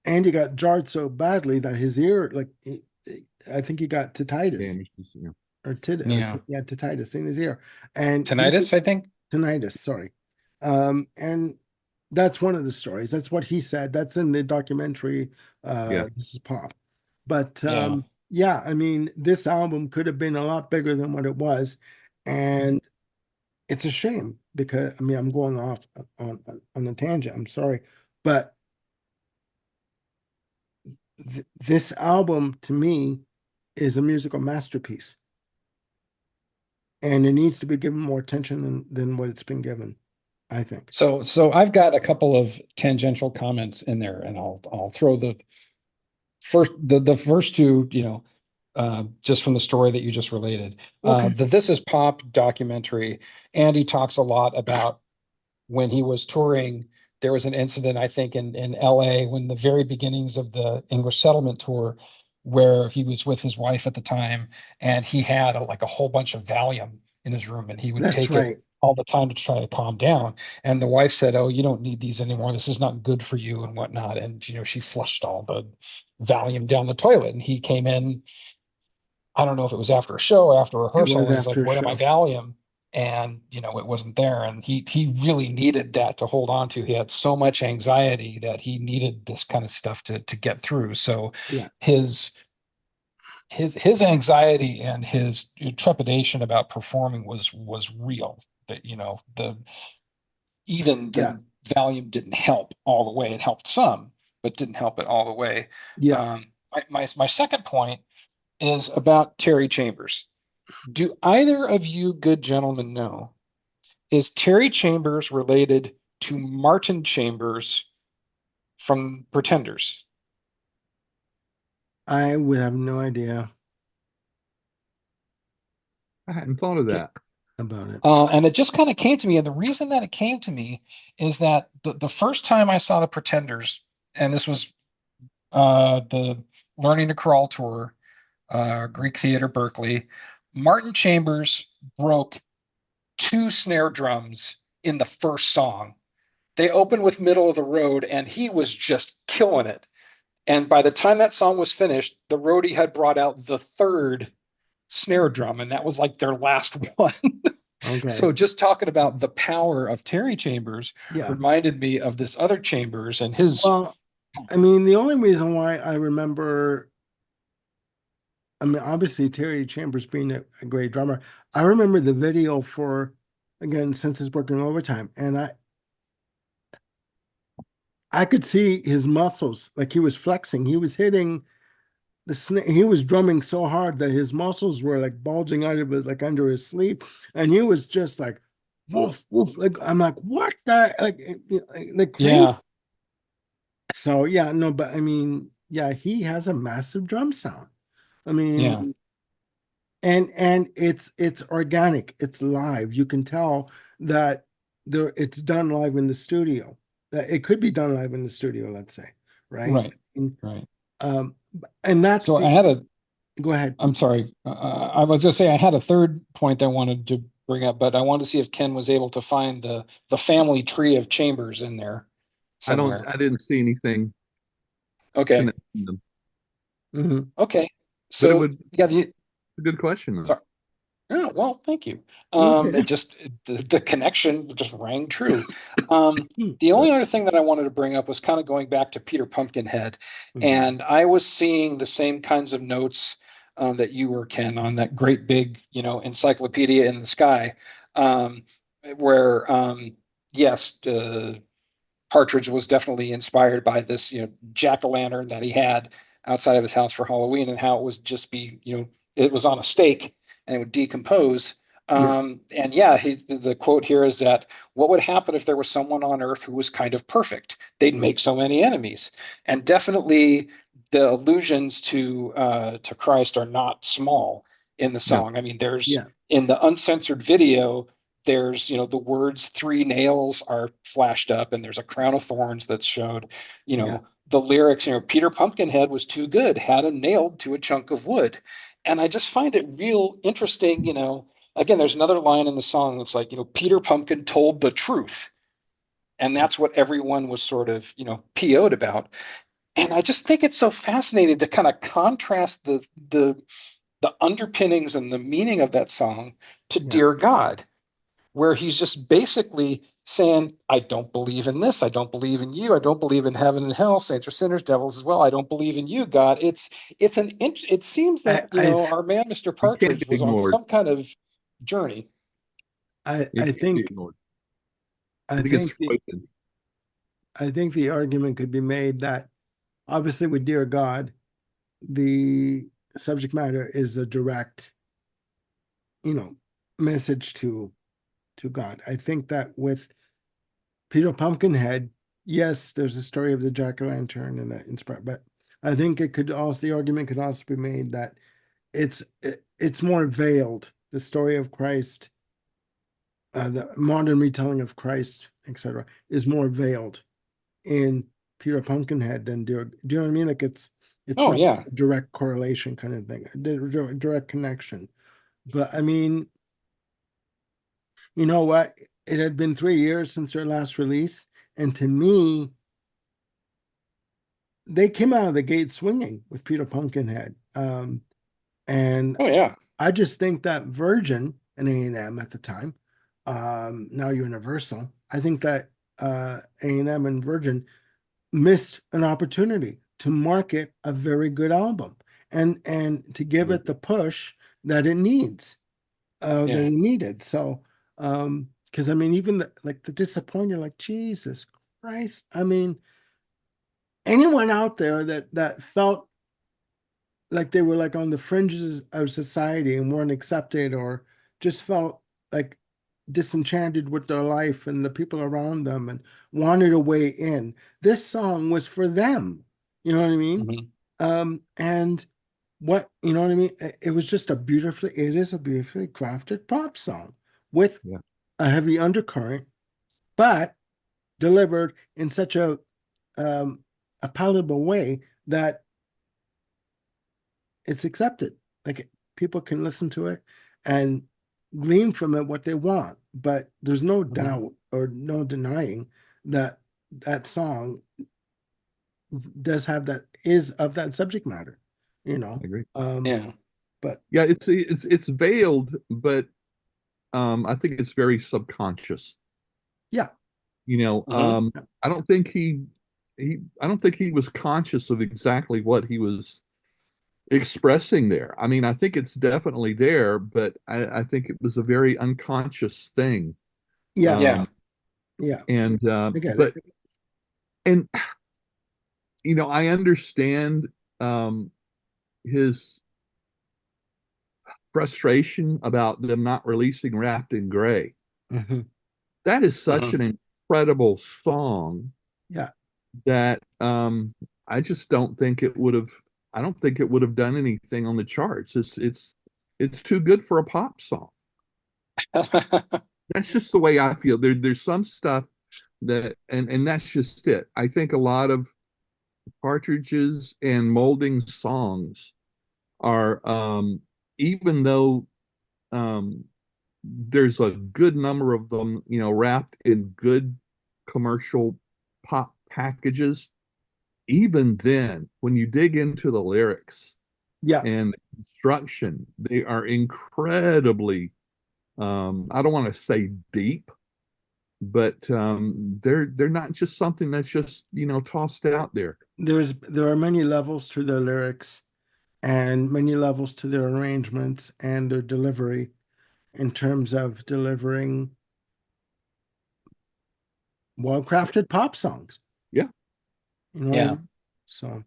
Andy got jarred so badly that his ear, like I think he got tititis Damages, Yeah. yeah, tititus in his ear, and he Tinnitus, was I think. tinnitus. Sorry, and that's one of the stories. That's what he said. That's in the documentary. yeah. This is Pop, but Yeah. yeah, I mean, this album could have been a lot bigger than what it was, and it's a shame because I mean I'm going off on a tangent. I'm sorry, but this album to me is a musical masterpiece, and it needs to be given more attention than what it's been given, I think. So I've got a couple of tangential comments in there, and I'll throw the first two, just from the story that you just related. Okay. The This Is Pop documentary, Andy talks a lot about when he was touring. There was an incident, I think, in LA when the very beginnings of the English settlement tour, where he was with his wife at the time, and he had like a whole bunch of Valium in his room, and he would That's take it right. all the time to try to calm down. And the wife said, "Oh, you don't need these anymore. This is not good for you and whatnot." And she flushed all the Valium down the toilet, and he came in. I don't know if it was after a show or after It rehearsal, was and he's like, after a "Where are my show. Valium?" And it wasn't there, and he really needed that to hold on to. He had so much anxiety that he needed this kind of stuff to get through. So Yeah. his his anxiety and his trepidation about performing was real. That the even Yeah. the Valium didn't help all the way. It helped some, but didn't help it all the way. Yeah. My second point is about Terry Chambers. Do either of you good gentlemen know, is Terry Chambers related to Martin Chambers from Pretenders? I would have no idea I hadn't thought of Okay. that. about it. And it just kind of came to me. And the reason that it came to me is that the first time I saw the Pretenders, and this was the Learning to Crawl tour, Greek Theater, Berkeley, Martin Chambers broke two snare drums in the first song. They opened with Middle of the Road, and he was just killing it. And by the time that song was finished, the roadie had brought out the third snare drum, and that was like their last one. Okay. So just talking about the power of Terry Chambers Yeah. reminded me of this other Chambers and his. Well, I mean, the only reason why I remember, I mean, obviously Terry Chambers being a great drummer, I remember the video for, again, since it's working overtime, and I could see his muscles, like he was flexing. He was hitting the snare. He was drumming so hard that his muscles were like bulging out of his, like under his sleeve, and he was just like, woof, woof. Like I'm like, what the, like crazy. Yeah, So yeah, no, but I mean, yeah, he has a massive drum sound. I yeah, mean, and it's organic, it's live. You can tell that it's done live in the studio. That it could be done live in the studio, let's say, right? right, And, right. um, and that's So the, I had a, go ahead. I'm sorry, I was going to say I had a third point I wanted to bring up, but I wanted to see if Ken was able to find the family tree of Chambers in there somewhere. I didn't see anything Okay, connecting them, Mhm. okay. but So yeah, a good question though. sorry. Oh, well, thank you. Okay. The connection just rang true. The only other thing that I wanted to bring up was kind of going back to Peter Pumpkinhead, Mhm. and I was seeing the same kinds of notes that you were, Ken, on that great big, encyclopedia in the sky, um, where yes, Partridge was definitely inspired by this, jack-o'-lantern that he had outside of his house for Halloween, and how it was just it was on a stake and it would decompose. Yeah. And yeah, the quote here is that what would happen if there was someone on Earth who was kind of perfect? They'd make so many enemies. And definitely the allusions to Christ are not small in the No, song. I mean, there's Yeah. in the uncensored video, there's the words three nails are flashed up, and there's a crown of thorns that's showed. Yeah. The lyrics, Peter Pumpkinhead was too good, had him nailed to a chunk of wood. And I just find it real interesting. Again, there's another line in the song that's like, Peter Pumpkin told the truth, and that's what everyone was sort of PO'd about. And I just think it's so fascinating to kind of contrast the underpinnings and the meaning of that song to Yeah. Dear God, where he's just basically saying, I don't believe in this. I don't believe in you. I don't believe in heaven and hell, saints or sinners, devils as well. I don't believe in you, God. It seems I that, I our man, Mr. you can't Partridge, be was on ignored. some kind of journey. I It I can't be think ignored. I think it's think the Swindon. I think the argument could be made that obviously with Dear God, the subject matter is a direct, message to God. I think that with Peter Pumpkinhead, yes, there's a story of the jack-o'-lantern and that inspired, but I think the argument could also be made that it's more veiled. The story of Christ, the modern retelling of Christ, etc., is more veiled in Peter Pumpkinhead than do you know what I mean? Like it's Oh not yeah. a direct correlation kind of thing, direct connection. But I mean, you know what? It had been 3 years since their last release, and to me, they came out of the gate swinging with Peter Pumpkinhead. And Oh yeah. I just think that Virgin and A&M at the time, now Universal, I think that A&M and Virgin missed an opportunity to market a very good album and to give it the push that it needs, that Yeah. it needed. So, because I mean, even the disappointed, like Jesus Christ, I mean, anyone out there that felt like they were like on the fringes of society and weren't accepted or just felt like disenchanted with their life and the people around them and wanted a way in. This song was for them. You know what I mean? Mhm. And what you know what I mean? It was just it is a beautifully crafted pop song with Yeah. a heavy undercurrent, but delivered in such a palatable way that it's accepted. Like people can listen to it and glean from it what they want, but there's no doubt or no denying that that song does have that is of that subject matter, you know. I agree. Um, Yeah. but Yeah, it's veiled, but I think it's very subconscious. yeah, Mhm. I don't think I don't think he was conscious of exactly what he was expressing there. I mean, I think it's definitely there, but I think it was a very unconscious thing. yeah, Yeah. Um, yeah, and I get but it. and I understand his frustration about them not releasing Wrapped in Gray. Mhm. That is such Mhm. an incredible song Yeah, that I just don't think it would have I don't think it would have done anything on the charts. It's too good for a pop song. That's just the way I feel. There's some stuff that and that's just it. I think a lot of Partridge's and Molding songs are even though um there's a good number of them, wrapped in good commercial pop packages. Even then, when you dig into the lyrics yeah. and the construction, they are incredibly, I don't want to say deep, but they're not just something that's just, tossed out there. There are many levels to their lyrics and many levels to their arrangements and their delivery in terms of delivering well-crafted pop songs. Yeah. You know what I Yeah. mean? So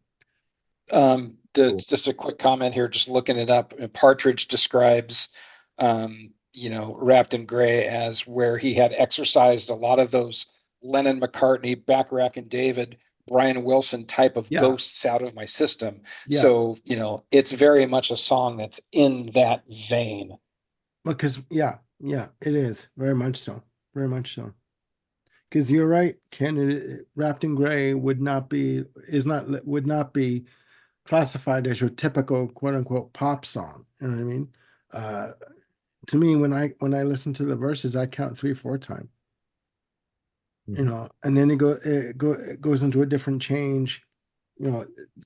Cool. That's just a quick comment here, just looking it up. Partridge describes, Wrapped in Gray as where he had exercised a lot of those Lennon, McCartney, Bacharach, and David, Brian Wilson type of yeah, ghosts out of my system. yeah, So, it's very much a song that's in that vein. because yeah, it is very much so. Because you're right, Ken. Wrapped in Gray would not be classified as your typical quote unquote pop song. You know what I mean? Uh, to me, when I listen to the verses, I count 3 4 times. Mhm. And then it goes into a different change,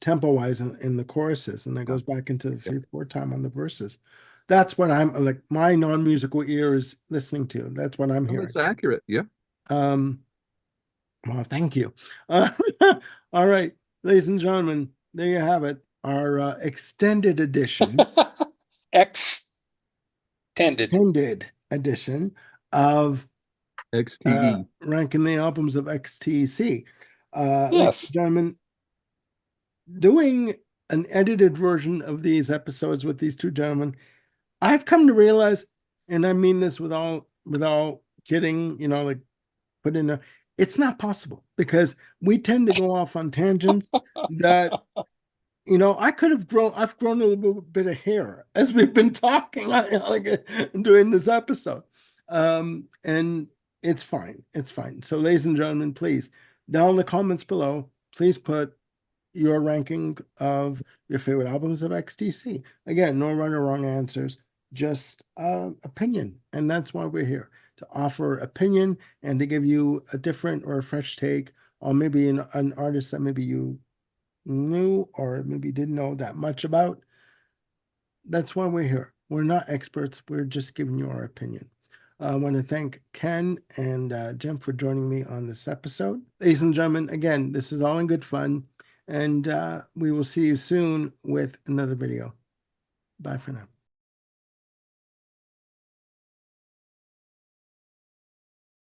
tempo wise in the choruses, and then Yeah. goes back into the Yeah. 3 4 time on the verses. That's what I'm like. My non-musical ear is listening to. That's what I'm Well, hearing. that's accurate. Yeah. Um, well, thank you. Uh, all right, ladies and gentlemen, there you have it. Our extended edition, Extended. extended edition of XTE. ranking the albums of XTC. Ladies and Yes. gentlemen, doing an edited version of these episodes with these two gentlemen, I've come to realize, and I mean this without kidding, you know, like put in a, it's not possible because we tend to go off on tangents that, you know, I've grown a little bit of hair as we've been talking, like doing this episode. And it's fine. It's fine. So, ladies and gentlemen, please, down in the comments below, please put your ranking of your favorite albums of XTC. Again, no right or wrong answers, just opinion. And that's why we're here, to offer opinion and to give you a different or a fresh take on maybe an artist that maybe you knew or maybe didn't know that much about. That's why we're here. We're not experts. We're just giving you our opinion. I want to thank Ken and Jim for joining me on this episode. Ladies and gentlemen, again, this is all in good fun. And we will see you soon with another video. Bye for now.